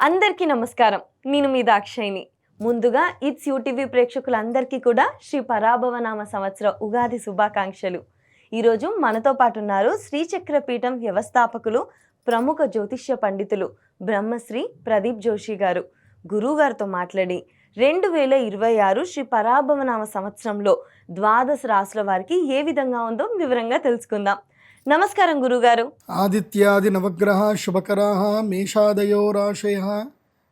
అందరికీ నమస్కారం. నేను మీ దాక్షాయిని. ముందుగా ఇట్స్ యూటీవీ ప్రేక్షకులందరికీ కూడా శ్రీ పరాభవనామ సంవత్సర ఉగాది శుభాకాంక్షలు. ఈరోజు మనతో పాటు ఉన్నారు శ్రీచక్ర పీఠం వ్యవస్థాపకులు, ప్రముఖ జ్యోతిష్య పండితులు బ్రహ్మశ్రీ ప్రదీప్ జోషి గారు. గురువుగారితో మాట్లాడి 2026 శ్రీ పరాభవనామ సంవత్సరంలో ద్వాదశ రాశుల వారికి ఏ విధంగా ఉందో వివరంగా తెలుసుకుందాం. నమస్కారం గురుగారు. ఆదిత్యాది నవగ్రహ శుభకరాః మేషాదయో రాశయః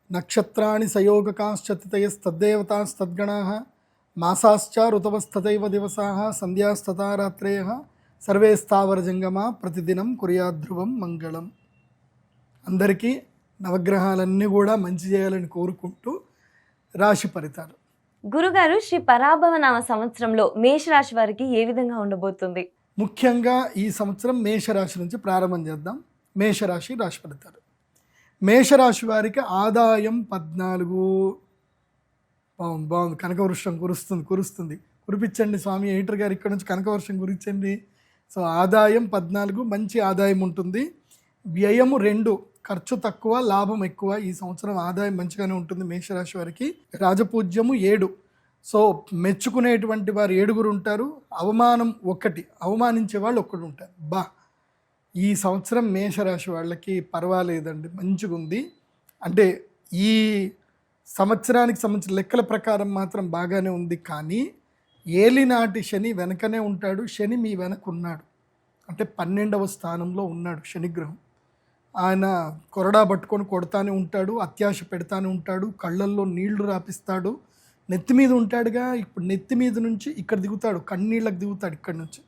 నక్షత్రాణి సయోగకాశ్చతితయస్తద్దేవతాస్తద్గణాః మాసాశ్చ ఋతవస్తథైవ దివసాః సంధ్యాస్తథా రాత్రయః సర్వే స్థావరజంగమా ప్రతిదినం కుర్యాద్ధ్రువం మంగళం. అందరికీ నవగ్రహాలన్నీ కూడా మంచి చేయాలని కోరుకుంటూ రాశి ఫలితాలు. గురుగారు, శ్రీ పరాభవనామ సంవత్సరంలో మేషరాశి వారికి ఏ విధంగా ఉండబోతుంది? ముఖ్యంగా ఈ సంవత్సరం మేషరాశి నుంచి ప్రారంభం చేద్దాం. మేషరాశి రాశి ఫలితాలు. మేషరాశి వారికి ఆదాయం 14. బాగుంది. కనకవృక్షం కురుస్తుంది. కురిపించండి స్వామి ఎడిటర్ గారు, ఇక్కడ నుంచి కనకవర్షం కురిపించండి. సో ఆదాయం 14, మంచి ఆదాయం ఉంటుంది. వ్యయము 2, ఖర్చు తక్కువ లాభం ఎక్కువ. ఈ సంవత్సరం ఆదాయం మంచిగానే ఉంటుంది మేషరాశి వారికి. రాజపూజ్యము 7. సో మెచ్చుకునేటువంటి వారు 7 ఉంటారు. అవమానం 1, అవమానించే వాళ్ళు 1 ఉంటారు. ఈ సంవత్సరం మేషరాశి వాళ్ళకి పర్వాలేదండి, మంచిగా ఉంది. అంటే ఈ సంవత్సరానికి సంబంధించిన లెక్కల ప్రకారం మాత్రం బాగానే ఉంది. కానీ ఏలినాటి శని వెనకనే ఉంటాడు. శని మీ వెనక ఉన్నాడు, అంటే 12వ స్థానంలో ఉన్నాడు శనిగ్రహం. ఆయన కొరడా పట్టుకొని కొడతానే ఉంటాడు, అత్యాశ పెడతానే ఉంటాడు, కళ్ళల్లో నీళ్లు రాపిస్తాడు. నెత్తి మీద ఉంటాడుగా, ఇప్పుడు నెత్తి మీద నుంచి ఇక్కడ దిగుతాడు, కన్నీళ్ళకి దిగుతాడు ఇక్కడ నుంచి.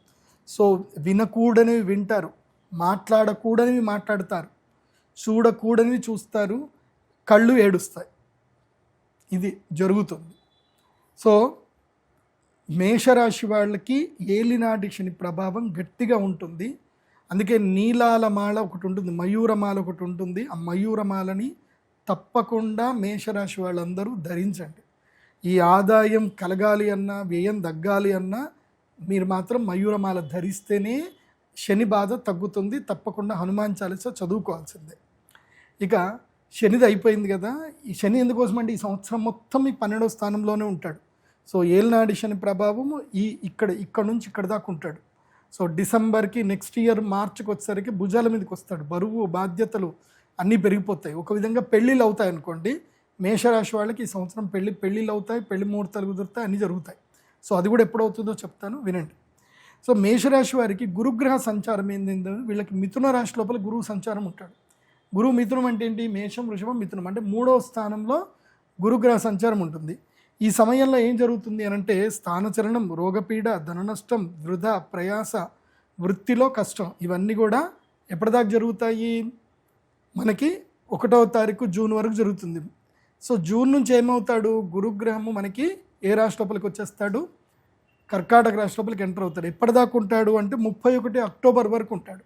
సో వినకూడనివి వింటారు, మాట్లాడకూడనివి మాట్లాడతారు, చూడకూడనివి చూస్తారు, కళ్ళు ఏడుస్తాయి. ఇది జరుగుతుంది. సో మేషరాశి వాళ్ళకి ఏలినాటి శని ప్రభావం గట్టిగా ఉంటుంది. అందుకే నీలాలమాల ఒకటి ఉంటుంది, మయూరమాల ఒకటి ఉంటుంది. ఆ మయూరమాలని తప్పకుండా మేషరాశి వాళ్ళందరూ ధరించండి. ఈ ఆదాయం కలగాలి అన్నా, వ్యయం తగ్గాలి అన్నా మీరు మాత్రం మయూరమాల ధరిస్తేనే శని బాధ తగ్గుతుంది. తప్పకుండా హనుమాన్ చాలీసా చదువుకోవాల్సిందే. ఇక శనిది అయిపోయింది కదా. ఈ శని ఎందుకోసం అంటే ఈ సంవత్సరం మొత్తం ఈ 12వ స్థానంలోనే ఉంటాడు. సో ఏలినాటి శని ప్రభావము ఇక్కడ నుంచి ఇక్కడ దాకా ఉంటాడు. సో డిసెంబర్కి, నెక్స్ట్ ఇయర్ మార్చికి వచ్చేసరికి భుజాల మీదకి వస్తాడు. బరువు బాధ్యతలు అన్నీ పెరిగిపోతాయి. ఒక విధంగా పెళ్ళిళ్ళు అవుతాయి అనుకోండి. మేషరాశి వాళ్ళకి ఈ సంవత్సరం పెళ్ళిళ్ళు అవుతాయి, పెళ్లి ముహూర్తాలు కుదురుతాయి, అన్నీ జరుగుతాయి. సో అది కూడా ఎప్పుడవుతుందో చెప్తాను, వినండి. సో మేషరాశి వారికి గురుగ్రహ సంచారం ఏంటంటే, వీళ్ళకి మిథున రాశి లోపల గురువు సంచారం ఉంటాడు. గురువు మిథునం అంటే ఏంటి? మేషం, వృషభం, మిథునం అంటే 3వ స్థానంలో గురుగ్రహ సంచారం ఉంటుంది. ఈ సమయంలో ఏం జరుగుతుంది అని అంటే స్థానచలనం, రోగపీడ, ధన నష్టం, వృధా, ప్రయాస, వృత్తిలో కష్టం, ఇవన్నీ కూడా ఎప్పటిదాకా జరుగుతాయి? మనకి 1వ తారీఖు జూన్ వరకు జరుగుతుంది. సో జూన్ నుంచి ఏమవుతాడు? గురుగ్రహము మనకి ఏ రాశి లోపలికి వచ్చేస్తాడు? కర్కాటక రాశి లోపలికి ఎంటర్ అవుతాడు. ఎప్పటిదాకా ఉంటాడు అంటే 31 అక్టోబర్ వరకు ఉంటాడు.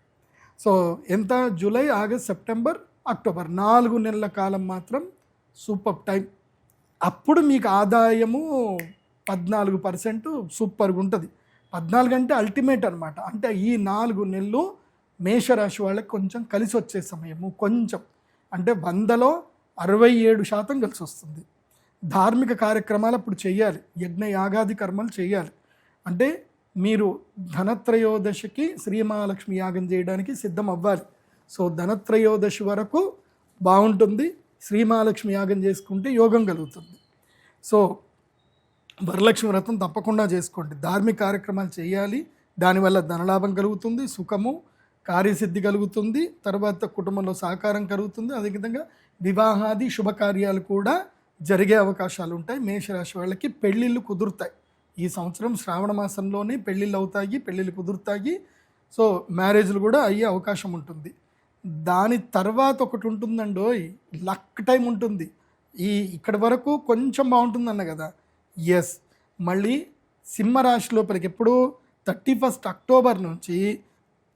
సో ఎంత? జూలై, ఆగస్ట్, సెప్టెంబర్, అక్టోబర్, 4 నెలల కాలం మాత్రం సూపర్ టైం. అప్పుడు మీకు ఆదాయము 14% సూపర్గా ఉంటుంది. 14 అంటే అల్టిమేట్ అనమాట. అంటే ఈ 4 నెలలు మేషరాశి వాళ్ళకి కొంచెం కలిసి వచ్చే సమయము. కొంచెం అంటే 100లో 67% కలిసి వస్తుంది. ధార్మిక కార్యక్రమాలు అప్పుడు చేయాలి, యజ్ఞ యాగాది కర్మలు చేయాలి. అంటే మీరు ధనత్రయోదశికి శ్రీమహాలక్ష్మి యాగం చేయడానికి సిద్ధం అవ్వాలి. సో ధనత్రయోదశి వరకు బాగుంటుంది. శ్రీమహాలక్ష్మి యాగం చేసుకుంటే యోగం కలుగుతుంది. సో వరలక్ష్మి వ్రతం తప్పకుండా చేసుకోండి. ధార్మిక కార్యక్రమాలు చేయాలి. దానివల్ల ధనలాభం కలుగుతుంది, సుఖము, కార్యసిద్ధి కలుగుతుంది, తర్వాత కుటుంబంలో సహకారం కలుగుతుంది. అదేవిధంగా వివాహాది శుభకార్యాలు కూడా జరిగే అవకాశాలు ఉంటాయి. మేషరాశి వాళ్ళకి పెళ్ళిళ్ళు కుదురుతాయి. ఈ సంవత్సరం శ్రావణ మాసంలోనే పెళ్ళిళ్ళు అవుతాయి, పెళ్ళిళ్ళు కుదురుతాయి. సో మ్యారేజ్లు కూడా అయ్యే అవకాశం ఉంటుంది. దాని తర్వాత ఒకటి ఉంటుందండోయ్, లక్ టైం ఉంటుంది. ఇక్కడి వరకు కొంచెం బాగుంటుంది అన్న కదా. ఎస్, మళ్ళీ సింహరాశి లోపలికి ఎప్పుడు 31 అక్టోబర్ నుంచి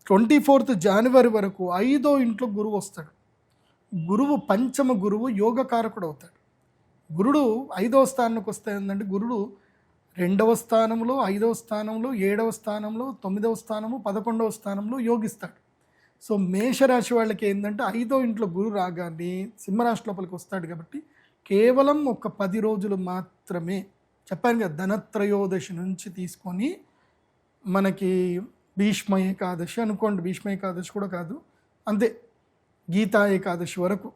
24 జనవరి వరకు 5వ ఇంట్లో గురువు వస్తాడు. గురువు పంచమ గురువు యోగకారకుడు అవుతాడు. గురుడు 5వ స్థానానికి వస్తే ఏంటంటే గురుడు 2వ స్థానంలో, 5వ స్థానంలో, 7వ స్థానంలో, 9వ స్థానము, 11వ స్థానంలో యోగిస్తాడు. సో మేషరాశి వాళ్ళకి ఏంటంటే 5వ ఇంట్లో గురు రాగానే సింహరాశి లోపలికి వస్తాడు కాబట్టి కేవలం ఒక 10 రోజులు మాత్రమే, చెప్పాను కదా, ధనత్రయోదశి నుంచి తీసుకొని మనకి భీష్మ ఏకాదశి అనుకోండి, భీష్మ ఏకాదశి కూడా కాదు, అంతే గీతా ఏకాదశి వరకు,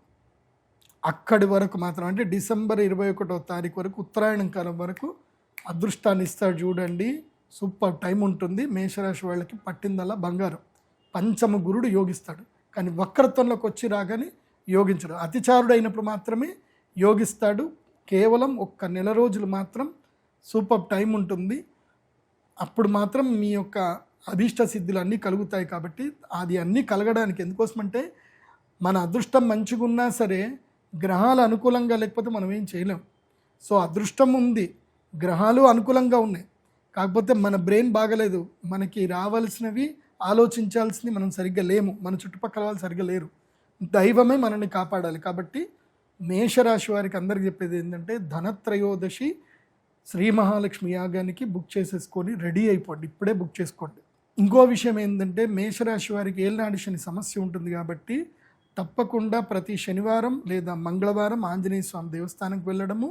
అక్కడి వరకు మాత్రం, అంటే డిసెంబర్ 21వ తారీఖు వరకు, ఉత్తరాయణం కాలం వరకు అదృష్టాన్ని ఇస్తాడు చూడండి. సూపర్ టైం ఉంటుంది. మేషరాశి వాళ్ళకి పట్టిందల్లా బంగారం. పంచమ గురుడు యోగిస్తాడు, కానీ వక్రత్వంలోకి వచ్చి రాగానే యోగించడు. అతిచారుడు అయినప్పుడు మాత్రమే యోగిస్తాడు. కేవలం ఒక్క నెల రోజులు మాత్రం సూపర్ టైం ఉంటుంది. అప్పుడు మాత్రం మీ యొక్క అభీష్ట సిద్ధులు అన్నీ కలుగుతాయి. కాబట్టి అది అన్నీ కలగడానికి ఎందుకోసమంటే మన అదృష్టం మంచిగా ఉన్నా సరే గ్రహాలు అనుకూలంగా లేకపోతే మనం ఏం చేయలేం. సో అదృష్టం ఉంది, గ్రహాలు అనుకూలంగా ఉన్నాయి, కాకపోతే మన బ్రెయిన్ బాగలేదు, మనకి రావాల్సినవి ఆలోచించాల్సినవి మనం సరిగ్గా లేము, మన చుట్టుపక్కల వాళ్ళు సరిగ్గా లేరు, దైవమే మనల్ని కాపాడాలి. కాబట్టి మేషరాశి వారికి అందరికి చెప్పేది ఏంటంటే ధనత్రయోదశి శ్రీ మహాలక్ష్మి యాగానికి బుక్ చేసేసుకొని రెడీ అయిపోండి, ఇప్పుడే బుక్ చేసుకోండి. ఇంకో విషయం ఏంటంటే మేషరాశి వారికి ఏళ్ళనాటి శని సమస్య ఉంటుంది కాబట్టి తప్పకుండా ప్రతి శనివారం లేదా మంగళవారం ఆంజనేయ స్వామి దేవస్థానంకి వెళ్ళడము,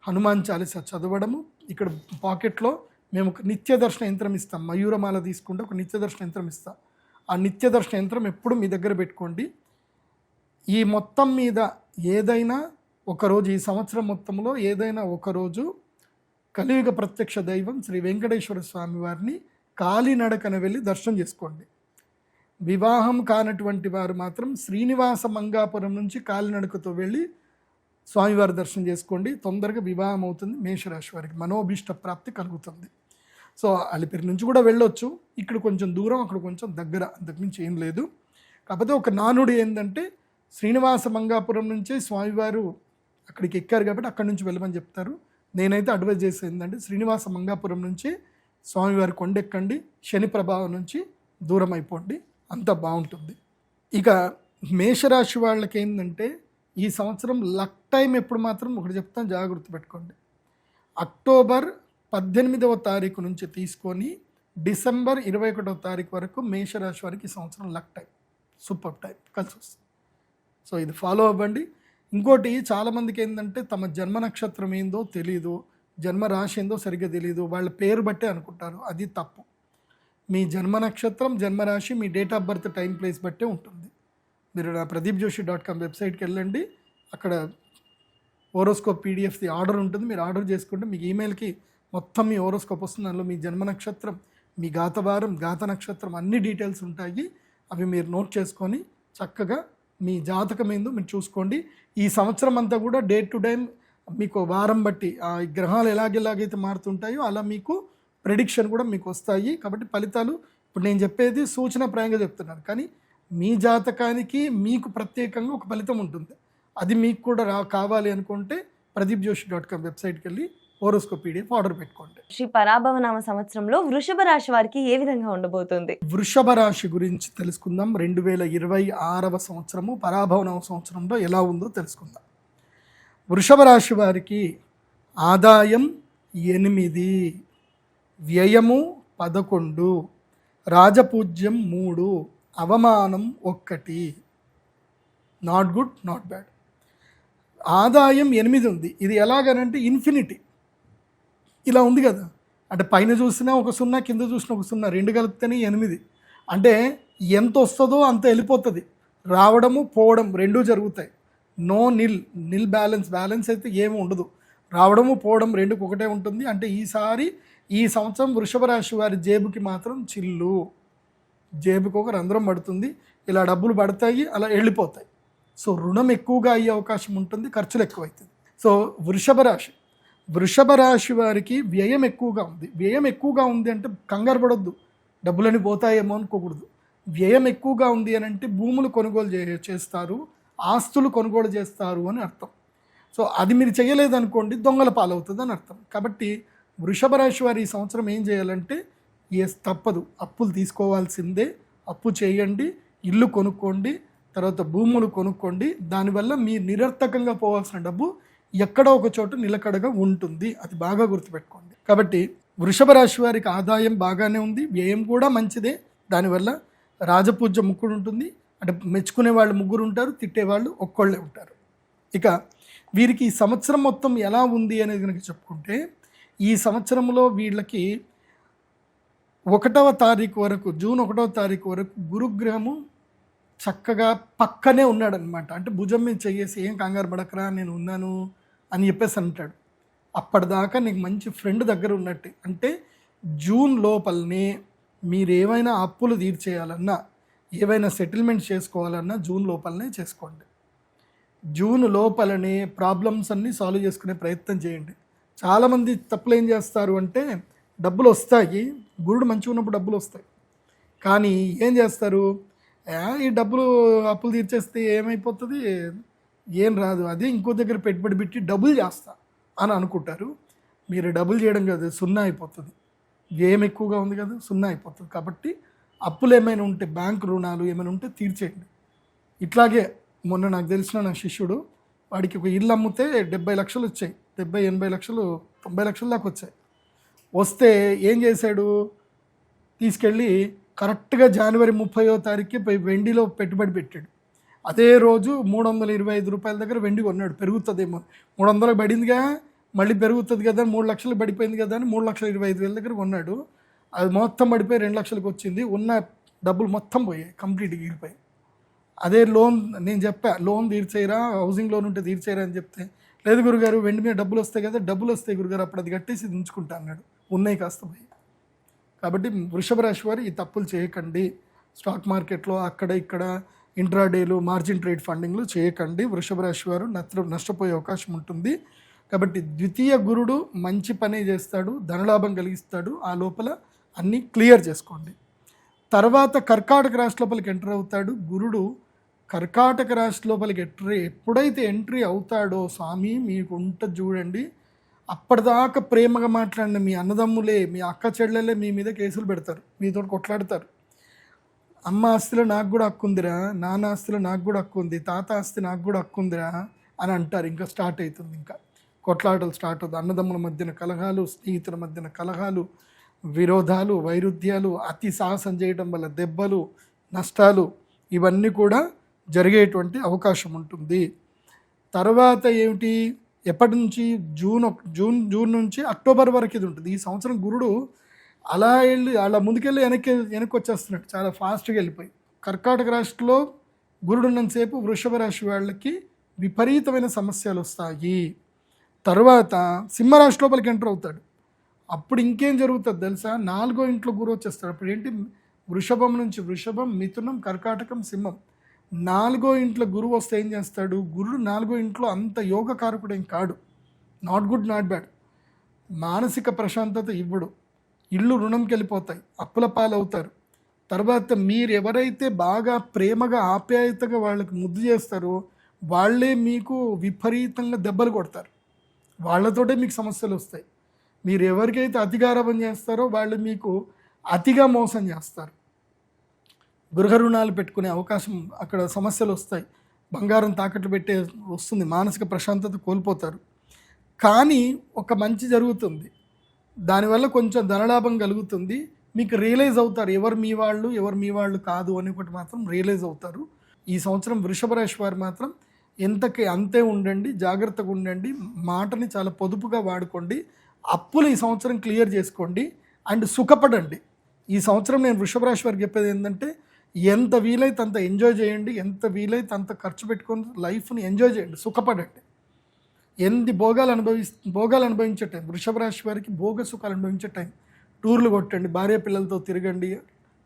హనుమాన్ చాలీసా చదవడము. ఇక్కడ పాకెట్లో మేము ఒక నిత్య దర్శన యంత్రం ఇస్తాం, మయూరమాల తీసుకుంటే ఒక నిత్య దర్శన యంత్రం ఇస్తాం. ఆ నిత్య దర్శన యంత్రం ఎప్పుడు మీ దగ్గర పెట్టుకోండి. ఈ మొత్తం మీద ఏదైనా ఒకరోజు, ఈ సంవత్సరం మొత్తంలో ఏదైనా ఒకరోజు కలియుగ ప్రత్యక్ష దైవం శ్రీ వెంకటేశ్వర స్వామి వారిని కాలినడకన వెళ్ళి దర్శనం చేసుకోండి. వివాహం కానటువంటి వారు మాత్రం శ్రీనివాస మంగాపురం నుంచి కాలినడకతో వెళ్ళి స్వామివారి దర్శనం చేసుకోండి. తొందరగా వివాహం అవుతుంది. మేషరాశి వారికి మనోభీష్ట ప్రాప్తి కలుగుతుంది. సో అలిపిరి నుంచి కూడా వెళ్ళొచ్చు, ఇక్కడ కొంచెం దూరం, అక్కడ కొంచెం దగ్గర, అంతకుమించి ఏం లేదు. కాకపోతే ఒక నానుడు ఏంటంటే శ్రీనివాస మంగాపురం నుంచే స్వామివారు అక్కడికి ఎక్కారు కాబట్టి అక్కడి నుంచి వెళ్ళమని చెప్తారు. నేనైతే అడ్వైజ్ చేసేది ఏంటంటే శ్రీనివాస మంగాపురం నుంచి స్వామివారి కొండెక్కండి, శని ప్రభావం నుంచి దూరం అయిపోండి, అంత బాగుంటుంది. ఇక మేషరాశి వాళ్ళకి ఏంటంటే ఈ సంవత్సరం లక్ టైం ఎప్పుడు మాత్రం ఒకటి చెప్తాను, జాగ్రత్త పెట్టుకోండి. అక్టోబర్ 18వ తారీఖు నుంచి తీసుకొని డిసెంబర్ 21వ తారీఖు వరకు మేషరాశి వారికి ఈ సంవత్సరం లక్ టైం, సూపర్ టైం కలిసి వస్తుంది. సో ఇది ఫాలో అవ్వండి. ఇంకోటి చాలామందికి ఏంటంటే తమ జన్మ నక్షత్రం ఏందో తెలీదు, జన్మ రాశి ఏందో సరిగ్గా తెలియదు, వాళ్ళ పేరు బట్టే అనుకుంటారు. అది తప్పు. మీ జన్మ నక్షత్రం, జన్మరాశి మీ date of birth, time, place బట్టే ఉంటుంది. మీరు నా pradeepjoshi.com వెబ్సైట్కి వెళ్ళండి, అక్కడ ఓరోస్కోప్ పీడిఎఫ్ది ఆర్డర్ ఉంటుంది, మీరు ఆర్డర్ చేసుకుంటే మీకు ఈమెయిల్కి మొత్తం మీ ఓరోస్కోప్ వస్తుంది. అందులో మీ జన్మ నక్షత్రం, మీ గాతవారం, గాత నక్షత్రం అన్ని డీటెయిల్స్ ఉంటాయి. అవి మీరు నోట్ చేసుకొని చక్కగా మీ జాతకం ఏందో మీరు చూసుకోండి. ఈ సంవత్సరం అంతా కూడా డే టు డే మీకు వారం బట్టి ఆ గ్రహాలు ఎలాగైతే మారుతుంటాయో అలా మీకు ప్రెడిక్షన్ కూడా మీకు వస్తాయి. కాబట్టి ఫలితాలు ఇప్పుడు నేను చెప్పేది సూచనప్రాయంగా చెప్తున్నాను, కానీ మీ జాతకానికి మీకు ప్రత్యేకంగా ఒక ఫలితం ఉంటుంది. అది మీకు కూడా కావాలి అనుకుంటే pradeepjoshi.com వెబ్సైట్కి వెళ్ళి హోరోస్కోప్ పీడిఎఫ్ ఆర్డర్ పెట్టుకోండి. శ్రీ పరాభవనామ సంవత్సరంలో వృషభ రాశి వారికి ఏ విధంగా ఉండబోతుంది? వృషభ రాశి గురించి తెలుసుకుందాం. 2026వ సంవత్సరము పరాభవనామ సంవత్సరంలో ఎలా ఉందో తెలుసుకుందాం. వృషభ రాశి వారికి ఆదాయం 8, వ్యయము 11, రాజపూజ్యం 3, అవమానం 1. Not good, not bad. ఆదాయం 8 ఉంది. ఇది ఎలాగనంటే ఇన్ఫినిటీ ఇలా ఉంది కదా, అంటే పైన చూసినా ఒక 0, కింద చూసినా ఒక 0, 2 కలిపితేనే 8. అంటే ఎంత వస్తుందో అంత వెళ్ళిపోతుంది. రావడము పోవడం రెండూ జరుగుతాయి. నో నిల్ బ్యాలెన్స్ అయితే ఏమి ఉండదు. రావడము పోవడం రెండుకు ఒకటే ఉంటుంది. అంటే ఈ సంవత్సరం వృషభ రాశి వారి జేబుకి మాత్రం చిల్లు, జేబుకి ఒక రంధ్రం పడుతుంది. ఇలా డబ్బులు పడతాయి, అలా వెళ్ళిపోతాయి. సో రుణం ఎక్కువగా అయ్యే అవకాశం ఉంటుంది, ఖర్చులు ఎక్కువవుతుంది. సో వృషభ రాశి వారికి వ్యయం ఎక్కువగా ఉంది. వ్యయం ఎక్కువగా ఉంది అంటే కంగారు పడొద్దు, డబ్బులని పోతాయేమో అనుకోకూడదు. వ్యయం ఎక్కువగా ఉంది అని అంటే భూములు కొనుగోలు చేస్తారు, ఆస్తులు కొనుగోలు చేస్తారు అని అర్థం. సో అది మీరు చేయలేదనుకోండి దొంగల పాలవుతుంది అని అర్థం. కాబట్టి వృషభ రాశి వారు ఈ సంవత్సరం ఏం చేయాలంటే తప్పదు, అప్పులు తీసుకోవాల్సిందే. అప్పు చేయండి, ఇల్లు కొనుక్కోండి, తర్వాత భూములు కొనుక్కోండి. దానివల్ల మీ నిరర్థకంగా పోవాల్సిన డబ్బు ఎక్కడో ఒక చోట నిలకడగా ఉంటుంది. అది బాగా గుర్తుపెట్టుకోండి. కాబట్టి వృషభ రాశి వారికి ఆదాయం బాగానే ఉంది, వ్యయం కూడా మంచిదే. దానివల్ల రాజపూజ్య ముగ్గురు ఉంటుంది, అంటే మెచ్చుకునే వాళ్ళు ముగ్గురు ఉంటారు, తిట్టేవాళ్ళు ఒక్కళ్ళే ఉంటారు. ఇక వీరికి ఈ సంవత్సరం మొత్తం ఎలా ఉంది అనేది కనుక చెప్పుకుంటే, ఈ సంవత్సరంలో వీళ్ళకి 1వ తారీఖు వరకు, జూన్ 1వ తారీఖు వరకు గురుగ్రహము చక్కగా పక్కనే ఉన్నాడనమాట. అంటే భుజం మీద చెయ్యేసి ఏం కంగారు పడకరా నేను ఉన్నాను అని చెప్పేసి అంటాడు. అప్పటిదాకా నీకు మంచి ఫ్రెండ్ దగ్గర ఉన్నట్టే. అంటే జూన్ లోపలనే మీరు ఏమైనా అప్పులు తీర్చేయాలన్నా, ఏవైనా సెటిల్మెంట్ చేసుకోవాలన్నా జూన్ లోపలనే చేసుకోండి. జూన్ లోపలనే ప్రాబ్లమ్స్ అన్నీ సాల్వ్ చేసుకునే ప్రయత్నం చేయండి. చాలామంది తప్పులు ఏం చేస్తారు అంటే, డబ్బులు వస్తాయి, గురుడు మంచిగా ఉన్నప్పుడు డబ్బులు వస్తాయి, కానీ ఏం చేస్తారు, ఈ డబ్బులు అప్పులు తీర్చేస్తే ఏమైపోతుంది, ఏం రాదు, అదే ఇంకో దగ్గర పెట్టుబడి పెట్టి డబ్బులు చేస్తా అని అనుకుంటారు. మీరు డబ్బులు చేయడం కాదు, సున్నా అయిపోతుంది. గేమ్ ఎక్కువగా ఉంది కదా, సున్నా అయిపోతుంది. కాబట్టి అప్పులు ఏమైనా ఉంటే, బ్యాంకు రుణాలు ఏమైనా ఉంటే తీర్చేయండి. ఇట్లాగే మొన్న నాకు తెలిసిన నా శిష్యుడు, వాడికి ఒక ఇల్లు అమ్మితే 70 లక్షలు వచ్చాయి, 70-80 లక్షలు 90 లక్షల దాకా వచ్చాయి. వస్తే ఏం చేశాడు, తీసుకెళ్ళి కరెక్ట్గా జనవరి 30వ తారీఖుకి పోయి వెండిలో పెట్టుబడి పెట్టాడు. అదే రోజు 325 రూపాయల దగ్గర వెండి కొన్నాడు. పెరుగుతుందేమో, 300 పడిందిగా మళ్ళీ పెరుగుతుంది కదా, 3 లక్షలు పడిపోయింది కదా అని 3,25,000 దగ్గర కొన్నాడు. అది మొత్తం పడిపోయి 2 లక్షలకు వచ్చింది. ఉన్న డబ్బులు మొత్తం పోయాయి, కంప్లీట్గా ఎగిరిపోయాయి. అదే లోన్ నేను చెప్పా, లోన్ తీర్చేయరా, హౌసింగ్ లోన్ ఉంటే తీర్చేయరా అని చెప్తే, లేదు గురుగారు వెండి మీద డబ్బులు వస్తాయి కదా, డబ్బులు వస్తాయి గురుగారు, అప్పుడు అది కట్టేసి ఉంచుకుంటా అన్నాడు. ఉన్నాయి కాస్త పోయి. కాబట్టి వృషభ రాశి వారు ఈ తప్పులు చేయకండి. స్టాక్ మార్కెట్లో అక్కడ ఇక్కడ ఇంట్రాడేలు, మార్జిన్ ట్రేడ్ ఫండింగ్లు చేయకండి. వృషభ రాశి వారు నష్టపోయే అవకాశం ఉంటుంది. కాబట్టి ద్వితీయ గురుడు మంచి పనే చేస్తాడు, ధనలాభం కలిగిస్తాడు. ఆ లోపల అన్నీ క్లియర్ చేసుకోండి. తర్వాత కర్కాటక రాశి లోపలికి ఎంటర్ అవుతాడు గురుడు. కర్కాటక రాశి లోపలికి ఎప్పుడైతే ఎంట్రీ అవుతాడో స్వామి మీకు ఉంటుంది చూడండి, అప్పటిదాకా ప్రేమగా మాట్లాడిన మీ అన్నదమ్ములే, మీ అక్క చెల్లెలే మీ మీద కేసులు పెడతారు, మీతో కొట్లాడతారు. అమ్మ ఆస్తిలో నాకు కూడా హక్కు ఉందిరా, నాన్న ఆస్తిలో నాకు కూడా హక్కు ఉంది, తాత ఆస్తి నాకు కూడా హక్కు ఉందిరా అని అంటారు. ఇంకా స్టార్ట్ అవుతుంది, ఇంకా కొట్లాటలు స్టార్ట్ అవుతుంది. అన్నదమ్ముల మధ్యన కలహాలు, స్నేహితుల మధ్యన కలహాలు, విరోధాలు, వైరుధ్యాలు, అతి సాహసం చేయడం వల్ల దెబ్బలు, నష్టాలు, ఇవన్నీ కూడా జరిగేటువంటి అవకాశం ఉంటుంది. తర్వాత ఏమిటి, ఎప్పటి నుంచి, జూన్ నుంచి అక్టోబర్ వరకు ఇది ఉంటుంది. ఈ సంవత్సరం గురుడు అలా ముందుకెళ్ళి వెనక్కి వచ్చేస్తున్నాడు, చాలా ఫాస్ట్గా వెళ్ళిపోయి. కర్కాటక రాశిలో గురుడు ఉన్నంతసేపు వృషభ రాశి వాళ్ళకి విపరీతమైన సమస్యలు వస్తాయి. తర్వాత సింహరాశి లోపలికి ఎంటర్ అవుతాడు. అప్పుడు ఇంకేం జరుగుతుంది తెలుసా, 4వ ఇంట్లో గురువు వచ్చేస్తాడు. అప్పుడు ఏంటి, వృషభం నుంచి వృషభం, మిథునం, కర్కాటకం, సింహం, 4వ ఇంట్లో గురువు వస్తే ఏం చేస్తాడు, గురుడు 4వ ఇంట్లో అంత యోగకారకుడు ఏం కాడు, నాట్ గుడ్ నాట్ బ్యాడ్. మానసిక ప్రశాంతత ఇవ్వడు, ఇళ్ళు రుణంకి వెళ్ళిపోతాయి, అప్పుల పాలవుతారు. తర్వాత మీరు ఎవరైతే బాగా ప్రేమగా ఆప్యాయతగా వాళ్ళకి ముద్దు చేస్తారో వాళ్ళే మీకు విపరీతంగా దెబ్బలు కొడతారు, వాళ్ళతోటే మీకు సమస్యలు వస్తాయి. మీరు ఎవరికైతే అతిగారాభం చేస్తారో వాళ్ళు మీకు అతిగా మోసం చేస్తారు. గృహ రుణాలు పెట్టుకునే అవకాశం, అక్కడ సమస్యలు వస్తాయి, బంగారం తాకట్లు పెట్టే వస్తుంది, మానసిక ప్రశాంతత కోల్పోతారు. కానీ ఒక మంచి జరుగుతుంది, దానివల్ల కొంచెం ధనలాభం కలుగుతుంది. మీకు రియలైజ్ అవుతారు ఎవరు మీ వాళ్ళు ఎవరు మీ వాళ్ళు కాదు అని ఒకటి మాత్రం రియలైజ్ అవుతారు. ఈ సంవత్సరం వృషభ రాశి వారు మాత్రం ఎంతకి అంతే ఉండండి, జాగ్రత్తగా ఉండండి, మాటని చాలా పొదుపుగా వాడుకోండి, అప్పులు ఈ సంవత్సరం క్లియర్ చేసుకోండి అండ్ సుఖపడండి. ఈ సంవత్సరం నేను వృషభ రాశి వారికి చెప్పేది ఏంటంటే, ఎంత వీలైతే అంత ఎంజాయ్ చేయండి, ఎంత వీలైతే అంత ఖర్చు పెట్టుకొని లైఫ్ని ఎంజాయ్ చేయండి, సుఖపడండి. ఎన్ని భోగాలు అనుభవించే టైం వృషభ రాశి వారికి, భోగ సుఖాలు అనుభవించే టైం. టూర్లు కొట్టండి, భార్య పిల్లలతో తిరగండి,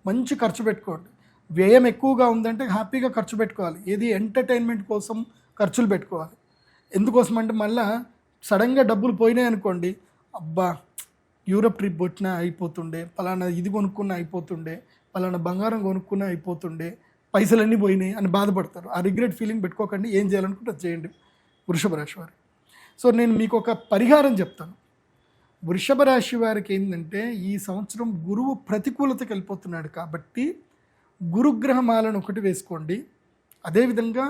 మంచి ఖర్చు పెట్టుకోండి. వ్యయం ఎక్కువగా ఉందంటే హ్యాపీగా ఖర్చు పెట్టుకోవాలి. ఏది ఎంటర్టైన్మెంట్ కోసం ఖర్చులు పెట్టుకోవాలి. ఎందుకోసం అంటే మళ్ళీ సడన్గా డబ్బులు పోయినాయి అనుకోండి, అబ్బా యూరప్ ట్రిప్ కొట్టినా అయిపోతుండే, పలానా ఇది కొనుక్కున్నా అయిపోతుండే, పలానా బంగారం కొనుక్కున్నా అయిపోతుండే, పైసలన్నీ పోయినాయి అని బాధపడతారు. ఆ రిగ్రెట్ ఫీలింగ్ పెట్టుకోకండి, ఏం చేయాలనుకుంటే అది చేయండి వృషభ రాశి వారు. సో నేను మీకు ఒక పరిహారం చెప్తాను. వృషభ రాశి వారికి ఏంటంటే, ఈ సంవత్సరం గురువు ప్రతికూలతకి వెళ్ళిపోతున్నాడు కాబట్టి గురుగ్రహమాలను ఒకటి వేసుకోండి. అదేవిధంగా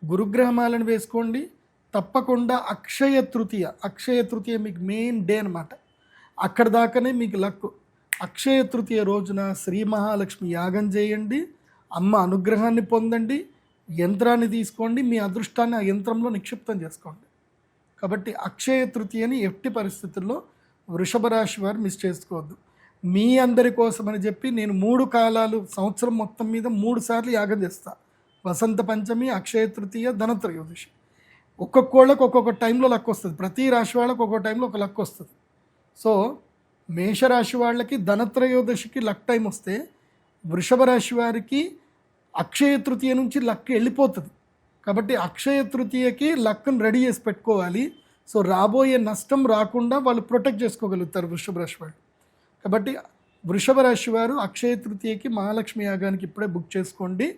గురుగ్రహమాలను వేసుకోండి. తప్పకుండా అక్షయ తృతీయ మీకు మెయిన్ డే అనమాట. అక్కడ దాకానే మీకు లక్. అక్షయ తృతీయ రోజున శ్రీ మహాలక్ష్మి యాగం చేయండి, అమ్మ అనుగ్రహాన్ని పొందండి, యంత్రాన్ని తీసుకోండి, మీ అదృష్టాన్ని ఆ యంత్రంలో నిక్షిప్తం చేసుకోండి. కాబట్టి అక్షయ తృతీయని ఎట్టి పరిస్థితుల్లో వృషభ రాశి వారు మిస్ చేసుకోవద్దు. మీ అందరి కోసమని చెప్పి నేను 3 కాలాలు సంవత్సరం మొత్తం మీద 3 సార్లు యాగం చేస్తాను. వసంత పంచమి, అక్షయ తృతీయ, ధనత్రయోదశి. ఒక్కొక్కళ్ళకి ఒక్కొక్క టైంలో లక్ వస్తుంది. ప్రతి రాశి వాళ్ళకి ఒక్కొక్క టైంలో ఒక లక్ వస్తుంది. సో మేషరాశి వాళ్ళకి ధనత్రయోదశికి లక్ టైం వస్తే, వృషభ రాశి వారికి అక్షయ తృతీయ నుంచి లక్ వెళ్ళిపోతుంది. కాబట్టి అక్షయ తృతీయకి లక్ను రెడీ చేసి పెట్టుకోవాలి. సో రాబోయే నష్టం రాకుండా వాళ్ళు ప్రొటెక్ట్ చేసుకోగలుగుతారు వృషభ రాశి వాళ్ళు. కాబట్టి వృషభ రాశి వారు అక్షయ తృతీయకి మహాలక్ష్మి యాగానికి ఇప్పుడే బుక్ చేసుకోండి.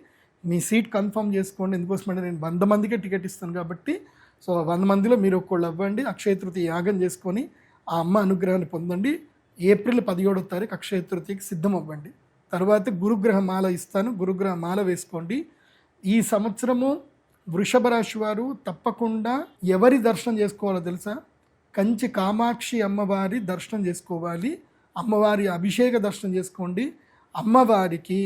మీ సీట్ కన్ఫర్మ్ చేసుకోండి. ఎందుకోసమంటే నేను 100 మందికే టికెట్ ఇస్తాను కాబట్టి, సో 100 మందిలో మీరు ఒక్కళ్ళు అవ్వండి. అక్షయ తృతీయ యాగం చేసుకొని ఆ అమ్మ అనుగ్రహాన్ని పొందండి. ఏప్రిల్ 17వ తారీఖు అక్షయ తృతీయకి సిద్ధం అవ్వండి. తర్వాత గురుగ్రహ మాల ఇస్తాను, గురుగ్రహ మాల వేసుకోండి. ఈ సంవత్సరము వృషభ రాశి వారు తప్పకుండా ఎవరి దర్శనం చేసుకోవాలో తెలుసా? కంచి కామాక్షి అమ్మవారి దర్శనం చేసుకోవాలి. అమ్మవారి అభిషేక దర్శనం చేసుకోండి. అమ్మవారికి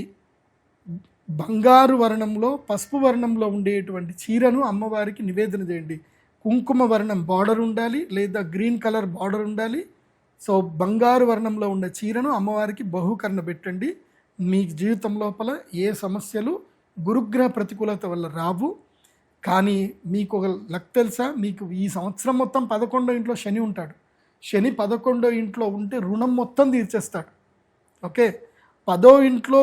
బంగారు వర్ణంలో, పసుపు వర్ణంలో ఉండేటువంటి చీరను అమ్మవారికి నివేదన చేయండి. కుంకుమ వర్ణం బార్డర్ ఉండాలి, లేదా గ్రీన్ కలర్ బార్డర్ ఉండాలి. సో బంగారు వర్ణంలో ఉన్న చీరను అమ్మవారికి బహుకరణ పెట్టండి. మీ జీవితం లోపల ఏ సమస్యలు గురుగ్రహ ప్రతికూలత వల్ల రావు. కానీ మీకు ఒక లక్ తెలుసా? మీకు ఈ సంవత్సరం మొత్తం 11వ ఇంట్లో శని ఉంటాడు. శని 11వ ఇంట్లో ఉంటే రుణం మొత్తం తీర్చేస్తాడు. ఓకే, 10వ ఇంట్లో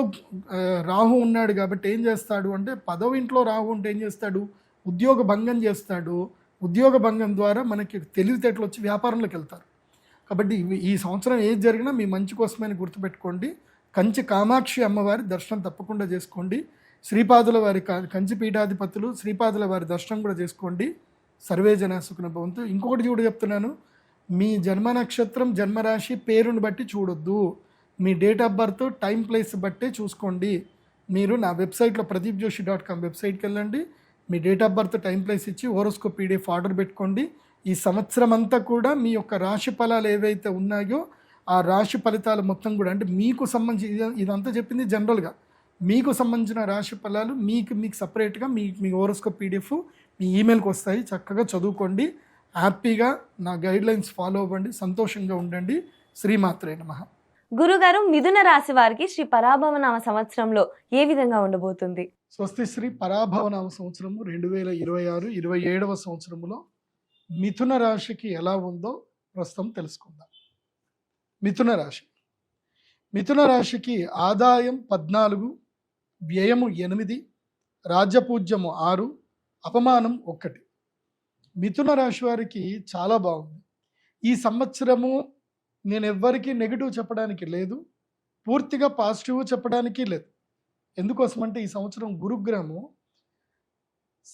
రాహు ఉన్నాడు కాబట్టి ఏం చేస్తాడు అంటే, 10వ ఇంట్లో రాహు ఉంటే ఏం చేస్తాడు? ఉద్యోగ భంగం చేస్తాడు. ఉద్యోగ భంగం ద్వారా మనకి తెలివితేటలు వచ్చి వ్యాపారంలోకి వెళ్తారు. కాబట్టి ఈ సంవత్సరం ఏది జరిగినా మీ మంచి కోసమని గుర్తుపెట్టుకోండి. కంచి కామాక్షి అమ్మవారి దర్శనం తప్పకుండా చేసుకోండి. శ్రీపాదుల వారి కంచి పీఠాధిపతులు శ్రీపాదుల వారి దర్శనం కూడా చేసుకోండి. సర్వే జన సుఖినో భవంతు. ఇంకొకటి చూడ చెప్తున్నాను, మీ జన్మ నక్షత్రం, జన్మరాశి పేరును బట్టి చూడొద్దు. మీ date of birth, time, place బట్టే చూసుకోండి. మీరు నా వెబ్సైట్లో pradeepjoshi.com వెబ్సైట్కి వెళ్ళండి. మీ date of birth, time, place ఇచ్చి హోరోస్కోప్ PDF ఆర్డర్ పెట్టుకోండి. ఈ సంవత్సరం అంతా కూడా మీ యొక్క రాశి ఫలాలు ఏవైతే ఉన్నాయో ఆ రాశి ఫలితాలు మొత్తం కూడా, అంటే మీకు సంబంధించి ఇదంతా చెప్పింది జనరల్గా, మీకు సంబంధించిన రాశి ఫలాలు మీకు సపరేట్గా మీ హోరోస్కోప్ PDF మీ ఈమెయిల్కి వస్తాయి. చక్కగా చదువుకోండి, హ్యాపీగా నా గైడ్లైన్స్ ఫాలో అవ్వండి, సంతోషంగా ఉండండి. శ్రీమాత్రే నమః. గురుగారు, మిథున రాశి వారికి శ్రీ పరాభవనామ సంవత్సరంలో ఏ విధంగా ఉండబోతుంది? స్వస్తి శ్రీ పరాభవనామ సంవత్సరము 2026 27వ సంవత్సరంలో మిథున రాశికి ఎలా ఉందో ప్రస్తుతం తెలుసుకుందాం. మిథున రాశి. మిథున రాశికి ఆదాయం 14, వ్యయము 8, రాజ్యపూజ్యము 6, అపమానం 1. మిథున రాశి వారికి చాలా బాగుంది. ఈ సంవత్సరము నేను ఎవ్వరికీ నెగిటివ్ చెప్పడానికి లేదు, పూర్తిగా పాజిటివ్ చెప్పడానికి లేదు. ఎందుకోసమంటే ఈ సంవత్సరం గురుగ్రహము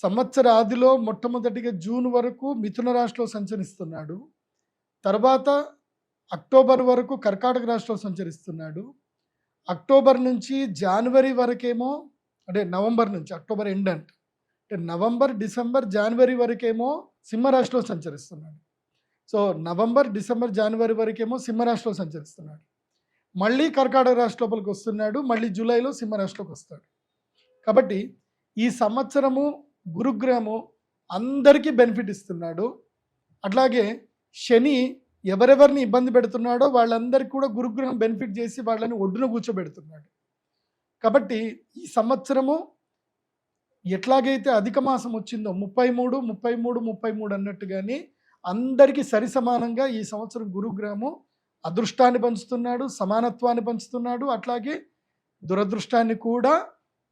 సంవత్సర ఆదిలో మొట్టమొదటిగా జూన్ వరకు మిథున రాశిలో సంచరిస్తున్నాడు. తర్వాత అక్టోబర్ వరకు కర్కాటక రాశిలో సంచరిస్తున్నాడు. అక్టోబర్ నుంచి జనవరి వరకేమో, అంటే నవంబర్ నుంచి అక్టోబర్ ఎండ్ అంటే నవంబర్, డిసెంబర్, జనవరి వరకేమో సింహరాశిలో సంచరిస్తున్నాడు. సో నవంబర్, డిసెంబర్, జనవరి వరకేమో సింహరాశిలో సంచరిస్తున్నాడు. మళ్ళీ కర్కాటక రాశి లోపలికి వస్తున్నాడు. మళ్ళీ జూలైలో సింహరాశిలోకి వస్తాడు. కాబట్టి ఈ సంవత్సరము గురుగ్రహము అందరికీ బెనిఫిట్ ఇస్తున్నాడు. అట్లాగే శని ఎవరెవరిని ఇబ్బంది పెడుతున్నాడో వాళ్ళందరికీ కూడా గురుగ్రహం బెనిఫిట్ చేసి వాళ్ళని ఒడ్డున కూర్చోబెడుతున్నాడు. కాబట్టి ఈ సంవత్సరము ఎట్లాగైతే అధిక మాసం వచ్చిందో 33, 33, 33 అన్నట్టుగానే అందరికీ సరి సమానంగా ఈ సంవత్సరం గురుగ్రహము అదృష్టాన్ని పంచుతున్నాడు, సమానత్వాన్ని పంచుతున్నాడు, అట్లాగే దురదృష్టాన్ని కూడా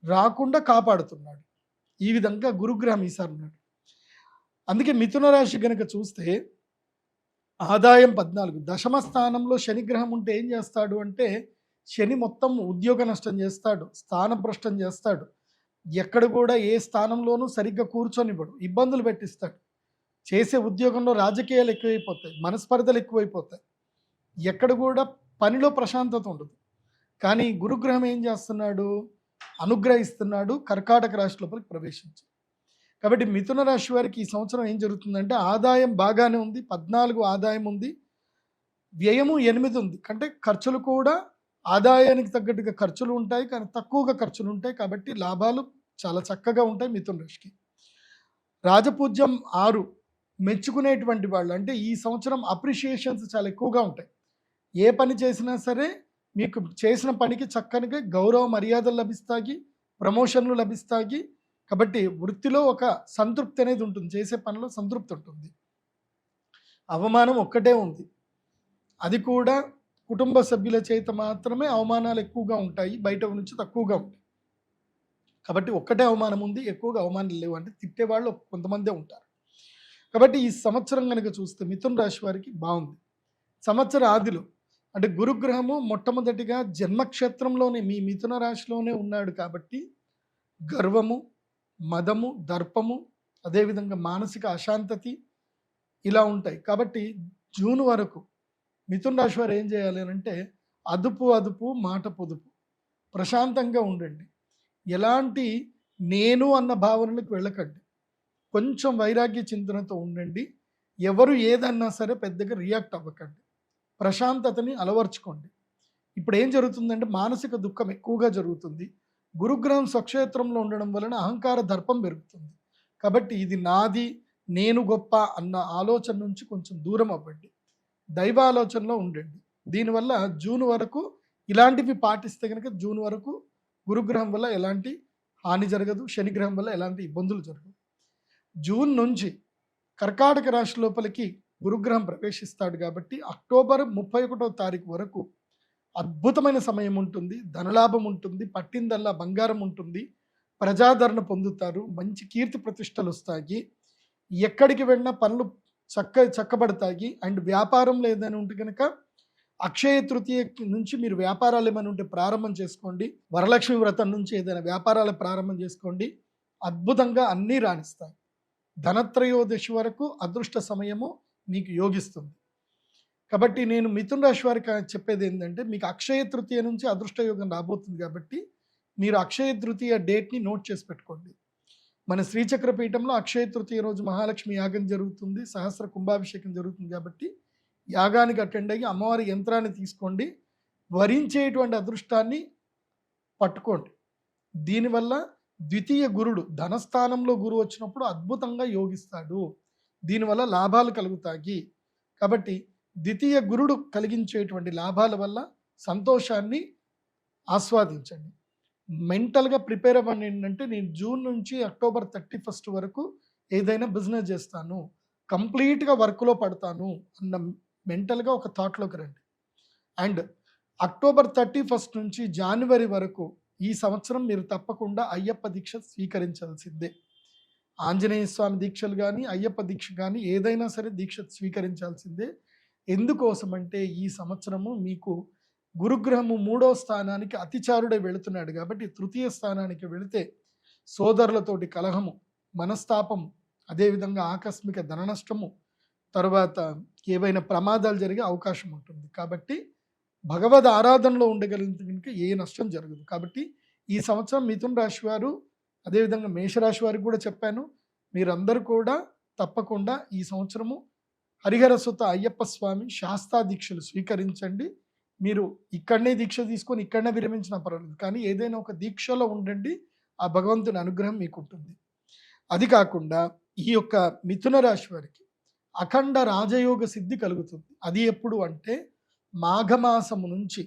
రాకుండా కాపాడుతున్నాడు. ఈ విధంగా గురుగ్రహం ఈసారి ఉన్నాడు. అందుకే మిథున రాశి గనక చూస్తే ఆదాయం 14, దశమ స్థానంలో శనిగ్రహం ఉంటే ఏం చేస్తాడు అంటే, శని మొత్తం ఉద్యోగ నష్టం చేస్తాడు, స్థానభ్రష్టం చేస్తాడు, ఎక్కడ కూడా ఏ స్థానంలోనూ సరిగ్గా కూర్చొనివ్వడు, ఇబ్బందులు పెట్టిస్తాడు. చేసే ఉద్యోగంలో రాజకీయాలు ఎక్కువైపోతాయి, మనస్పర్ధలు ఎక్కువైపోతాయి, ఎక్కడ కూడా పనిలో ప్రశాంతత ఉండదు. కానీ గురుగ్రహం ఏం చేస్తున్నాడు? అనుగ్రహిస్తున్నాడు, కర్కాటక రాశి లోపలికి ప్రవేశించి. కాబట్టి మిథున రాశి వారికి ఈ సంవత్సరం ఏం జరుగుతుందంటే, ఆదాయం బాగానే ఉంది, 14 ఆదాయం ఉంది, వ్యయము 8 ఉంది. అంటే ఖర్చులు కూడా ఆదాయానికి తగ్గట్టుగా ఖర్చులు ఉంటాయి, కానీ తక్కువగా ఖర్చులు ఉంటాయి. కాబట్టి లాభాలు చాలా చక్కగా ఉంటాయి మిథున రాశికి. రాజపూజ్యం 6 మెచ్చుకునేటువంటి వాళ్ళు, అంటే ఈ సంవత్సరం అప్రిషియేషన్స్ చాలా ఎక్కువగా ఉంటాయి. ఏ పని చేసినా సరే మీకు చేసిన పనికి చక్కనిగా గౌరవ మర్యాదలు లభిస్తాయి, ప్రమోషన్లు లభిస్తాయి. కాబట్టి వృత్తిలో ఒక సంతృప్తి అనేది ఉంటుంది, చేసే పనిలో సంతృప్తి ఉంటుంది. అవమానం ఒక్కటే ఉంది, అది కూడా కుటుంబ సభ్యుల చేత మాత్రమే అవమానాలు ఎక్కువగా ఉంటాయి, బయట నుంచి తక్కువగా ఉంటాయి. కాబట్టి ఒక్కటే అవమానం ఉంది, ఎక్కువగా అవమానాలు లేవు. అంటే తిట్టేవాళ్ళు కొంతమందే ఉంటారు. కాబట్టి ఈ సంవత్సరం కనుక చూస్తే మిథున రాశి వారికి బాగుంది. సంవత్సర ఆదిలో అంటే గురుగ్రహము మొట్టమొదటిగా జన్మక్షేత్రంలోనే మీ మిథున రాశిలోనే ఉన్నాడు. కాబట్టి గర్వము, మదము, దర్పము, అదేవిధంగా మానసిక అశాంతతి ఇలా ఉంటాయి. కాబట్టి జూన్ వరకు మిథున రాశి వారు ఏం చేయాలి అంటే అదుపు మాట పొదుపు, ప్రశాంతంగా ఉండండి. ఎలాంటి నేను అన్న భావనలకు వెళ్ళకండి, కొంచెం వైరాగ్య చింతనతో ఉండండి. ఎవరు ఏదన్నా సరే పెద్దగా రియాక్ట్ అవ్వకండి, ప్రశాంతతని అలవర్చుకోండి. ఇప్పుడు ఏం జరుగుతుందంటే మానసిక దుఃఖం ఎక్కువగా జరుగుతుంది. గురుగ్రహం స్వక్షేత్రంలో ఉండడం వలన అహంకార దర్పం పెరుగుతుంది. కాబట్టి ఇది నాది, నేను గొప్ప అన్న ఆలోచన నుంచి కొంచెం దూరం అవ్వండి, దైవ ఆలోచనలో ఉండండి. దీనివల్ల జూన్ వరకు ఇలాంటివి పాటిస్తే కనుక జూన్ వరకు గురుగ్రహం వల్ల ఎలాంటి హాని జరగదు, శనిగ్రహం వల్ల ఎలాంటి ఇబ్బందులు జరగదు. జూన్ నుంచి కర్కాటక రాశి లోపలికి గురుగ్రహం ప్రవేశిస్తాడు. కాబట్టి అక్టోబర్ 31వ తారీఖు వరకు అద్భుతమైన సమయం ఉంటుంది, ధనలాభం ఉంటుంది, పట్టిందల్లా బంగారం ఉంటుంది, ప్రజాదరణ పొందుతారు, మంచి కీర్తి ప్రతిష్టలు వస్తాయి, ఎక్కడికి వెళ్ళినా పనులు చక్కబడతాయి. అండ్ వ్యాపారంలో ఏదైనా ఉంటే కనుక అక్షయ తృతీయ నుంచి మీరు వ్యాపారాలు ఏమైనా ఉంటే ప్రారంభం చేసుకోండి. వరలక్ష్మి వ్రతం నుంచి ఏదైనా వ్యాపారాలు ప్రారంభం చేసుకోండి, అద్భుతంగా అన్నీ రాణిస్తాయి. ధనత్రయోదశి వరకు అదృష్ట సమయము మీకు యోగిస్తుంది. కాబట్టి నేను మిథున రాశి వారికి చెప్పేది ఏంటంటే మీకు అక్షయ తృతీయ నుంచి అదృష్ట యోగం రాబోతుంది. కాబట్టి మీరు అక్షయ తృతీయ డేట్ని నోట్ చేసి పెట్టుకోండి. మన శ్రీచక్ర పీఠంలో అక్షయ తృతీయ రోజు మహాలక్ష్మి యాగం జరుగుతుంది, సహస్ర కుంభాభిషేకం జరుగుతుంది. కాబట్టి యాగానికి అటెండ్ అయ్యి అమ్మవారి యంత్రాన్ని తీసుకోండి, వరించేటువంటి అదృష్టాన్ని పట్టుకోండి. దీనివల్ల ద్వితీయ గురుడు ధనస్థానంలో గురువు వచ్చినప్పుడు అద్భుతంగా యోగిస్తాడు, దీనివల్ల లాభాలు కలుగుతాయి. కాబట్టి ద్వితీయ గురుడు కలిగించేటువంటి లాభాల వల్ల సంతోషాన్ని ఆస్వాదించండి. మెంటల్గా ప్రిపేర్ అవ్వండి. ఏంటంటే నేను జూన్ నుంచి అక్టోబర్ 31 వరకు ఏదైనా బిజినెస్ చేస్తాను, కంప్లీట్గా వర్క్లో పడతాను అన్న మెంటల్గా ఒక థాట్లోకి రండి. అండ్ అక్టోబర్ 31 నుంచి జనవరి వరకు ఈ సంవత్సరం మీరు తప్పకుండా అయ్యప్ప దీక్ష స్వీకరించాల్సిందే. ఆంజనేయ స్వామి దీక్షలు కానీ అయ్యప్ప దీక్ష కానీ ఏదైనా సరే దీక్ష స్వీకరించాల్సిందే. ఎందుకోసమంటే ఈ సంవత్సరము మీకు గురుగ్రహము 3వ స్థానానికి అతిచారుడే వెళుతున్నాడు. కాబట్టి తృతీయ స్థానానికి వెళితే సోదరులతోటి కలహము, మనస్తాపము, అదేవిధంగా ఆకస్మిక ధన నష్టము, తర్వాత ఏవైనా ప్రమాదాలు జరిగే అవకాశం ఉంటుంది. కాబట్టి భగవద్ ఆరాధనలో ఉండగలిగితే కనుక ఏ నష్టం జరగదు. కాబట్టి ఈ సంవత్సరం మిథున రాశి వారు, అదేవిధంగా మేషరాశి వారికి కూడా చెప్పాను, మీరందరూ కూడా తప్పకుండా ఈ సంవత్సరము హరిహర సుత అయ్యప్ప స్వామి శాస్తా దీక్షలు స్వీకరించండి. మీరు ఇక్కడనే దీక్ష తీసుకొని ఇక్కడనే విరమించినా పర్వాలేదు, కానీ ఏదైనా ఒక దీక్షలో ఉండండి, ఆ భగవంతుని అనుగ్రహం మీకు ఉంటుంది. అది కాకుండా ఈ యొక్క మిథున రాశి వారికి అఖండ రాజయోగ సిద్ధి కలుగుతుంది. అది ఎప్పుడు అంటే మాఘమాసము నుంచి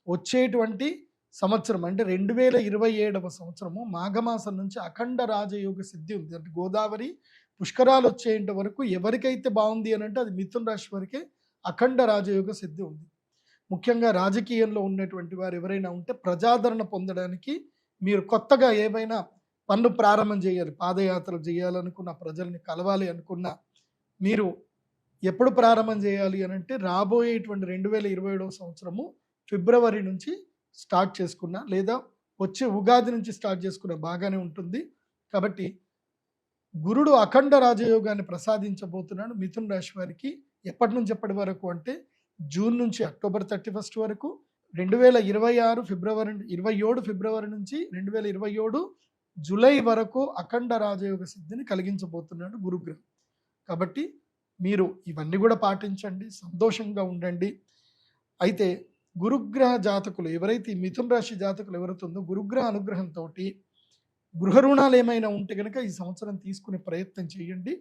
వచ్చేటువంటి సంవత్సరం, అంటే 2027వ సంవత్సరము మాఘమాసం నుంచి అఖండ రాజయోగ సిద్ధి ఉంది. అంటే గోదావరి పుష్కరాలు వచ్చేంత వరకు ఎవరికైతే బాగుంది అని అంటే అది మిథున రాశి వారికే అఖండ రాజయోగ సిద్ధి ఉంది. ముఖ్యంగా రాజకీయంలో ఉన్నటువంటి వారు ఎవరైనా ఉంటే ప్రజాదరణ పొందడానికి మీరు కొత్తగా ఏవైనా పనులు ప్రారంభం చేయాలి, పాదయాత్రలు చేయాలనుకున్న, ప్రజల్ని కలవాలి అనుకున్న, మీరు ఎప్పుడు ప్రారంభం చేయాలి అని అంటే రాబోయేటువంటి 2027వ సంవత్సరము ఫిబ్రవరి నుంచి స్టార్ట్ చేసుకున్నా, లేదా వచ్చే ఉగాది నుంచి స్టార్ట్ చేసుకున్న బాగానే ఉంటుంది. కాబట్టి గురుడు అఖండ రాజయోగాన్ని ప్రసాదించబోతున్నాడు మిథున రాశి వారికి. ఎప్పటి నుంచి ఎప్పటి వరకు అంటే జూన్ నుంచి అక్టోబర్ 31 వరకు, 2026 ఫిబ్రవరి 27 ఫిబ్రవరి నుంచి 2027 జూలై వరకు అఖండ రాజయోగ సిద్ధిని కలిగించబోతున్నాడు గురుగ్రహం. కాబట్టి మీరు ఇవన్నీ కూడా పాటించండి, సంతోషంగా ఉండండి. అయితే గురుగ్రహ జాతకులు ఎవరైతే ఈ మిథున రాశి జాతకులు ఎవరైతే ఉందో గురుగ్రహ అనుగ్రహంతో గృహ రుణాలు ఏమైనా ఉంటే కనుక ఈ సంవత్సరం తీసుకునే ప్రయత్నం చేయండి.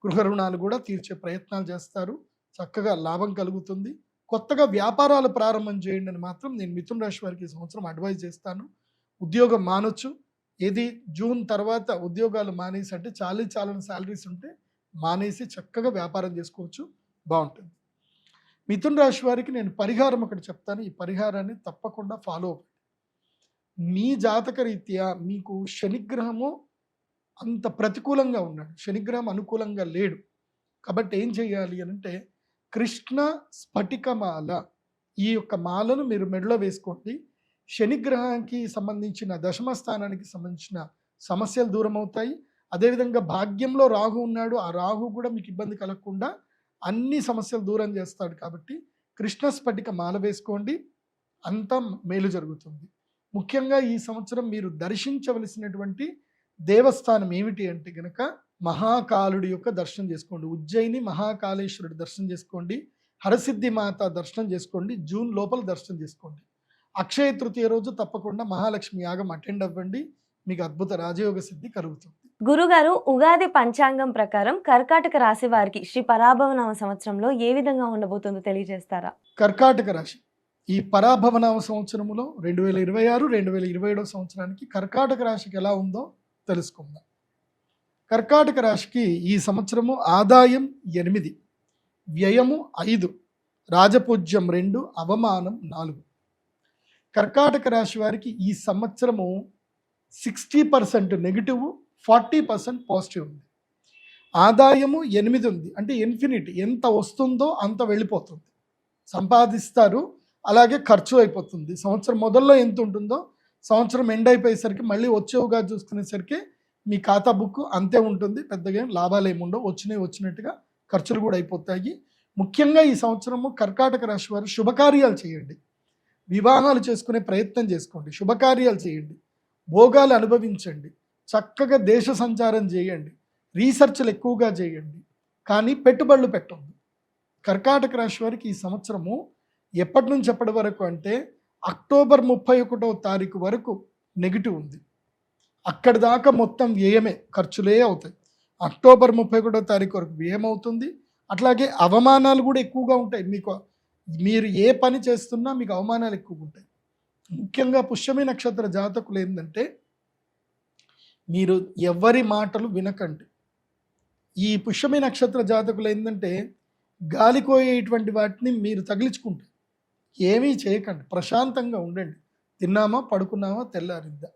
గృహ రుణాలు కూడా తీర్చే ప్రయత్నాలు చేస్తారు. చక్కగా లాభం కలుగుతుంది. కొత్తగా వ్యాపారాలు ప్రారంభం చేయండి అని మాత్రం నేను మిథున రాశి వారికి ఈ సంవత్సరం అడ్వైజ్ చేస్తాను. ఉద్యోగం మానొచ్చు. ఏది జూన్ తర్వాత ఉద్యోగాలు మానేసి అంటే చాలని శాలరీస్ ఉంటే మానేసి చక్కగా వ్యాపారం చేసుకోవచ్చు. బాగుంటుంది. మిథున రాశి వారికి నేను పరిహారం ఒకటి చెప్తాను. ఈ పరిహారాన్ని తప్పకుండా ఫాలో అవ్వండి. మీ జాతక రీత్యా మీకు శనిగ్రహము అంత ప్రతికూలంగా ఉన్నాడు, శనిగ్రహం అనుకూలంగా లేడు. కాబట్టి ఏం చేయాలి అని అంటే కృష్ణ స్ఫటికమాల, ఈ యొక్క మాలను మీరు మెడలో వేసుకోండి. శనిగ్రహానికి సంబంధించిన దశమ స్థానానికి సంబంధించిన సమస్యలు దూరం అవుతాయి. అదేవిధంగా భాగ్యంలో రాహు ఉన్నాడు, ఆ రాహు కూడా మీకు ఇబ్బంది కలగకుండా అన్ని సమస్యలు దూరం చేస్తాడు. కాబట్టి కృష్ణ స్ఫటిక మాల వేసుకోండి, అంతా మేలు జరుగుతుంది. ముఖ్యంగా ఈ సంవత్సరం మీరు దర్శించవలసినటువంటి దేవస్థానం ఏమిటి అంటే గనక మహాకాలుడి యొక్క దర్శనం చేసుకోండి. ఉజ్జయిని మహాకాళేశ్వరుడి దర్శనం చేసుకోండి. హరసిద్ధి మాత దర్శనం చేసుకోండి. జూన్ లోపల దర్శనం చేసుకోండి. అక్షయ తృతీయ రోజు తప్పకుండా మహాలక్ష్మి యాగం అటెండ్ అవ్వండి. మీకు అద్భుత రాజయోగ సిద్ధి కలుగుతుంది. గురుగారు, ఉగాది పంచాంగం ప్రకారం కర్కాటక రాశి వారికి శ్రీ పరాభవనామ సంవత్సరంలో ఏ విధంగా ఉండబోతుందో తెలియజేస్తారా? కర్కాటక రాశి ఈ పరాభవనామ సంవత్సరములో 2026, 2027 సంవత్సరానికి కర్కాటక రాశికి ఎలా ఉందో తెలుసుకుందాం. కర్కాటక రాశికి ఈ సంవత్సరము ఆదాయం 8, వ్యయము 5, రాజపూజ్యం 2, అవమానం 4. కర్కాటక రాశి వారికి ఈ సంవత్సరము 60% నెగిటివ్, 40% పాజిటివ్ ఉంది. ఆదాయము 8 ఉంది, అంటే ఇన్ఫినిటీ, ఎంత వస్తుందో అంత వెళ్ళిపోతుంది. సంపాదిస్తారు, అలాగే ఖర్చు అయిపోతుంది. సంవత్సరం మొదల్లో ఎంత ఉంటుందో సంవత్సరం ఎండ్ అయిపోయేసరికి మళ్ళీ వచ్చేవుగా చూసుకునేసరికి మీ ఖాతా బుక్ అంతే ఉంటుంది. పెద్దగా లాభాలు ఏముండవు, వచ్చినట్టుగా ఖర్చులు కూడా అయిపోతాయి. ముఖ్యంగా ఈ సంవత్సరము కర్కాటక రాశి వారు శుభకార్యాలు చేయండి. వివాహాలు చేసుకునే ప్రయత్నం చేసుకోండి. శుభకార్యాలు చేయండి. భోగాలు అనుభవించండి. చక్కగా దేశ సంచారం చేయండి. రీసెర్చ్లు ఎక్కువగా చేయండి. కానీ పెట్టుబడులు పెట్టండి. కర్కాటక రాశి వారికి ఈ సంవత్సరము ఎప్పటి నుంచి ఎప్పటి వరకు అంటే అక్టోబర్ 31వ తారీఖు వరకు నెగిటివ్ ఉంది. అక్కడి దాకా మొత్తం వ్యయమే, ఖర్చులే అవుతాయి. అక్టోబర్ 31వ తారీఖు వరకు వ్యయం అవుతుంది. అట్లాగే అవమానాలు కూడా ఎక్కువగా ఉంటాయి. మీరు ఏ పని చేస్తున్నా మీకు అవమానాలు ఎక్కువగా ఉంటాయి. ముఖ్యంగా పుష్యమి నక్షత్ర జాతకులు ఏంటంటే మీరు ఎవరి మాటలు వినకండి. ఈ పుష్యమి నక్షత్ర జాతకులు ఏంటంటే గాలికోయేటువంటి వాటిని మీరు తగిలించుకుంటారు. ఏమీ చేయకండి, ప్రశాంతంగా ఉండండి. తిన్నామా, పడుకున్నామా, తెల్లారిద్దా,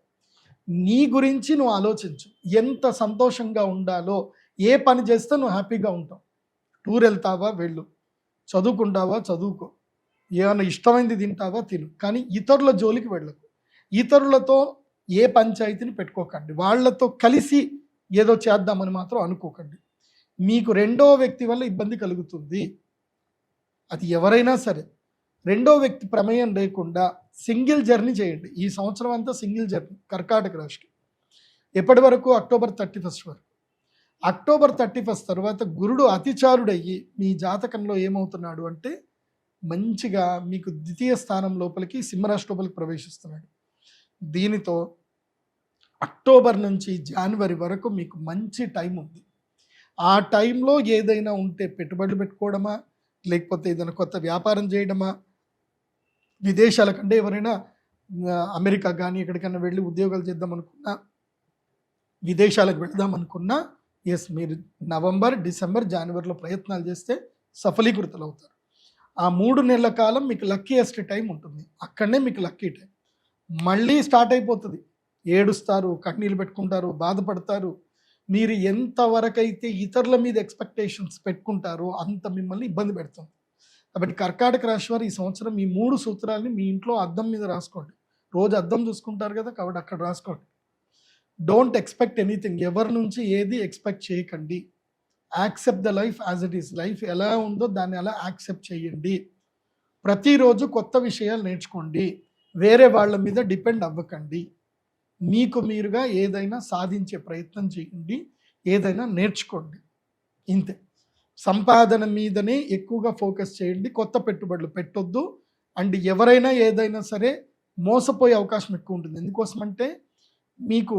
నీ గురించి నువ్వు ఆలోచించు. ఎంత సంతోషంగా ఉండాలో, ఏ పని చేస్తే నువ్వు హ్యాపీగా ఉంటావు. టూర్ వెళ్తావా వెళ్ళు, చదువుకుంటావా చదువుకో, ఏమైనా ఇష్టమైంది తింటావా తిను, కానీ ఇతరుల జోలికి వెళ్ళకు. ఇతరులతో ఏ పంచాయతీని పెట్టుకోకండి. వాళ్ళతో కలిసి ఏదో చేద్దామని మాత్రం అనుకోకండి. మీకు రెండో వ్యక్తి వల్ల ఇబ్బంది కలుగుతుంది. అది ఎవరైనా సరే రెండో వ్యక్తి ప్రమేయం లేకుండా సింగిల్ జర్నీ చేయండి. ఈ సంవత్సరం అంతా సింగిల్ జర్నీ కర్కాటక రాశికి. ఎప్పటి వరకు? అక్టోబర్ 31 వరకు. అక్టోబర్ 31 తర్వాత గురుడు అతిచారుడయ్యి మీ జాతకంలో ఏమవుతున్నాడు అంటే మంచిగా మీకు ద్వితీయ స్థానం లోపలికి, సింహరాశి లోపలికి ప్రవేశిస్తున్నాడు. దీనితో అక్టోబర్ నుంచి జనవరి వరకు మీకు మంచి టైం ఉంది. ఆ టైంలో ఏదైనా ఉంటే పెట్టుబడులు పెట్టుకోవడమా, లేకపోతే ఏదైనా కొత్త వ్యాపారం చేయడమా, విదేశాల కంటే ఎవరైనా అమెరికా కానీ ఎక్కడికైనా వెళ్ళి ఉద్యోగాలు చేద్దాం అనుకున్నా, విదేశాలకు వెళదాం అనుకున్నా, ఎస్ మీరు నవంబర్, డిసెంబర్, జనవరిలో ప్రయత్నాలు చేస్తే సఫలీకృతులు అవుతారు. ఆ 3 నెలల కాలం మీకు లక్కీయెస్ట్ టైం ఉంటుంది. అక్కడనే మీకు లక్కీ టైం. మళ్ళీ స్టార్ట్ అయిపోతుంది. ఏడుస్తారు, కన్నీళ్ళు పెట్టుకుంటారు, బాధపడతారు. మీరు ఎంతవరకైతే ఇతరుల మీద ఎక్స్పెక్టేషన్స్ పెట్టుకుంటారో అంత మిమ్మల్ని ఇబ్బంది పెడుతుంది. కాబట్టి కర్కాటక రాశి వారు ఈ సంవత్సరం ఈ 3 సూత్రాలని మీ ఇంట్లో అద్దం మీద రాసుకోండి. రోజు అద్దం చూసుకుంటారు కదా, కాబట్టి అక్కడ రాసుకోండి. Don't expect anything. ఎవరి నుంచి ఏది ఎక్స్పెక్ట్ చేయకండి. Accept the life as it is. Life ఎలా ఉందో దాన్ని అలా యాక్సెప్ట్ చేయండి. ప్రతిరోజు కొత్త విషయాలు నేర్చుకోండి. వేరే వాళ్ళ మీద డిపెండ్ అవ్వకండి. మీకు మీరుగా ఏదైనా సాధించే ప్రయత్నం చేయండి. ఏదైనా నేర్చుకోండి. ఇంతే. సంపాదన మీదనే ఎక్కువగా ఫోకస్ చేయండి. కొత్త పెట్టుబడులు పెట్టొద్దు. అండ్ ఎవరైనా ఏదైనా సరే మోసపోయే అవకాశం ఎక్కువ ఉంటుంది. ఎందుకోసమంటే మీకు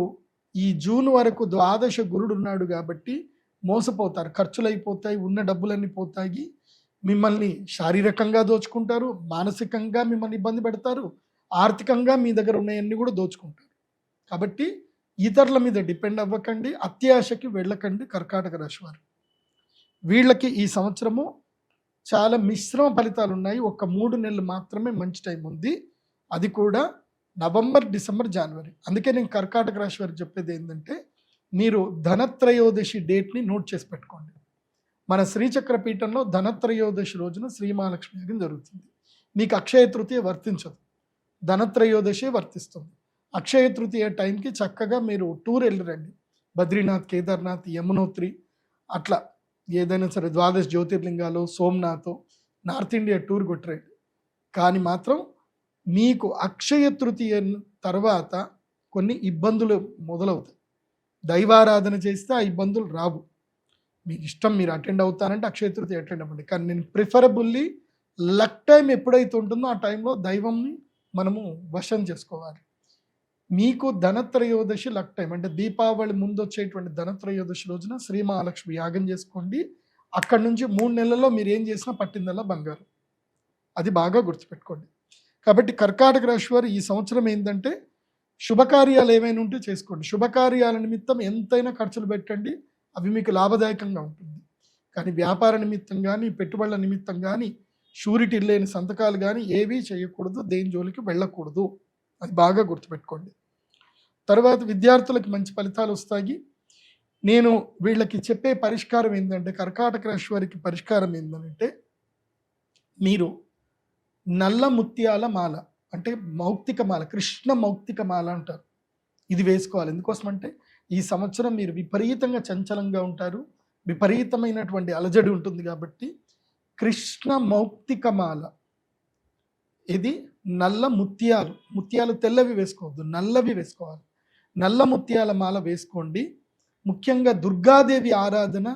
ఈ జూన్ వరకు ద్వాదశ గురుడు ఉన్నాడు కాబట్టి మోసపోతారు, ఖర్చులు అయిపోతాయి, ఉన్న డబ్బులన్నీ పోతాయి, మిమ్మల్ని శారీరకంగా దోచుకుంటారు, మానసికంగా మిమ్మల్ని ఇబ్బంది పెడతారు, ఆర్థికంగా మీ దగ్గర ఉన్నాయన్నీ కూడా దోచుకుంటారు. కాబట్టి ఇతరుల మీద డిపెండ్ అవ్వకండి, అత్యాశకి వెళ్ళకండి. కర్కాటక రాశి వారు వీళ్ళకి ఈ సంవత్సరము చాలా మిశ్రమ ఫలితాలు ఉన్నాయి. ఒక 3 నెలలు మాత్రమే మంచి టైం ఉంది, అది కూడా నవంబర్, డిసెంబర్, జనవరి. అందుకే నేను కర్కాటక రాశి వారికి చెప్పేది ఏంటంటే మీరు ధనత్రయోదశి డేట్ని నోట్ చేసి పెట్టుకోండి. మన శ్రీచక్ర పీఠంలో ధనత్రయోదశి రోజున శ్రీ మహాలక్ష్మి యాగం జరుగుతుంది. మీకు అక్షయ తృతీయ వర్తించదు, ధనత్రయోదశి వర్తిస్తుంది. అక్షయ తృతీయ టైంకి చక్కగా మీరు టూర్ వెళ్ళిరండి. బద్రీనాథ్, కేదార్నాథ్, యమునోత్రి, అట్లా ఏదైనా సరే ద్వాదశ జ్యోతిర్లింగాలు, సోమనాథ్, నార్త్ ఇండియా టూర్ కొట్టరండి. కానీ మాత్రం మీకు అక్షయ తృతీయ తర్వాత కొన్ని ఇబ్బందులు మొదలవుతాయి. దైవారాధన చేస్తే ఆ ఇబ్బందులు రావు. మీకు ఇష్టం, మీరు అటెండ్ అవుతానంటే అక్షయ తృతీయ అటెండ్ అవ్వండి. కానీ నేను ప్రిఫరబుల్లీ లక్ టైం ఎప్పుడైతే ఉంటుందో ఆ టైంలో దైవంని మనము వశం చేసుకోవాలి. మీకు ధనత్రయోదశి లక్ టైం అంటే దీపావళి ముందు వచ్చేటువంటి ధనత్రయోదశి రోజున శ్రీ మహాలక్ష్మి యాగం చేసుకోండి. అక్కడి నుంచి 3 నెలల్లో మీరు ఏం చేసినా పట్టిందల్లా బంగారు. అది బాగా గుర్తుపెట్టుకోండి. కాబట్టి కర్కాటక రాశి వారు ఈ సంవత్సరం ఏంటంటే శుభకార్యాలు ఏమైనా ఉంటే చేసుకోండి. శుభకార్యాల నిమిత్తం ఎంతైనా ఖర్చులు పెట్టండి, అవి మీకు లాభదాయకంగా ఉంటుంది. కానీ వ్యాపార నిమిత్తం కానీ, పెట్టుబడుల నిమిత్తం కానీ, షూరిటీ లేని సంతకాలు కానీ ఏవీ చేయకూడదు, దేని జోలికి వెళ్ళకూడదు. అది బాగా గుర్తుపెట్టుకోండి. తర్వాత విద్యార్థులకు మంచి ఫలితాలు వస్తాయి. నేను వీళ్ళకి చెప్పే పరిష్కారం ఏంటంటే కర్కాటక రాశి వారికి పరిష్కారం ఏంటంటే మీరు నల్ల ముత్యాల మాల అంటే మౌక్తిక మాల, కృష్ణ మౌక్తిక మాల అంటారు, ఇది వేసుకోవాలి. ఎందుకోసమంటే ఈ సంవత్సరం మీరు విపరీతంగా చంచలంగా ఉంటారు, విపరీతమైనటువంటి అలజడి ఉంటుంది. కాబట్టి కృష్ణ మౌక్తిక మాల, ఇది నల్ల ముత్యాలు, ముత్యాలు తెల్లవి వేసుకోవద్దు, నల్లవి వేసుకోవాలి. నల్ల ముత్యాల మాల వేసుకోండి. ముఖ్యంగా దుర్గాదేవి ఆరాధన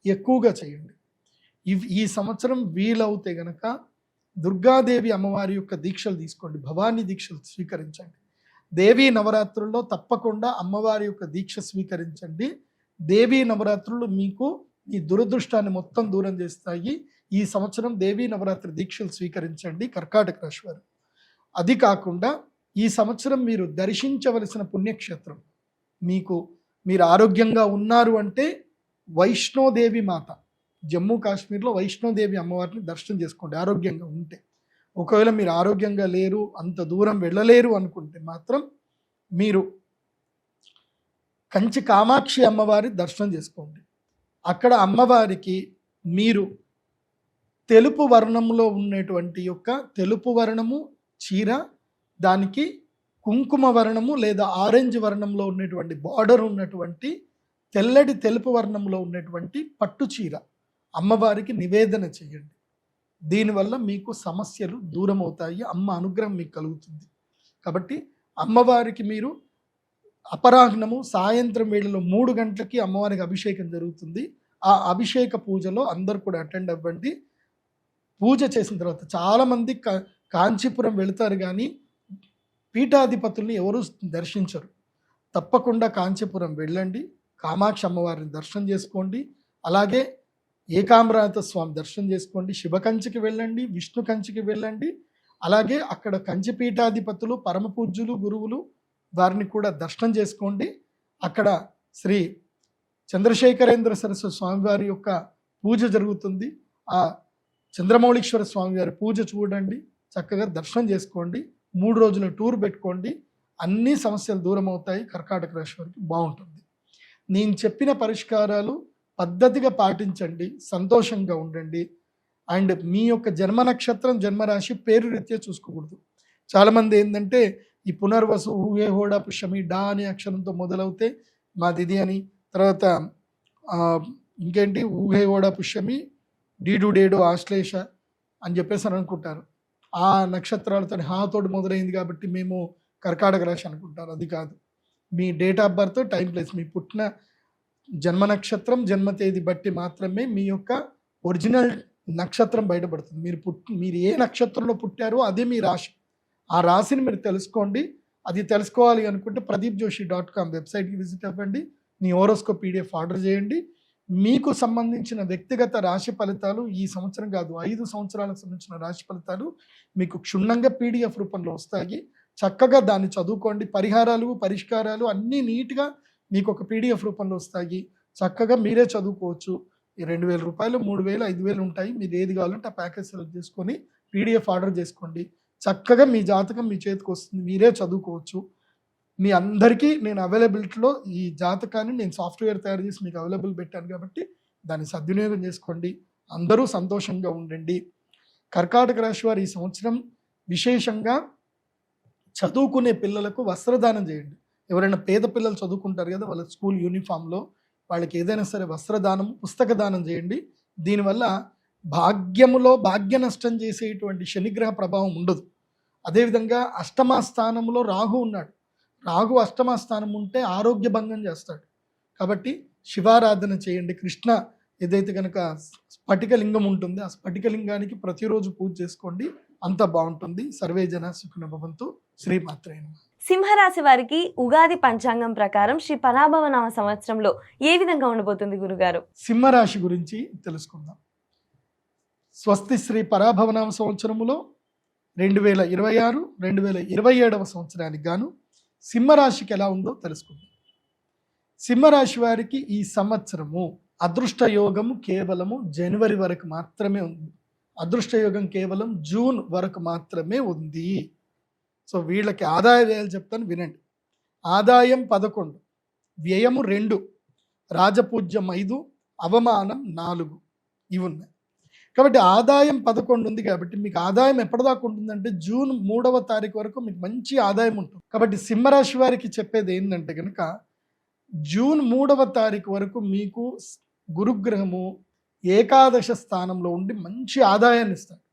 ఎక్కువగా చేయండి. ఈ సంవత్సరం వీలవుతే గనక దుర్గాదేవి అమ్మవారి యొక్క దీక్షలు తీసుకోండి, భవానీ దీక్షలు స్వీకరించండి. దేవీ నవరాత్రుల్లో తప్పకుండా అమ్మవారి యొక్క దీక్ష స్వీకరించండి. దేవీ నవరాత్రులు మీకు ఈ దురదృష్టాన్ని మొత్తం దూరం చేస్తాయి. ఈ సంవత్సరం దేవీ నవరాత్రి దీక్షలు స్వీకరించండి కర్కాటక రాశి వారు. అది కాకుండా ఈ సంవత్సరం మీరు దర్శించవలసిన పుణ్యక్షేత్రం, మీరు ఆరోగ్యంగా ఉన్నారు అంటే వైష్ణోదేవి మాత, జమ్మూ కాశ్మీర్లో వైష్ణోదేవి అమ్మవారిని దర్శనం చేసుకోండి ఆరోగ్యంగా ఉంటే. ఒకవేళ మీరు ఆరోగ్యంగా లేరు, అంత దూరం వెళ్ళలేరు అనుకుంటే మాత్రం మీరు కంచి కామాక్షి అమ్మవారి దర్శనం చేసుకోండి. అక్కడ అమ్మవారికి మీరు తెలుపు వర్ణంలో ఉన్నటువంటి తెలుపు వర్ణము చీర, దానికి కుంకుమ వర్ణము లేదా ఆరెంజ్ వర్ణంలో ఉన్నటువంటి బార్డర్ ఉన్నటువంటి తెల్లటి తెలుపు వర్ణంలో ఉన్నటువంటి పట్టు చీర అమ్మవారికి నివేదన చేయండి. దీనివల్ల మీకు సమస్యలు దూరం అవుతాయి, అమ్మ అనుగ్రహం మీకు కలుగుతుంది. కాబట్టి అమ్మవారికి మీరు అపరాహ్నము సాయంత్రం వేళలో 3 గంటలకి అమ్మవారికి అభిషేకం జరుగుతుంది. ఆ అభిషేక పూజలో అందరు కూడా అటెండ్ అవ్వండి. పూజ చేసిన తర్వాత చాలామంది కాంచీపురం వెళతారు కానీ పీఠాధిపతుల్ని ఎవరు దర్శించరు. తప్పకుండా కాంచీపురం వెళ్ళండి, కామాక్షి అమ్మవారిని దర్శనం చేసుకోండి. అలాగే ఏకాంబరనాథ స్వామి దర్శనం చేసుకోండి. శివకంచికి వెళ్ళండి, విష్ణు కంచికి వెళ్ళండి. అలాగే అక్కడ కంచి పీఠాధిపతులు, పరమ పూజ్యులు, గురువులు, వారిని కూడా దర్శనం చేసుకోండి. అక్కడ శ్రీ చంద్రశేఖరేంద్ర సరస్వతి స్వామివారి యొక్క పూజ జరుగుతుంది. ఆ చంద్రమౌళీశ్వర స్వామివారి పూజ చూడండి, చక్కగా దర్శనం చేసుకోండి. 3 రోజుల టూర్ పెట్టుకోండి. అన్ని సమస్యలు దూరం అవుతాయి. కర్కాటక రాశి వారికి బాగుంటుంది. నేను చెప్పిన పరిష్కారాలు పద్ధతిగా పాటించండి, సంతోషంగా ఉండండి. అండ్ మీ యొక్క జన్మ నక్షత్రం, జన్మరాశి పేరు రీత్యా చూసుకోకూడదు. చాలామంది ఏంటంటే ఈ పునర్వసు, ఊహే, హోడా, పుష్యమి, డా అనే అక్షరంతో మొదలవుతే మాది ఇది అని, తర్వాత ఇంకేంటి ఊహే, హోడా, పుష్యమి, డీడు, డేడు, ఆశ్లేష అని చెప్పేసి అని అనుకుంటారు. ఆ నక్షత్రాలతో హాతోడు మొదలైంది కాబట్టి మేము కర్కాటక రాశి అనుకుంటారు. అది కాదు. మీ date of birth, time, place, మీ పుట్టిన జన్మ నక్షత్రం, జన్మ తేదీ బట్టి మాత్రమే మీ యొక్క ఒరిజినల్ నక్షత్రం బయటపడుతుంది. మీరు ఏ నక్షత్రంలో పుట్టారో అదే మీ రాశి. ఆ రాశిని మీరు తెలుసుకోండి. అది తెలుసుకోవాలి అనుకుంటే pradeepjoshi.com వెబ్సైట్కి విజిట్ అవ్వండి. మీ హోరోస్కోప్ పీడిఎఫ్ ఆర్డర్ చేయండి. మీకు సంబంధించిన వ్యక్తిగత రాశి ఫలితాలు ఈ సంవత్సరం కాదు, 5 సంవత్సరాలకు సంబంధించిన రాశి ఫలితాలు మీకు క్షుణ్ణంగా పీడిఎఫ్ రూపంలో వస్తాయి. చక్కగా దాన్ని చదువుకోండి. పరిష్కారాలు అన్నీ నీట్గా మీకు ఒక పీడిఎఫ్ రూపంలో వస్తాయి. చక్కగా మీరే చదువుకోవచ్చు. ఈ 2,000 రూపాయలు, 3,000, 5,000 ఉంటాయి. మీరు ఏది కావాలంటే ఆ ప్యాకేజ్ సెలెక్ట్ చేసుకొని పీడిఎఫ్ ఆర్డర్ చేసుకోండి. చక్కగా మీ జాతకం మీ చేతికి వస్తుంది. మీరే చదువుకోవచ్చు. మీ అందరికీ నేను అవైలబిలిటీలో ఈ జాతకాన్ని నేను సాఫ్ట్వేర్ తయారు చేసి మీకు అవైలబుల్ పెట్టాను కాబట్టి దాన్ని సద్వినియోగం చేసుకోండి. అందరూ సంతోషంగా ఉండండి. కర్కాటక రాశి వారు ఈ సంవత్సరం విశేషంగా చదువుకునే పిల్లలకు వస్త్రదానం చేయండి. ఎవరైనా పేద పిల్లలు చదువుకుంటారు కదా, వాళ్ళ స్కూల్ యూనిఫామ్లో వాళ్ళకి ఏదైనా సరే వస్త్రదానం, పుస్తక దానం చేయండి. దీనివల్ల భాగ్య నష్టం చేసేటువంటి శనిగ్రహ ప్రభావం ఉండదు. అదేవిధంగా అష్టమ స్థానంలో రాహు ఉన్నాడు. రాహు అష్టమ స్థానం ఉంటే ఆరోగ్య భంగం చేస్తాడు. కాబట్టి శివారాధన చేయండి. కృష్ణ ఏదైతే కనుక స్ఫటికలింగం ఉంటుందో ఆ స్ఫటికలింగానికి ప్రతిరోజు పూజ చేసుకోండి. అంతా బాగుంటుంది. సర్వే జన సుఖినో భవంతు. శ్రీమాత్రే నమః. సింహరాశి వారికి ఉగాది పంచాంగం ప్రకారం శ్రీ పరాభవనామ సంవత్సరంలో ఏ విధంగా ఉండబోతుంది గురుగారు? సింహరాశి గురించి తెలుసుకుందాం. స్వస్తి శ్రీ పరాభవనామ సంవత్సరములో 2026, 2027 సంవత్సరానికి గాను సింహరాశికి ఎలా ఉందో తెలుసుకుందాం. సింహరాశి వారికి ఈ సంవత్సరము అదృష్ట యోగము కేవలము జనవరి వరకు మాత్రమే ఉంది. అదృష్ట యోగం కేవలం జూన్ వరకు మాత్రమే ఉంది. సో వీళ్ళకి ఆదాయ వ్యయాలు చెప్తాను వినండి. ఆదాయం 11, వ్యయము 2, రాజపూజ్యం 5, అవమానం 4 ఇవి ఉన్నాయి. కాబట్టి ఆదాయం 11 ఉంది. కాబట్టి మీకు ఆదాయం ఎప్పటిదాకా ఉంటుందంటే జూన్ 3వ తారీఖు వరకు మీకు మంచి ఆదాయం ఉంటుంది. కాబట్టి సింహరాశి వారికి చెప్పేది ఏంటంటే కనుక జూన్ 3వ తారీఖు వరకు మీకు గురుగ్రహము ఏకాదశ స్థానంలో ఉండి మంచి ఆదాయాన్ని ఇస్తాడు.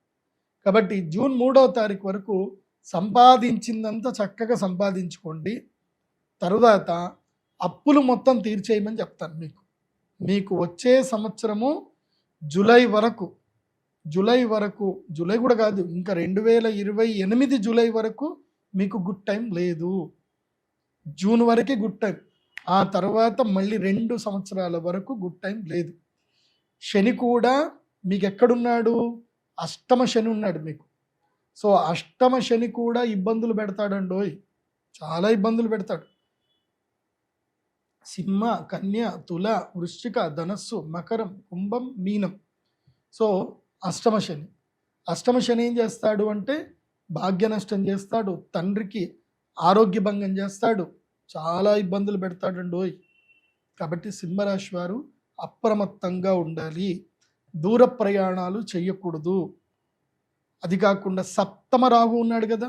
కాబట్టి జూన్ 3వ తారీఖు వరకు సంపాదించిందంతా చక్కగా సంపాదించుకోండి. తరువాత అప్పులు మొత్తం తీర్చేయమని చెప్తాను. మీకు వచ్చే సంవత్సరము జూలై వరకు జూలై కూడా కాదు, ఇంకా 2028 జూలై వరకు మీకు గుడ్ టైం లేదు. జూన్ వరకే గుడ్ టైం. ఆ తర్వాత మళ్ళీ 2 సంవత్సరాల వరకు గుడ్ టైం లేదు. శని కూడా మీకు ఎక్కడున్నాడు? అష్టమ శని ఉన్నాడు మీకు. సో అష్టమ శని కూడా ఇబ్బందులు పెడతాడండోయ్, చాలా ఇబ్బందులు పెడతాడు. సింహ, కన్య, తుల, వృశ్చిక, ధనస్సు, మకరం, కుంభం, మీనం. సో అష్టమ శని ఏం చేస్తాడు అంటే భాగ్య నష్టం చేస్తాడు, తండ్రికి ఆరోగ్య భంగం చేస్తాడు, చాలా ఇబ్బందులు పెడతాడండోయ్. కాబట్టి సింహరాశి వారు అప్రమత్తంగా ఉండాలి. దూర ప్రయాణాలు చేయకూడదు. అది కాకుండా సప్తమ రాహు ఉన్నాడు కదా,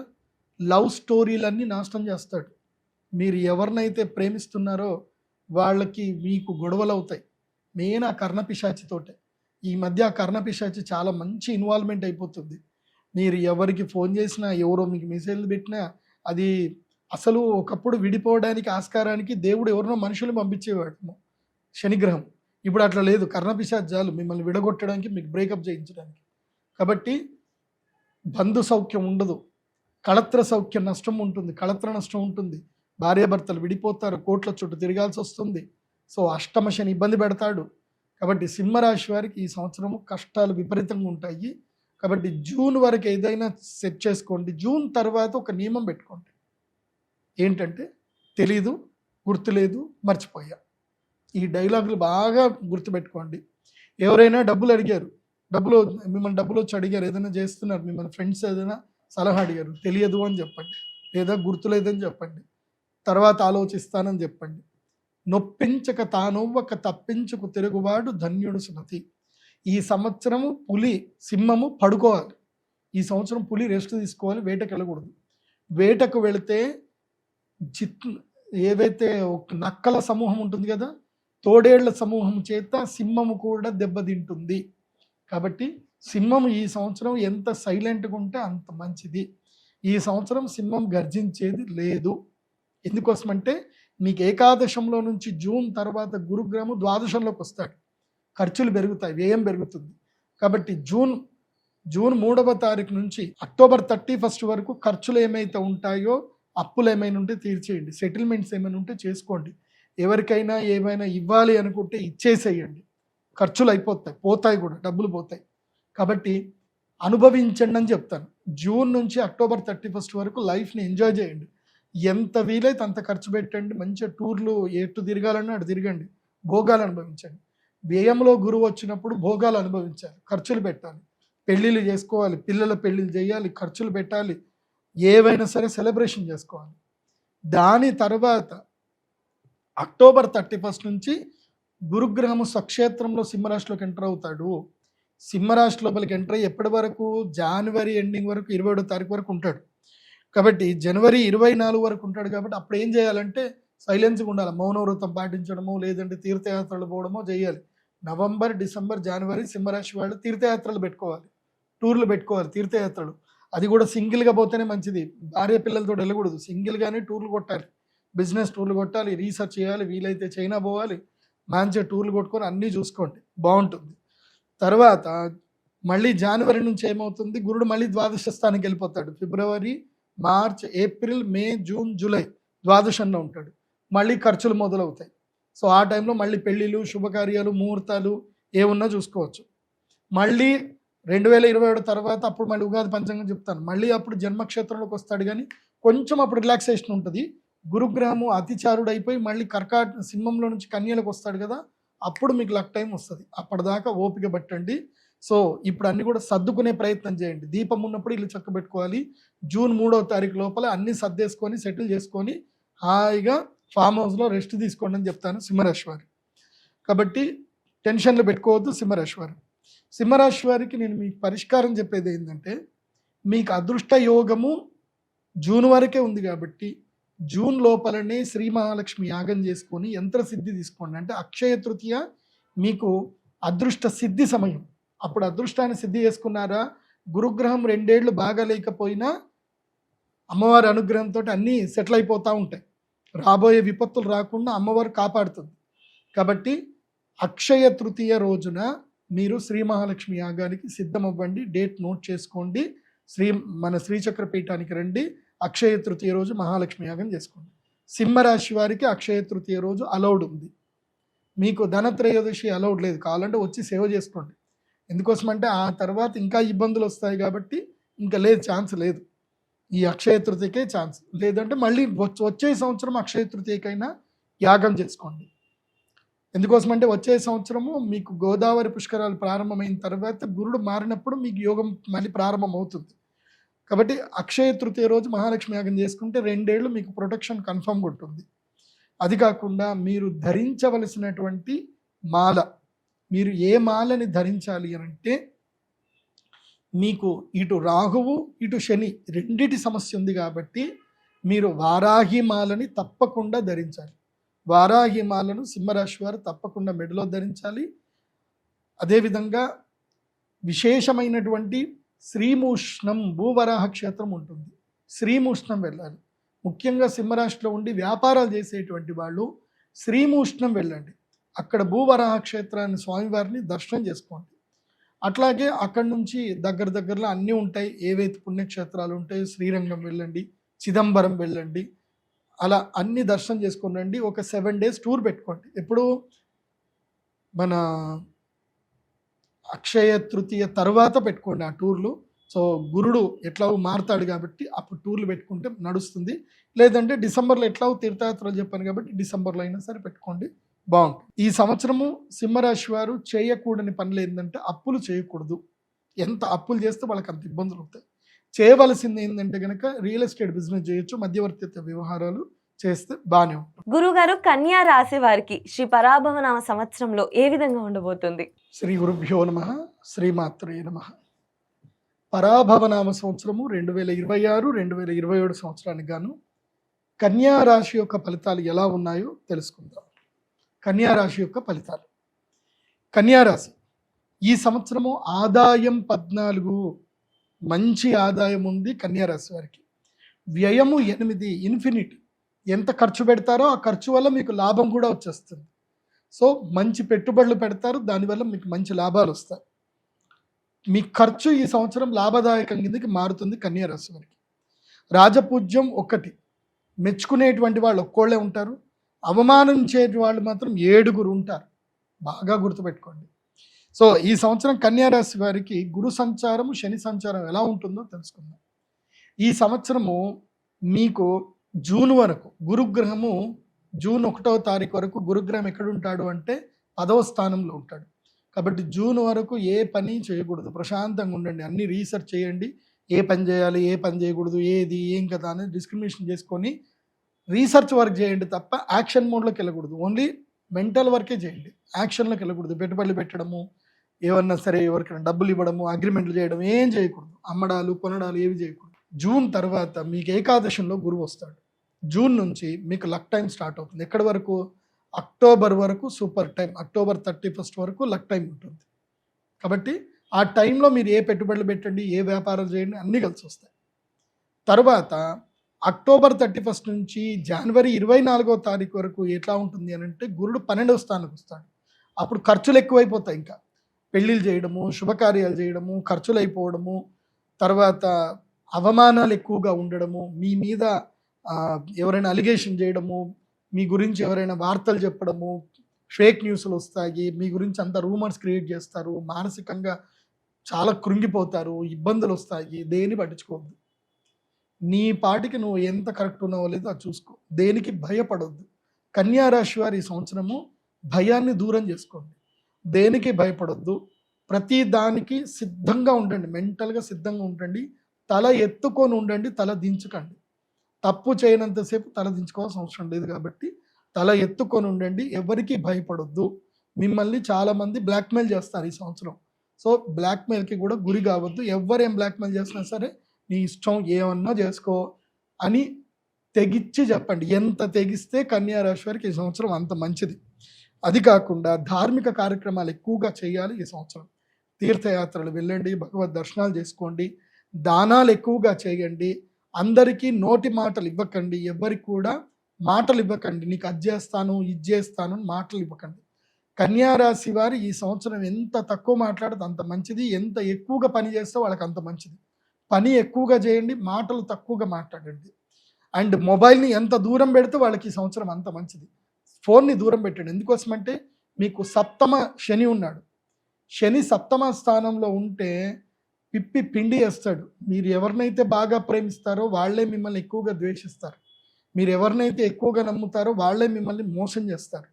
లవ్ స్టోరీలన్నీ నాశనం చేస్తాడు. మీరు ఎవరినైతే ప్రేమిస్తున్నారో వాళ్ళకి మీకు గొడవలు అవుతాయి. మెయిన్ ఆ కర్ణపిశాచితోటే. ఈ మధ్య ఆ కర్ణపిశాచి చాలా మంచి ఇన్వాల్వ్మెంట్ అయిపోతుంది. మీరు ఎవరికి ఫోన్ చేసినా, ఎవరో మీకు మెసేజ్లు పెట్టినా, అది అసలు ఒకప్పుడు విడిపోవడానికి ఆస్కారానికి దేవుడు ఎవరినో మనుషులు పంపించేవాడు శనిగ్రహం. ఇప్పుడు అట్లా లేదు. కర్ణపిశాచాలు మిమ్మల్ని విడగొట్టడానికి, మీకు బ్రేకప్ చేయించడానికి. కాబట్టి బంధు సౌఖ్యం ఉండదు, కళత్ర సౌఖ్యం నష్టం ఉంటుంది, కళత్ర నష్టం ఉంటుంది. భార్యాభర్తలు విడిపోతారు, కోట్ల చుట్టూ తిరగాల్సి వస్తుంది. సో అష్టమ శని ఇబ్బంది పెడతాడు. కాబట్టి సింహరాశి వారికి ఈ సంవత్సరము కష్టాలు విపరీతంగా ఉంటాయి. కాబట్టి జూన్ వరకు ఏదైనా సెట్ చేసుకోండి. జూన్ తర్వాత ఒక నియమం పెట్టుకోండి. ఏంటంటే తెలీదు, గుర్తులేదు, మర్చిపోయా. ఈ డైలాగులు బాగా గుర్తుపెట్టుకోండి. ఎవరైనా డబ్బులు అడిగారు, మిమ్మల్ని డబ్బులు వచ్చి అడిగారు, ఏదైనా చేస్తున్నారు, మిమ్మల్ని ఫ్రెండ్స్ ఏదైనా సలహా అడిగారు, తెలియదు అని చెప్పండి, లేదా గుర్తులేదని చెప్పండి, తర్వాత ఆలోచిస్తానని చెప్పండి. నొప్పించక తానొవ్వక తప్పించుకు తిరుగువాడు ధన్యుడు సుమతి. ఈ సంవత్సరము సింహము పడుకోవాలి. ఈ సంవత్సరం పులి రెస్ట్ తీసుకోవాలి, వేటకు వెళ్ళకూడదు. వేటకు వెళితే ఏవైతే నక్కల సమూహం ఉంటుంది కదా, తోడేళ్ల సమూహం చేత సింహము కూడా దెబ్బతింటుంది. కాబట్టి సింహము ఈ సంవత్సరం ఎంత సైలెంట్గా ఉంటే అంత మంచిది. ఈ సంవత్సరం సింహం గర్జించేది లేదు. ఎందుకోసమంటే మీకు ఏకాదశంలో నుంచి జూన్ తర్వాత గురుగ్రహము ద్వాదశంలోకి వస్తాడు. ఖర్చులు పెరుగుతాయి, వ్యయం పెరుగుతుంది. కాబట్టి జూన్ 3వ తారీఖు నుంచి అక్టోబర్ 31 వరకు ఖర్చులు ఏమైతే ఉంటాయో, అప్పులు ఏమైనా ఉంటే తీర్చేయండి, సెటిల్మెంట్స్ ఏమైనా ఉంటే చేసుకోండి, ఎవరికైనా ఏమైనా ఇవ్వాలి అనుకుంటే ఇచ్చేసేయండి. ఖర్చులు అయిపోతాయి, పోతాయి కూడా, డబ్బులు పోతాయి. కాబట్టి అనుభవించండి అని చెప్తాను. జూన్ నుంచి అక్టోబర్ 31 వరకు లైఫ్ని ఎంజాయ్ చేయండి. ఎంత వీలైతే అంత ఖర్చు పెట్టండి. మంచిగా టూర్లు ఎటు తిరగాలన్నా అటు తిరగండి, భోగాలు అనుభవించండి. వ్యయంలో గురువు వచ్చినప్పుడు భోగాలు అనుభవించాలి, ఖర్చులు పెట్టాలి, పెళ్ళిళ్ళు చేసుకోవాలి, పిల్లల పెళ్ళిళ్ళు చేయాలి, ఖర్చులు పెట్టాలి, ఏవైనా సరే సెలబ్రేషన్ చేసుకోవాలి. దాని తర్వాత అక్టోబర్ 31 నుంచి గురుగ్రహము స్వక్షేత్రంలో సింహరాశిలోకి ఎంటర్ అవుతాడు. సింహరాశి లోపలికి ఎంటర్ అయ్యి ఎప్పటి వరకు? జనవరి ఎండింగ్ వరకు, 27వ తారీఖు వరకు ఉంటాడు. కాబట్టి జనవరి 24 వరకు ఉంటాడు. కాబట్టి అప్పుడు ఏం చేయాలంటే సైలెన్స్గా ఉండాలి, మౌనవ్రతం పాటించడమో లేదంటే తీర్థయాత్రలు పోవడమో చేయాలి. నవంబర్, డిసెంబర్, జనవరి సింహరాశి వాళ్ళు తీర్థయాత్రలు పెట్టుకోవాలి, టూర్లు పెట్టుకోవాలి, తీర్థయాత్రలు. అది కూడా సింగిల్గా పోతేనే మంచిది, భార్య పిల్లలతో వెళ్ళకూడదు. సింగిల్గానే టూర్లు కొట్టాలి, బిజినెస్ టూర్లు కొట్టాలి, రీసెర్చ్ చేయాలి, వీలైతే చైనా పోవాలి, మంచిగా టూర్లు కొట్టుకొని అన్నీ చూసుకోండి, బాగుంటుంది. తర్వాత మళ్ళీ జనవరి నుంచి ఏమవుతుంది? గురుడు మళ్ళీ ద్వాదశ స్థానానికి వెళ్ళిపోతాడు. ఫిబ్రవరి, మార్చ్, ఏప్రిల్, మే, జూన్, జూలై ద్వాదశంలో ఉంటాడు. మళ్ళీ ఖర్చులు మొదలవుతాయి. సో ఆ టైంలో మళ్ళీ పెళ్ళిళ్ళు, శుభకార్యాలు, ముహూర్తాలు ఏమున్నా చూసుకోవచ్చు. మళ్ళీ 2027 తర్వాత అప్పుడు మళ్ళీ ఉగాది పంచాంగం చెప్తాను. మళ్ళీ అప్పుడు జన్మక్షేత్రంలోకి వస్తాడు, కానీ కొంచెం అప్పుడు రిలాక్సేషన్ ఉంటుంది. గురుగ్రహము అతిచారుడు అయిపోయి మళ్ళీ సింహంలో నుంచి కన్యలకు వస్తాడు కదా, అప్పుడు మీకు లక్ టైం వస్తుంది. అప్పటిదాకా ఓపిక పట్టండి. సో ఇప్పుడు అన్ని కూడా సర్దుకునే ప్రయత్నం చేయండి. దీపం ఉన్నప్పుడు ఇల్లు చక్క పెట్టుకోవాలి. జూన్ 3వ తారీఖు లోపల అన్ని సర్దేసుకొని సెటిల్ చేసుకొని హాయిగా ఫామ్ హౌస్లో రెస్ట్ తీసుకోండి అని చెప్తాను సింహరాశి వారు. కాబట్టి టెన్షన్లు పెట్టుకోవద్దు సింహరాశి వారు. సింహరాశి వారికి నేను మీకు పరిష్కారం చెప్పేది ఏంటంటే, మీకు అదృష్ట యోగము జూన్ వరకే ఉంది కాబట్టి జూన్ లోపలనే శ్రీ మహాలక్ష్మి యాగం చేసుకొని యంత్ర సిద్ధి తీసుకోండి. అంటే అక్షయ తృతీయ మీకు అదృష్ట సిద్ధి సమయం. అప్పుడు అదృష్టాన్ని సిద్ధి చేసుకున్నారా, గురుగ్రహం 2 ఏళ్ళు బాగా లేకపోయినా అమ్మవారి అనుగ్రహంతో అన్నీ సెటిల్ అయిపోతూ ఉంటాయి. రాబోయే విపత్తులు రాకుండా అమ్మవారు కాపాడుతుంది. కాబట్టి అక్షయ తృతీయ రోజున మీరు శ్రీ మహాలక్ష్మి యాగానికి సిద్ధమవ్వండి. డేట్ నోట్ చేసుకోండి. మన శ్రీచక్ర పీఠానికి రండి. అక్షయ తృతీయ రోజు మహాలక్ష్మి యాగం చేసుకోండి. సింహరాశి వారికి అక్షయ తృతీయ రోజు అలౌడ్ ఉంది. మీకు ధనత్రయోదశి అలౌడ్ లేదు. కావాలంటే వచ్చి సేవ చేసుకోండి. ఎందుకోసమంటే ఆ తర్వాత ఇంకా ఇబ్బందులు వస్తాయి కాబట్టి ఇంకా లేదు, ఛాన్స్ లేదు. ఈ అక్షయ తృతీయకే ఛాన్స్. లేదంటే మళ్ళీ వచ్చే సంవత్సరం అక్షయ తృతీయకైనా యాగం చేసుకోండి. ఎందుకోసమంటే వచ్చే సంవత్సరము మీకు గోదావరి పుష్కరాలు ప్రారంభమైన తర్వాత గురుడు మారినప్పుడు మీకు యోగం మళ్ళీ ప్రారంభం అవుతుంది. కాబట్టి అక్షయ తృతీయ రోజు మహాలక్ష్మి యాగం చేసుకుంటే 2 ఏళ్ళు మీకు ప్రొటెక్షన్ కన్ఫర్మ్గా ఉంటుంది. అది కాకుండా మీరు ధరించవలసినటువంటి మాల, మీరు ఏ మాలని ధరించాలి అంటే, మీకు ఇటు రాహువు ఇటు శని రెండిటి సమస్య ఉంది కాబట్టి మీరు వారాహి మాలని తప్పకుండా ధరించాలి. వారాహి మాలను సింహరాశి వారు తప్పకుండా మెడలో ధరించాలి. అదేవిధంగా విశేషమైనటువంటి శ్రీమూష్ణం భూవరాహ క్షేత్రం ఉంటుంది, శ్రీమూష్ణం వెళ్ళాలి. ముఖ్యంగా సింహరాశిలో ఉండి వ్యాపారాలు చేసేటువంటి వాళ్ళు శ్రీమూష్ణం వెళ్ళండి. అక్కడ భూవరాహ క్షేత్రాన్ని స్వామివారిని దర్శనం చేసుకోండి. అట్లాగే అక్కడి నుంచి దగ్గరలో అన్నీ ఉంటాయి, ఏవైతే పుణ్యక్షేత్రాలు ఉంటాయో శ్రీరంగం వెళ్ళండి, చిదంబరం వెళ్ళండి, అలా అన్ని దర్శనం చేసుకొని రండి. ఒక 7 days టూర్ పెట్టుకోండి. ఎప్పుడు మన అక్షయ తృతీయ తర్వాత పెట్టుకోండి ఆ టూర్లు. సో గురుడు ఎట్లాగో మారుతాడు కాబట్టి అప్పుడు టూర్లు పెట్టుకుంటే నడుస్తుంది. లేదంటే డిసెంబర్లో ఎట్లాగో తీర్థయాత్రలు చెప్పాను కాబట్టి డిసెంబర్లో అయినా సరే పెట్టుకోండి, బాగుంటుంది. ఈ సంవత్సరము సింహరాశి వారు చేయకూడని పనులు ఏంటంటే అప్పులు చేయకూడదు. ఎంత అప్పులు చేస్తే వాళ్ళకి అంత ఇబ్బందులు అవుతాయి. చేయవలసింది ఏంటంటే కనుక రియల్ ఎస్టేట్ బిజినెస్ చేయొచ్చు, మధ్యవర్తిత్వ వ్యవహారాలు చేస్తే బాగానే ఉంటుంది. గురుగారు, కన్యా రాశి వారికి శ్రీ పరాభవనామ సంవత్సరంలో ఏ విధంగా ఉండబోతుంది? శ్రీ గురుభ్యో నమః, శ్రీమాత్రే నమః. పరాభవనామ సంవత్సరము 2026, 2027 సంవత్సరానికి గాను కన్యా రాశి యొక్క ఫలితాలు ఎలా ఉన్నాయో తెలుసుకుందాం. కన్యా రాశి యొక్క ఫలితాలు. కన్యా రాశి ఈ సంవత్సరము ఆదాయం 14, మంచి ఆదాయం ఉంది కన్యా రాశి వారికి. వ్యయము 8, ఇన్ఫినిటీ. ఎంత ఖర్చు పెడతారో ఆ ఖర్చు వల్ల మీకు లాభం కూడా వచ్చేస్తుంది. సో మంచి పెట్టుబడులు పెడతారు, దానివల్ల మీకు మంచి లాభాలు వస్తాయి. మీ ఖర్చు ఈ సంవత్సరం లాభదాయకం కిందకి మారుతుంది కన్యా రాశి వారికి. రాజపూజ్యం ఒకటి, మెచ్చుకునేటువంటి వాళ్ళు ఒక్కోళ్ళే ఉంటారు, అవమానించే వాళ్ళు మాత్రం 7 ఉంటారు. బాగా గుర్తుపెట్టుకోండి. సో ఈ సంవత్సరం కన్యా రాశి వారికి గురు సంచారము శని సంచారం ఎలా ఉంటుందో తెలుసుకుందాం. ఈ సంవత్సరము మీకు జూన్ వరకు గురుగ్రహము జూన్ 1వ తారీఖు వరకు గురుగ్రహం ఎక్కడ ఉంటాడు అంటే 10వ స్థానంలో ఉంటాడు. కాబట్టి జూన్ వరకు ఏ పని చేయకూడదు, ప్రశాంతంగా ఉండండి, అన్ని రీసెర్చ్ చేయండి, ఏ పని చేయాలి ఏ పని చేయకూడదు ఏది ఏం కదా అనేది డిస్క్రిమినేషన్ చేసుకొని రీసెర్చ్ వర్క్ చేయండి తప్ప యాక్షన్ మోడ్లోకి వెళ్ళకూడదు. ఓన్లీ మెంటల్ వర్కే చేయండి, యాక్షన్లోకి వెళ్ళకూడదు. పెట్టుబడులు పెట్టడము, ఏమన్నా సరే ఎవరికైనా డబ్బులు ఇవ్వడము, అగ్రిమెంట్లు చేయడం ఏం చేయకూడదు, అమ్మడాలు కొనడాలు ఏవి చేయకూడదు. జూన్ తర్వాత మీకు ఏకాదశంలో గురువు వస్తాడు. జూన్ నుంచి మీకు లక్ టైం స్టార్ట్ అవుతుంది. ఎక్కడి వరకు? అక్టోబర్ వరకు సూపర్ టైం, అక్టోబర్ 31 వరకు లక్ టైం ఉంటుంది. కాబట్టి ఆ టైంలో మీరు ఏ పెట్టుబడులు పెట్టండి, ఏ వ్యాపారాలు చేయండి, అన్నీ కలిసి వస్తాయి. తర్వాత అక్టోబర్ 31 నుంచి జనవరి 24వ తారీఖు వరకు ఎట్లా ఉంటుంది అని అంటే గురుడు 12వ స్థానానికి వస్తాడు. అప్పుడు ఖర్చులు ఎక్కువైపోతాయి. ఇంకా పెళ్ళిళ్ళు చేయడము, శుభకార్యాలు చేయడము, ఖర్చులు అయిపోవడము, తర్వాత అవమానాలు ఎక్కువగా ఉండడము, మీ మీద ఎవరైనా అలిగేషన్ చేయడము, మీ గురించి ఎవరైనా వార్తలు చెప్పడము, ఫేక్ న్యూస్లు వస్తాయి, మీ గురించి అంత రూమర్స్ క్రియేట్ చేస్తారు, మానసికంగా చాలా కృంగిపోతారు, ఇబ్బందులు వస్తాయి. దేని పట్టించుకోవద్దు. నీ పాటికి నువ్వు ఎంత కరెక్ట్ ఉన్నావో లేదో అది చూసుకో. దేనికి భయపడొద్దు. కన్యా రాశి వారి ఈ సంవత్సరము భయాన్ని దూరం చేసుకోండి. దేనికి భయపడొద్దు. ప్రతి దానికి సిద్ధంగా ఉండండి, మెంటల్గా సిద్ధంగా ఉండండి. తల ఎత్తుకొని ఉండండి, తల దించకండి. తప్పు చేయనంతసేపు తల దించుకోవాల్సిన అవసరం లేదు. కాబట్టి తల ఎత్తుకొని ఉండండి, ఎవరికి భయపడొద్దు. మిమ్మల్ని చాలామంది బ్లాక్మెయిల్ చేస్తారు ఈ సంవత్సరం. సో బ్లాక్మెయిల్కి కూడా గురి కావద్దు. ఎవరేం బ్లాక్మెయిల్ చేసినా సరే నీ ఇష్టం, ఏమన్నా చేసుకో అని తెగిచ్చి చెప్పండి. ఎంత తెగిస్తే కన్యా రాశి వారికి ఈ సంవత్సరం అంత మంచిది. అది కాకుండా ధార్మిక కార్యక్రమాలు ఎక్కువగా చేయాలి ఈ సంవత్సరం. తీర్థయాత్రలు వెళ్ళండి, భగవద్ దర్శనాలు చేసుకోండి, దానాలు ఎక్కువగా చేయండి. అందరికీ నోటి మాటలు ఇవ్వకండి, ఎవరికి కూడా మాటలు ఇవ్వకండి. నీకు అది చేస్తాను ఇది చేస్తాను అని మాటలు ఇవ్వకండి. కన్యా రాశి వారు ఈ సంవత్సరం ఎంత తక్కువ మాట్లాడితే అంత మంచిది, ఎంత ఎక్కువగా పని చేస్తే వాళ్ళకి అంత మంచిది. పని ఎక్కువగా చేయండి, మాటలు తక్కువగా మాట్లాడండి. అండ్ మొబైల్ని ఎంత దూరం పెడితే వాళ్ళకి ఈ సంవత్సరం అంత మంచిది. ఫోన్ని దూరం పెట్టండి. ఎందుకోసమంటే మీకు 7వ శని ఉన్నాడు. శని 7వ స్థానంలో ఉంటే పిప్పి పిండి వేస్తాడు. మీరు ఎవరినైతే బాగా ప్రేమిస్తారో వాళ్ళే మిమ్మల్ని ఎక్కువగా ద్వేషిస్తారు. మీరు ఎవరినైతే ఎక్కువగా నమ్ముతారో వాళ్ళే మిమ్మల్ని మోసం చేస్తారు,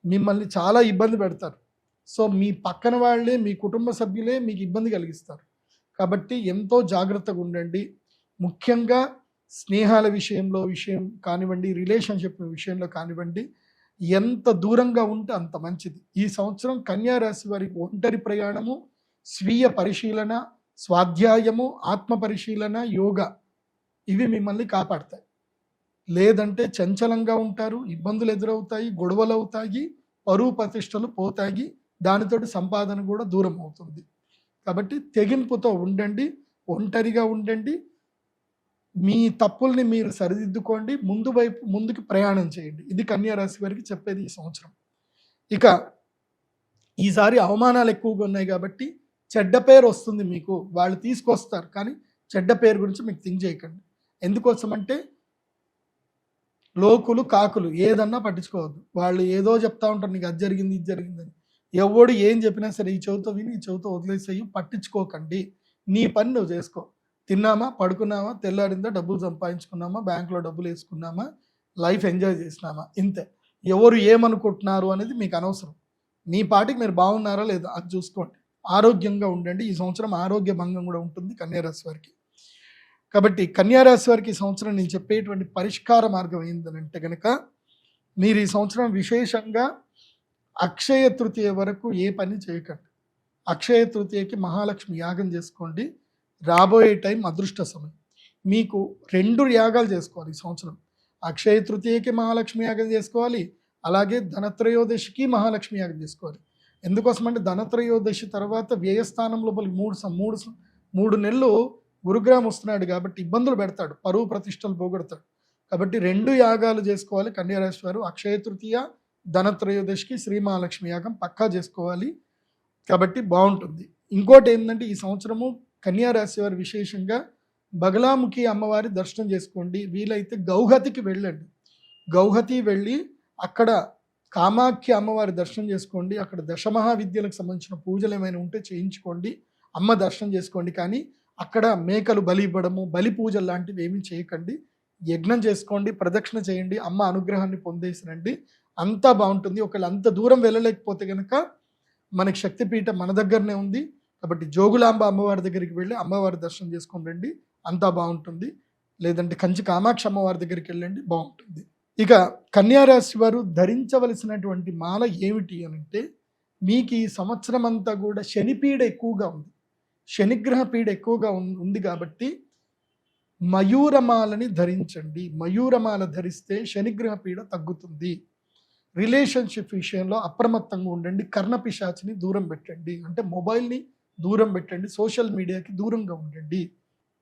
మిమ్మల్ని చాలా ఇబ్బంది పెడతారు. సో మీ పక్కన వాళ్ళే, మీ కుటుంబ సభ్యులే మీకు ఇబ్బంది కలిగిస్తారు. కాబట్టి ఎంతో జాగ్రత్తగా ఉండండి. ముఖ్యంగా స్నేహాల విషయం కానివ్వండి, రిలేషన్షిప్ విషయంలో కానివ్వండి, ఎంత దూరంగా ఉంటే అంత మంచిది. ఈ సంవత్సరం కన్యా రాశి వారికి ఒంటరి ప్రయాణము, స్వీయ పరిశీలన, స్వాధ్యాయము, ఆత్మ పరిశీలన, యోగా ఇవి మిమ్మల్ని కాపాడతాయి. లేదంటే చంచలంగా ఉంటారు, ఇబ్బందులు ఎదురవుతాయి, గొడవలు అవుతాయి, పరువు ప్రతిష్టలు పోతాయి, దానితోటి సంపాదన కూడా దూరం అవుతుంది. కాబట్టి తెగింపుతో ఉండండి, ఒంటరిగా ఉండండి, మీ తప్పుల్ని మీరు సరిదిద్దుకోండి, ముందుకి ప్రయాణం చేయండి. ఇది కన్యా రాశి వారికి చెప్పేది ఈ సంవత్సరం. ఇక ఈసారి అవమానాలు ఎక్కువగా ఉన్నాయి కాబట్టి చెడ్డ పేరు వస్తుంది మీకు. వాళ్ళు తీసుకొస్తారు, కానీ చెడ్డ పేరు గురించి మీకు థింక్ చేయకండి. ఎందుకోసమంటే లోకులు కాకులు ఏదన్నా పట్టించుకోవద్దు. వాళ్ళు ఏదో చెప్తా ఉంటారు, నీకు అది జరిగింది ఇది జరిగిందని. ఎవడు ఏం చెప్పినా సరే ఈ చెవితో విని ఈ చెవితో వదిలేసేయి, పట్టించుకోకండి. నీ పని నువ్వు చేసుకో. తిన్నామా, పడుకున్నామా, తెల్లారిందా, డబ్బులు సంపాదించుకున్నామా, బ్యాంకులో డబ్బులు వేసుకున్నామా, లైఫ్ ఎంజాయ్ చేసినామా, ఇంతే. ఎవరు ఏమనుకుంటున్నారు అనేది మీకు అనవసరం. మీ పాటికి మీరు బాగున్నారా లేదా అది చూసుకోండి. ఆరోగ్యంగా ఉండండి. ఈ సంవత్సరం ఆరోగ్య భంగం కూడా ఉంటుంది కన్యా రాశి వారికి. కాబట్టి కన్యా రాశి వారికి ఈ సంవత్సరం నేను చెప్పేటువంటి పరిష్కార మార్గం ఏంటంటే కనుక, మీరు ఈ సంవత్సరం విశేషంగా అక్షయ తృతీయ వరకు ఏ పని చేయకండి. అక్షయ తృతీయకి మహాలక్ష్మి యాగం చేసుకోండి. రాబోయే టైం అదృష్ట సమయం. మీకు 2 యాగాలు చేసుకోవాలి ఈ సంవత్సరం. అక్షయ తృతీయకి మహాలక్ష్మి యాగం చేసుకోవాలి, అలాగే ధనత్రయోదశికి మహాలక్ష్మి యాగం చేసుకోవాలి. ఎందుకోసమంటే ధనత్రయోదశి తర్వాత వ్యయస్థానం లోపలికి 3 నెలలు గురుగ్రహం వస్తున్నాడు కాబట్టి ఇబ్బందులు పెడతాడు, పరువు ప్రతిష్టలు పోగొడతాడు. కాబట్టి 2 యాగాలు చేసుకోవాలి కన్యా రాశి వారు. అక్షయ తృతీయ, ధనత్రయోదశికి శ్రీ మహాలక్ష్మి యాగం పక్కా చేసుకోవాలి. కాబట్టి బాగుంటుంది. ఇంకోటి ఏంటంటే ఈ సంవత్సరము కన్యా రాశి వారు విశేషంగా బగలాముఖి అమ్మవారి దర్శనం చేసుకోండి. వీలైతే గౌహతికి వెళ్ళండి. గౌహతి వెళ్ళి అక్కడ కామాఖ్య అమ్మవారి దర్శనం చేసుకోండి. అక్కడ దశమహావిద్యలకు సంబంధించిన పూజలు ఏమైనా ఉంటే చేయించుకోండి, అమ్మ దర్శనం చేసుకోండి. కానీ అక్కడ మేకలు బలి ఇవ్వడము, బలి పూజలు లాంటివి ఏమీ చేయకండి. యజ్ఞం చేసుకోండి, ప్రదక్షిణ చేయండి, అమ్మ అనుగ్రహాన్ని పొందేసి రండి, అంతా బాగుంటుంది. ఒకవేళ అంత దూరం వెళ్ళలేకపోతే కనుక మనకి శక్తిపీఠం మన దగ్గరనే ఉంది కాబట్టి జోగులాంబ అమ్మవారి దగ్గరికి వెళ్ళి అమ్మవారి దర్శనం చేసుకొని రండి, అంతా బాగుంటుంది. లేదంటే కంచి కామాక్షి అమ్మవారి దగ్గరికి వెళ్ళండి, బాగుంటుంది. ఇక కన్యారాశి వారు ధరించవలసినటువంటి మాల ఏమిటి అని అంటే, మీకు ఈ సంవత్సరం అంతా కూడా శనిపీడ ఎక్కువగా ఉంది, శనిగ్రహ పీడ ఎక్కువగా ఉంది కాబట్టి మయూరమాలని ధరించండి. మయూరమాల ధరిస్తే శనిగ్రహ పీడ తగ్గుతుంది. రిలేషన్షిప్ విషయంలో అప్రమత్తంగా ఉండండి. కర్ణపిశాచిని దూరం పెట్టండి, అంటే మొబైల్ని దూరం పెట్టండి, సోషల్ మీడియాకి దూరంగా ఉండండి.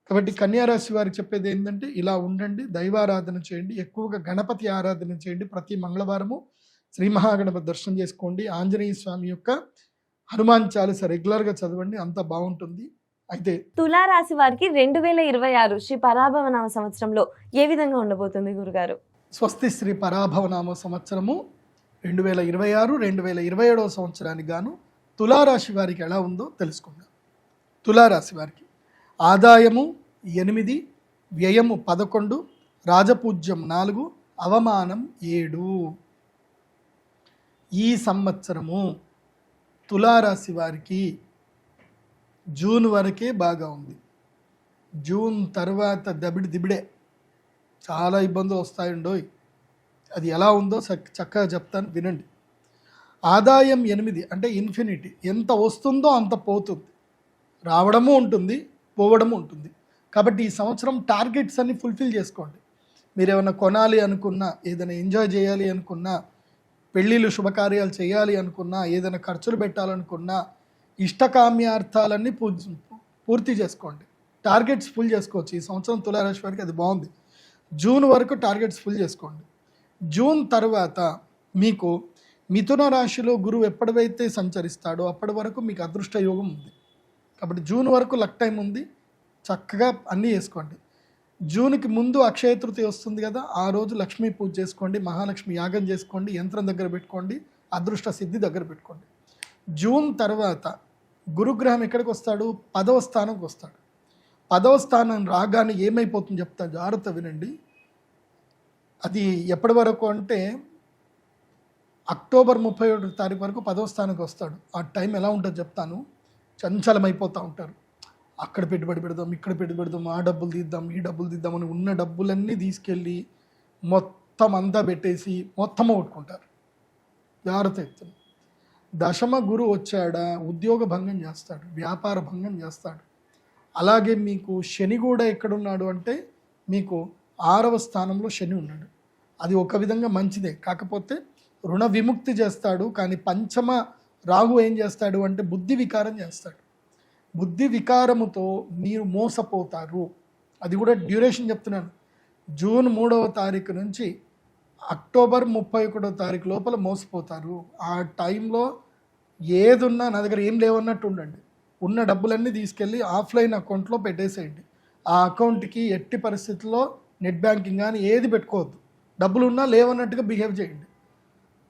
కాబట్టి కన్యారాశి వారికి చెప్పేది ఏంటంటే ఇలా ఉండండి, దైవారాధన చేయండి, ఎక్కువగా గణపతి ఆరాధన చేయండి. ప్రతి మంగళవారము శ్రీ మహాగణపతి దర్శనం చేసుకోండి. ఆంజనేయ స్వామి యొక్క హనుమాన్ చాలీస రెగ్యులర్గా చదవండి, అంత బాగుంటుంది. అయితే తులారాశి వారికి 2026 శ్రీ పరాభవనామ సంవత్సరంలో ఏ విధంగా ఉండబోతుంది గురుగారు? స్వస్తి శ్రీ పరాభవనామ సంవత్సరము 2026 2027 సంవత్సరానికి గాను తులారాశి వారికి ఎలా ఉందో తెలుసుకుందాం. తులారాశి వారికి ఆదాయము 8, వ్యయము 11, రాజపూజ్యం 4, అవమానం 7. ఈ సంవత్సరము తులారాశి వారికి జూన్ వరకే బాగా ఉంది. జూన్ తర్వాత దిబిడే చాలా ఇబ్బందులు వస్తాయండోయ్. అది ఎలా ఉందో చక్కగా చెప్తాను, వినండి. ఆదాయం 8 అంటే ఇన్ఫినిటీ, ఎంత వస్తుందో అంత పోతుంది, రావడము ఉంటుంది, పోవడము ఉంటుంది. కాబట్టి ఈ సంవత్సరం టార్గెట్స్ అన్ని ఫుల్ఫిల్ చేసుకోండి. మీరు ఏమైనా కొనాలి అనుకున్నా, ఏదైనా ఎంజాయ్ చేయాలి అనుకున్నా, పెళ్ళిళ్ళు శుభకార్యాలు చేయాలి అనుకున్నా, ఏదైనా ఖర్చులు పెట్టాలనుకున్నా, ఇష్టకామ్యార్థాలన్నీ పూర్తి చేసుకోండి. టార్గెట్స్ ఫుల్ చేసుకోవచ్చు ఈ సంవత్సరం తులారాశి వారికి, అది బాగుంది. జూన్ వరకు టార్గెట్స్ ఫుల్ చేసుకోండి. జూన్ తర్వాత మీకు మిథున రాశిలో గురువు ఎప్పటివైతే సంచరిస్తాడో అప్పటి వరకు మీకు అదృష్ట యోగం ఉంది. కాబట్టి జూన్ వరకు లక్ టైం ఉంది, చక్కగా అన్నీ చేసుకోండి. జూన్కి ముందు అక్షయ తృతీయ వస్తుంది కదా, ఆ రోజు లక్ష్మీ పూజ చేసుకోండి, మహాలక్ష్మి యాగం చేసుకోండి, యంత్రం దగ్గర పెట్టుకోండి, అదృష్ట సిద్ధి దగ్గర పెట్టుకోండి. జూన్ తర్వాత గురుగ్రహం ఎక్కడికి వస్తాడు? 10వ స్థానంకి వస్తాడు. 10వ స్థానం రాగానే ఏమైపోతుంది చెప్తాను, జాగ్రత్త వినండి. అది ఎప్పటి వరకు అంటే అక్టోబర్ 31 తారీఖు వరకు 10వ స్థానానికి వస్తాడు. ఆ టైం ఎలా ఉంటుందో చెప్తాను. చంచలమైపోతూ ఉంటారు. అక్కడ పెట్టుబడి పెడదాం, ఇక్కడ పెట్టుబడి పెడదాం, ఆ డబ్బులు తీద్దాం, ఈ డబ్బులు తీద్దామని ఉన్న డబ్బులన్నీ తీసుకెళ్ళి మొత్తం అంతా పెట్టేసి మొత్తం కొట్టుకుంటారు. జాగ్రత్త చెప్తాను. దశమ గురు వచ్చాడా, ఉద్యోగ భంగం చేస్తాడు, వ్యాపార భంగం చేస్తాడు. అలాగే మీకు శని కూడా ఎక్కడున్నాడు అంటే మీకు 6వ స్థానంలో శని ఉన్నాడు. అది ఒక విధంగా మంచిదే, కాకపోతే రుణ విముక్తి చేస్తాడు. కానీ పంచమ రాహు ఏం చేస్తాడు అంటే బుద్ధి వికారం చేస్తాడు. బుద్ధి వికారముతో మీరు మోసపోతారు. అది కూడా డ్యూరేషన్ చెప్తున్నాను. జూన్ 3వ తారీఖు నుంచి అక్టోబర్ 31వ తారీఖు లోపల మోసపోతారు. ఆ టైంలో ఏదున్నా నా దగ్గర ఏం లేవన్నట్టు ఉండండి. ఉన్న డబ్బులన్నీ తీసుకెళ్ళి ఆఫ్లైన్ అకౌంట్లో పెట్టేసేయండి. ఆ అకౌంట్కి ఎట్టి పరిస్థితుల్లో నెట్ బ్యాంకింగ్ కానీ ఏది పెట్టుకోవద్దు. డబ్బులు ఉన్నా లేవన్నట్టుగా బిహేవ్ చేయండి.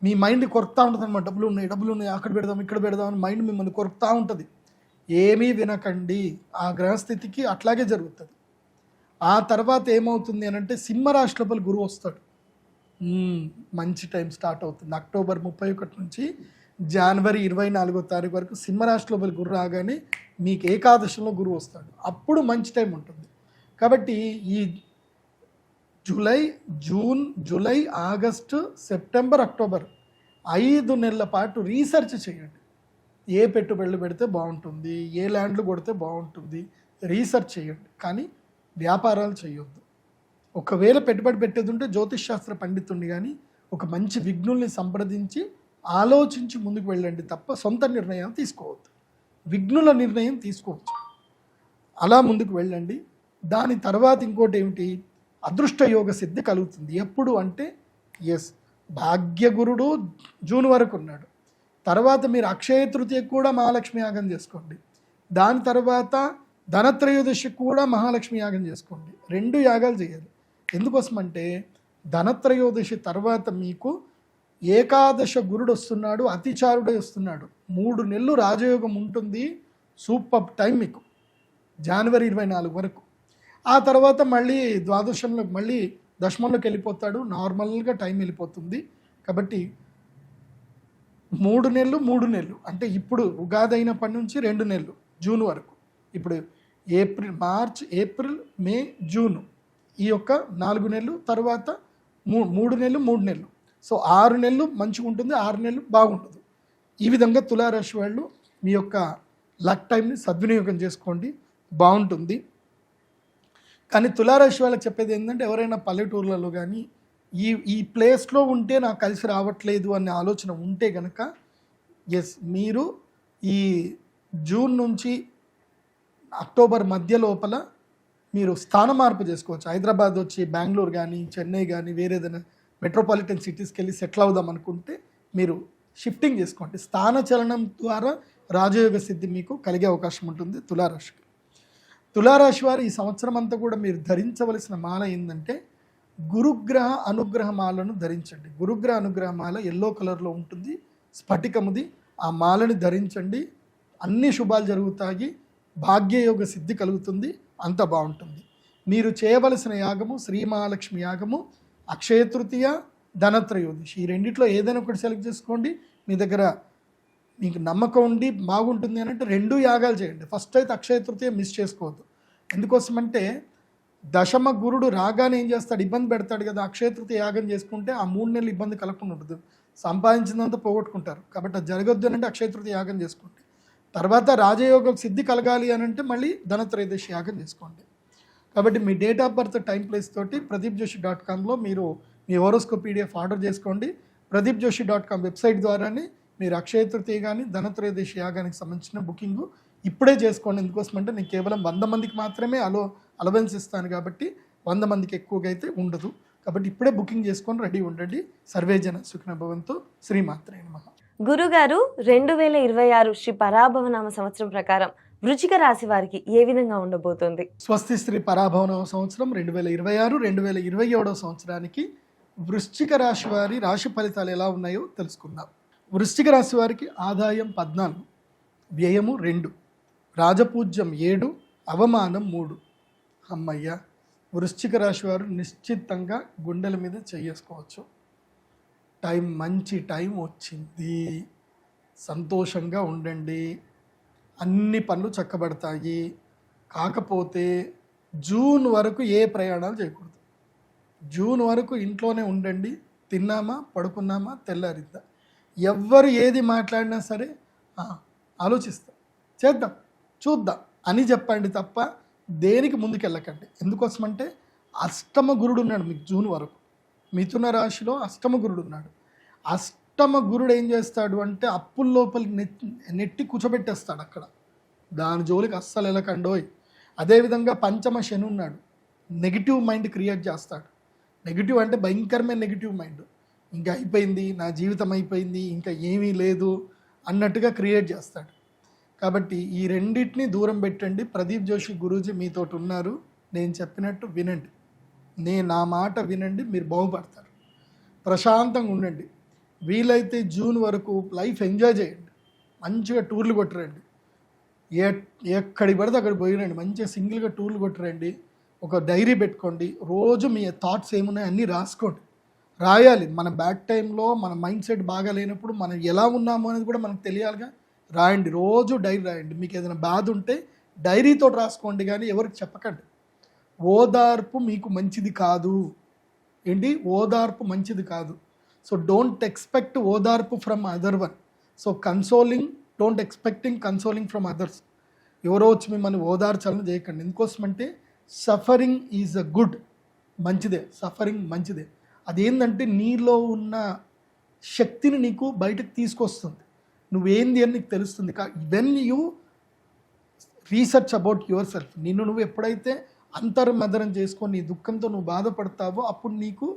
మీ మైండ్ కొరుకుతూ ఉంటుంది అన్నమాట. డబ్బులు ఉన్నాయి, అక్కడ పెడదాం, ఇక్కడ పెడదాం అని మైండ్ మిమ్మల్ని కొరుకుతూ ఉంటుంది. ఏమీ వినకండి. ఆ గ్రహస్థితికి అట్లాగే జరుగుతుంది. ఆ తర్వాత ఏమవుతుంది అని అంటే సింహరాశి లోపల గురువు వస్తాడు. మంచి టైం స్టార్ట్ అవుతుంది. అక్టోబర్ 31 నుంచి జనవరి 24వ తారీఖు వరకు సింహరాశి లోపల గురు రాగానే మీకు ఏకాదశంలో గురువు వస్తాడు. అప్పుడు మంచి టైం ఉంటుంది. కాబట్టి ఈ June, July, August, September, October 5 నెలల పాటు రీసెర్చ్ చేయండి. ఏ పెట్టుబడులు పెడితే బాగుంటుంది, ఏ ల్యాండ్లు కొడితే బాగుంటుంది, రీసెర్చ్ చేయండి. కానీ వ్యాపారాలు చేయొద్దు. ఒకవేళ పెట్టుబడి పెట్టేది ఉంటే జ్యోతిష్ శాస్త్ర పండితుడిని కానీ ఒక మంచి విఘ్నుల్ని సంప్రదించి ఆలోచించి ముందుకు వెళ్ళండి తప్ప సొంత నిర్ణయాలు తీసుకోవద్దు. విఘ్నుల నిర్ణయం తీసుకోవచ్చు. అలా ముందుకు వెళ్ళండి. దాని తర్వాత ఇంకోటి ఏమిటి, అదృష్ట యోగ సిద్ధి కలుగుతుంది. ఎప్పుడు అంటే భాగ్యగురుడు జూన్ వరకు ఉన్నాడు. తర్వాత మీరు అక్షయ తృతీయ కూడా మహాలక్ష్మి యాగం చేసుకోండి. దాని తర్వాత ధనత్రయోదశి కూడా మహాలక్ష్మి యాగం చేసుకోండి. 2 యాగాలు చేయాలి. ఎందుకోసం అంటే ధనత్రయోదశి తర్వాత మీకు ఏకాదశ గురుడు వస్తున్నాడు, అతిచారుడే వస్తున్నాడు. 3 నెలలు రాజయోగం ఉంటుంది. సూపర్ టైం మీకు జనవరి 24 వరకు. ఆ తర్వాత మళ్ళీ ద్వాదశంలో మళ్ళీ దశమంలోకి వెళ్ళిపోతాడు. నార్మల్గా టైం వెళ్ళిపోతుంది. కాబట్టి 3 నెలలు అంటే ఇప్పుడు ఉగాది అయినప్పటి నుంచి 2 నెలలు జూన్ వరకు. ఇప్పుడు మార్చ్ ఏప్రిల్ మే జూన్ ఈ యొక్క 4 నెలలు, తర్వాత 3 నెలలు. సో 6 నెలలు మంచిగా ఉంటుంది, 6 నెలలు బాగుంటుంది. ఈ విధంగా తులారాశి వాళ్ళు మీ యొక్క లక్ టైంని సద్వినియోగం చేసుకోండి, బాగుంటుంది. కానీ తులారాశి వాళ్ళకి చెప్పేది ఏంటంటే ఎవరైనా పల్లెటూర్లలో కానీ ఈ ప్లేస్లో ఉంటే నాకు కలిసి రావట్లేదు అనే ఆలోచన ఉంటే కనుక మీరు ఈ జూన్ నుంచి అక్టోబర్ మధ్య లోపల మీరు స్థాన మార్పు చేసుకోవచ్చు. హైదరాబాద్ వచ్చి బెంగళూరు కానీ చెన్నై కానీ వేరే ఏదైనా మెట్రోపాలిటన్ సిటీస్కి వెళ్ళి సెటిల్ అవుదాం అనుకుంటే మీరు షిఫ్టింగ్ చేసుకోండి. స్థాన చలనం ద్వారా రాజయోగ సిద్ధి మీకు కలిగే అవకాశం ఉంటుంది తులారాశికి. తులారాశి వారు ఈ సంవత్సరం అంతా కూడా మీరు ధరించవలసిన మాల ఏంటంటే గురుగ్రహ అనుగ్రహ మాలను ధరించండి. గురుగ్రహ అనుగ్రహ మాల ఎల్లో కలర్లో ఉంటుంది, స్ఫటికముది. ఆ మాలని ధరించండి, అన్ని శుభాలు జరుగుతాయి, భాగ్యయోగ సిద్ధి కలుగుతుంది, అంత బాగుంటుంది. మీరు చేయవలసిన యాగము శ్రీ మహాలక్ష్మి యాగము, అక్షయ తృతీయ, ధనత్రయోదశి. ఈ రెండిట్లో ఏదైనా ఒకటి సెలెక్ట్ చేసుకోండి. మీ దగ్గర మీకు నమ్మకం ఉండి బాగుంటుంది అని అంటే 2 యాగాలు చేయండి. ఫస్ట్ అయితే అక్షయ తృతీయ మిస్ చేసుకోవద్దు. ఎందుకోసమంటే దశమ గురుడు రాగానే ఏం చేస్తాడు, ఇబ్బంది పెడతాడు కదా. అక్షయ తృతీయ యాగం చేసుకుంటే ఆ 3 నెలలు ఇబ్బంది కలగకుండా ఉంటుంది, సంపాదించినంత పోగొట్టుకుంటారు. కాబట్టి అది జరగొద్దు అని అంటే అక్షయ తృతీయ యాగం చేసుకోండి. తర్వాత రాజయోగం సిద్ధి కలగాలి అని అంటే మళ్ళీ ధనత్రయోదశి యాగం చేసుకోండి. కాబట్టి మీ date of birth time place తోటి pradeepjoshi.comలో మీరు మీ హోరోస్కోప్ PDF ఆర్డర్ చేసుకోండి. pradeepjoshi.com వెబ్సైట్ ద్వారానే మీరు అక్షయ తృతీయ కానీ ధనత్రయోదశి యాగానికి సంబంధించిన బుకింగ్ ఇప్పుడే చేసుకోండి. ఎందుకోసం అంటే నేను కేవలం 100 మందికి మాత్రమే అలవెన్స్ ఇస్తాను కాబట్టి 100 మందికి ఎక్కువగా అయితే ఉండదు. కాబట్టి ఇప్పుడే బుకింగ్ చేసుకొని రెడీ ఉండండి. సర్వేజన సుఖినో భవంతు. శ్రీమాత్రే నమః. గురుగారు 2026 శ్రీ పరాభవనామ సంవత్సరం ప్రకారం వృశ్చిక రాశి వారికి ఏ విధంగా ఉండబోతోంది? స్వస్తి శ్రీ పరాభవనామ సంవత్సరం 2026 2027 సంవత్సరానికి వృశ్చిక రాశి వారి రాశి ఫలితాలు ఎలా ఉన్నాయో తెలుసుకుందాం. వృశ్చిక రాశి వారికి ఆదాయం 14, వ్యయము 2, రాజపూజ్యం 7, అవమానం 3. అమ్మయ్య, వృశ్చిక రాశి వారు నిశ్చితంగా గుండెల మీద చేసుకోవచ్చు. మంచి టైం వచ్చింది, సంతోషంగా ఉండండి, అన్ని పనులు చక్కబడతాయి. కాకపోతే జూన్ వరకు ఏ ప్రయాణాలు చేయకూడదు. జూన్ వరకు ఇంట్లోనే ఉండండి, తిన్నామా పడుకున్నామా తెల్లారిద్దా. ఎవ్వరు ఏది మాట్లాడినా సరే ఆలోచిస్తాం, చేద్దాం, చూద్దాం అని చెప్పండి తప్ప దేనికి ముందుకెళ్ళకండి. ఎందుకోసమంటే అష్టమ గురుడు ఉన్నాడు మీకు జూన్ వరకు. మిథున రాశిలో అష్టమ గురుడు ఉన్నాడు. అష్టమ గురుడు ఏం చేస్తాడు అంటే అప్పుల లోపలికి నెట్టి కూర్చోబెట్టేస్తాడు అక్కడ. దాని జోలికి అస్సలు వెళ్ళకండోయ్. అదేవిధంగా పంచమ శని ఉన్నాడు, నెగిటివ్ మైండ్ క్రియేట్ చేస్తాడు. నెగిటివ్ అంటే భయంకరమైన నెగిటివ్ మైండ్. ఇంకా అయిపోయింది, నా జీవితం అయిపోయింది, ఇంకా ఏమీ లేదు అన్నట్టుగా క్రియేట్ చేస్తాడు. కాబట్టి ఈ రెండింటిని దూరం పెట్టండి. ప్రదీప్ జోషి గురూజీ మీతోటి ఉన్నారు, నేను చెప్పినట్టు వినండి, నా మాట వినండి, మీరు బాగుపడతారు. ప్రశాంతంగా ఉండండి. వీలైతే జూన్ వరకు లైఫ్ ఎంజాయ్ చేయండి, మంచిగా టూర్లు కొట్టరండి, ఎక్కడికి పడితే అక్కడ పోయిరండి, మంచిగా సింగిల్గా టూర్లు కొట్టరండి. ఒక డైరీ పెట్టుకోండి, రోజు మీ థాట్స్ ఏమున్నాయి అన్నీ రాసుకోండి. రాయాలి. మన బ్యాడ్ టైంలో మన మైండ్ సెట్ బాగా లేనప్పుడు మనం ఎలా ఉన్నామో అనేది కూడా మనకు తెలియాలిగా. రాయండి, రోజు డైరీ రాయండి. మీకు ఏదైనా బాధ ఉంటే డైరీతో రాసుకోండి, కానీ ఎవరికి చెప్పకండి. ఓదార్పు మీకు మంచిది కాదు. ఏంటి? ఓదార్పు మంచిది కాదు. సో డోంట్ ఎక్స్పెక్ట్ ఓదార్పు from other one. So don't expecting consoling from others. ఎవరో వచ్చి మిమ్మల్ని ఓదార్చాలని చేయకండి. ఎందుకోసమంటే సఫరింగ్ ఈజ్ అ గుడ్, మంచిదే. సఫరింగ్ మంచిదే. అదేంటంటే నీలో ఉన్న శక్తిని నీకు బయటకు తీసుకొస్తుంది. నువ్వేంది అని నీకు తెలుస్తుంది. When you research about your self, నువ్వు ఎప్పుడైతే అంతర్మదనం చేసుకొని నీ దుఃఖంతో నువ్వు బాధపడతావో అప్పుడు నీకు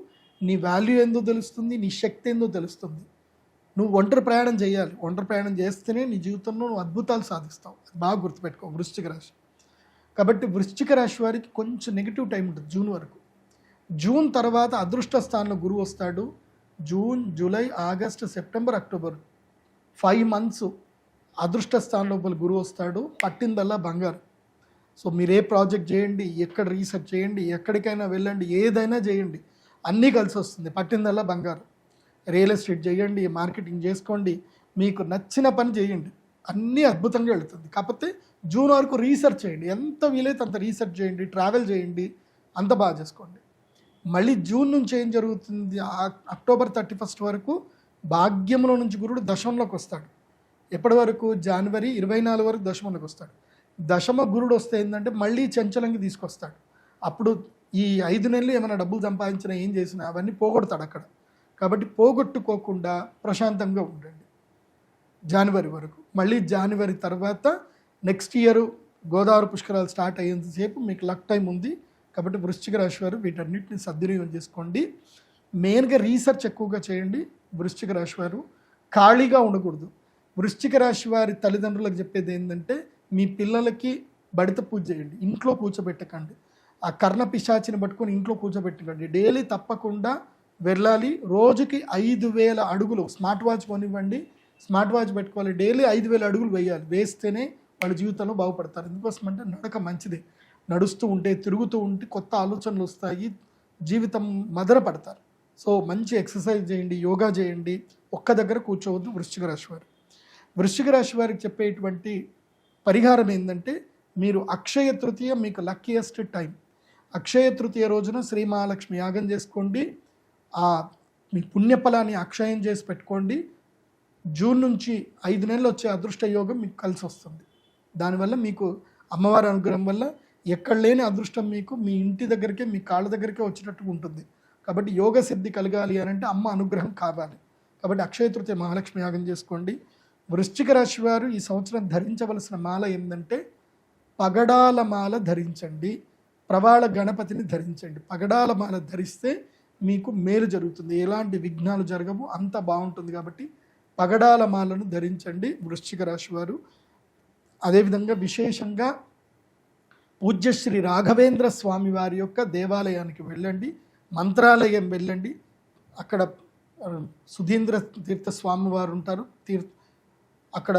నీ వాల్యూ ఏందో తెలుస్తుంది, నీ శక్తి ఏందో తెలుస్తుంది. నువ్వు ఒంటరి ప్రయాణం చేయాలి. ఒంటరి ప్రయాణం చేస్తేనే నీ జీవితంలో నువ్వు అద్భుతాలు సాధిస్తావు. అది బాగా గుర్తుపెట్టుకో వృశ్చిక రాశి. కాబట్టి వృశ్చిక రాశి వారికి కొంచెం నెగిటివ్ టైం ఉంటుంది జూన్ వరకు. జూన్ తర్వాత అదృష్ట స్థానంలో గురువు వస్తాడు. June, July, August, September, October 5 months అదృష్ట స్థానం లోపల గురువు వస్తాడు. పట్టిందల్లా బంగారు. సో మీరు ఏ ప్రాజెక్ట్ చేయండి, ఎక్కడ రీసెర్చ్ చేయండి, ఎక్కడికైనా వెళ్ళండి, ఏదైనా చేయండి, అన్నీ కలిసి వస్తుంది. పట్టిందల్లా బంగారు. రియల్ ఎస్టేట్ చేయండి, మార్కెటింగ్ చేసుకోండి, మీకు నచ్చిన పని చేయండి, అన్నీ అద్భుతంగా వెళుతుంది. కాకపోతే జూన్ వరకు రీసెర్చ్ చేయండి, ఎంత వీలైతే అంత రీసెర్చ్ చేయండి, ట్రావెల్ చేయండి, అంత బాగా చేసుకోండి. మళ్ళీ జూన్ నుంచి ఏం జరుగుతుంది, అక్టోబర్ 31 వరకు భాగ్యంలో నుంచి గురుడు దశమంలోకి వస్తాడు. ఎప్పటి వరకు? జనవరి 24 వరకు దశమంలోకి వస్తాడు. దశమ గురుడు వస్తే ఏంటంటే మళ్ళీ చంచలంగా తీసుకొస్తాడు. అప్పుడు ఈ 5 నెలలు ఏమైనా డబ్బులు సంపాదించినా ఏం చేసినా అవన్నీ పోగొడతాడు అక్కడ. కాబట్టి పోగొట్టుకోకుండా ప్రశాంతంగా ఉండండి జనవరి వరకు. మళ్ళీ జనవరి తర్వాత నెక్స్ట్ ఇయర్ గోదావరి పుష్కరాలు స్టార్ట్ అయ్యేంతసేపు మీకు లక్ టైం ఉంది. కాబట్టి వృశ్చిక రాశి వారు వీటన్నిటిని సద్వినియోగం చేసుకోండి. మెయిన్గా రీసెర్చ్ ఎక్కువగా చేయండి. వృశ్చిక రాశి వారు ఖాళీగా ఉండకూడదు. వృశ్చిక రాశి వారి తల్లిదండ్రులకు చెప్పేది ఏంటంటే మీ పిల్లలకి బడిత పూజ చేయండి, ఇంట్లో కూర్చోబెట్టకండి. ఆ కర్ణ పిశాచిని పట్టుకొని ఇంట్లో కూర్చోబెట్టకండి. డైలీ తప్పకుండా వెళ్ళాలి. రోజుకి 5,000 అడుగులు స్మార్ట్ వాచ్ కొనివ్వండి, స్మార్ట్ వాచ్ పెట్టుకోవాలి. డైలీ 5,000 అడుగులు వేయాలి. వేస్తేనే వాళ్ళ జీవితంలో బాగుపడతారు. ఎందుకోసం అంటే నడక మంచిది. నడుస్తూ ఉంటే, తిరుగుతూ ఉంటే కొత్త ఆలోచనలు వస్తాయి, జీవితం మదన పడతారు. సో మంచి ఎక్సర్సైజ్ చేయండి, యోగా చేయండి, ఒక్క దగ్గర కూర్చోవద్దు. వృశ్చిక రాశి వారు, వృశ్చిక రాశి వారికి చెప్పేటువంటి పరిహారం ఏంటంటే మీరు అక్షయ తృతీయ మీకు లక్కీయెస్ట్ టైం. అక్షయ తృతీయ రోజున శ్రీ మహాలక్ష్మి యాగం చేసుకోండి. మీ పుణ్యఫలాన్ని అక్షయం చేసి పెట్టుకోండి. జూన్ నుంచి 5 నెలలు వచ్చే అదృష్ట యోగం మీకు కలిసి వస్తుంది. దానివల్ల మీకు అమ్మవారి అనుగ్రహం వల్ల ఎక్కడ లేని అదృష్టం మీకు మీ ఇంటి దగ్గరికే, మీ కాళ్ళ దగ్గరికే వచ్చేటట్టుగా ఉంటుంది. కాబట్టి యోగ సిద్ధి కలగాలి అని అంటే అమ్మ అనుగ్రహం కావాలి. కాబట్టి అక్షయ తృతీయ మహాలక్ష్మి యాగం చేసుకోండి. వృశ్చిక రాశి వారు ఈ సంవత్సరం ధరించవలసిన మాల ఏంటంటే పగడాల మాల ధరించండి, ప్రవాళ గణపతిని ధరించండి. పగడాల మాల ధరిస్తే మీకు మేలు జరుగుతుంది, ఎలాంటి విఘ్నాలు జరగవు, అంత బాగుంటుంది. కాబట్టి పగడాల మాలను ధరించండి వృశ్చిక రాశి వారు. అదేవిధంగా విశేషంగా పూజ్య శ్రీ రాఘవేంద్ర స్వామి వారి యొక్క దేవాలయానికి వెళ్ళండి, మంత్రాలయం వెళ్ళండి. అక్కడ సుధీంద్ర తీర్థ స్వామి వారు ఉంటారు. ఇక్కడ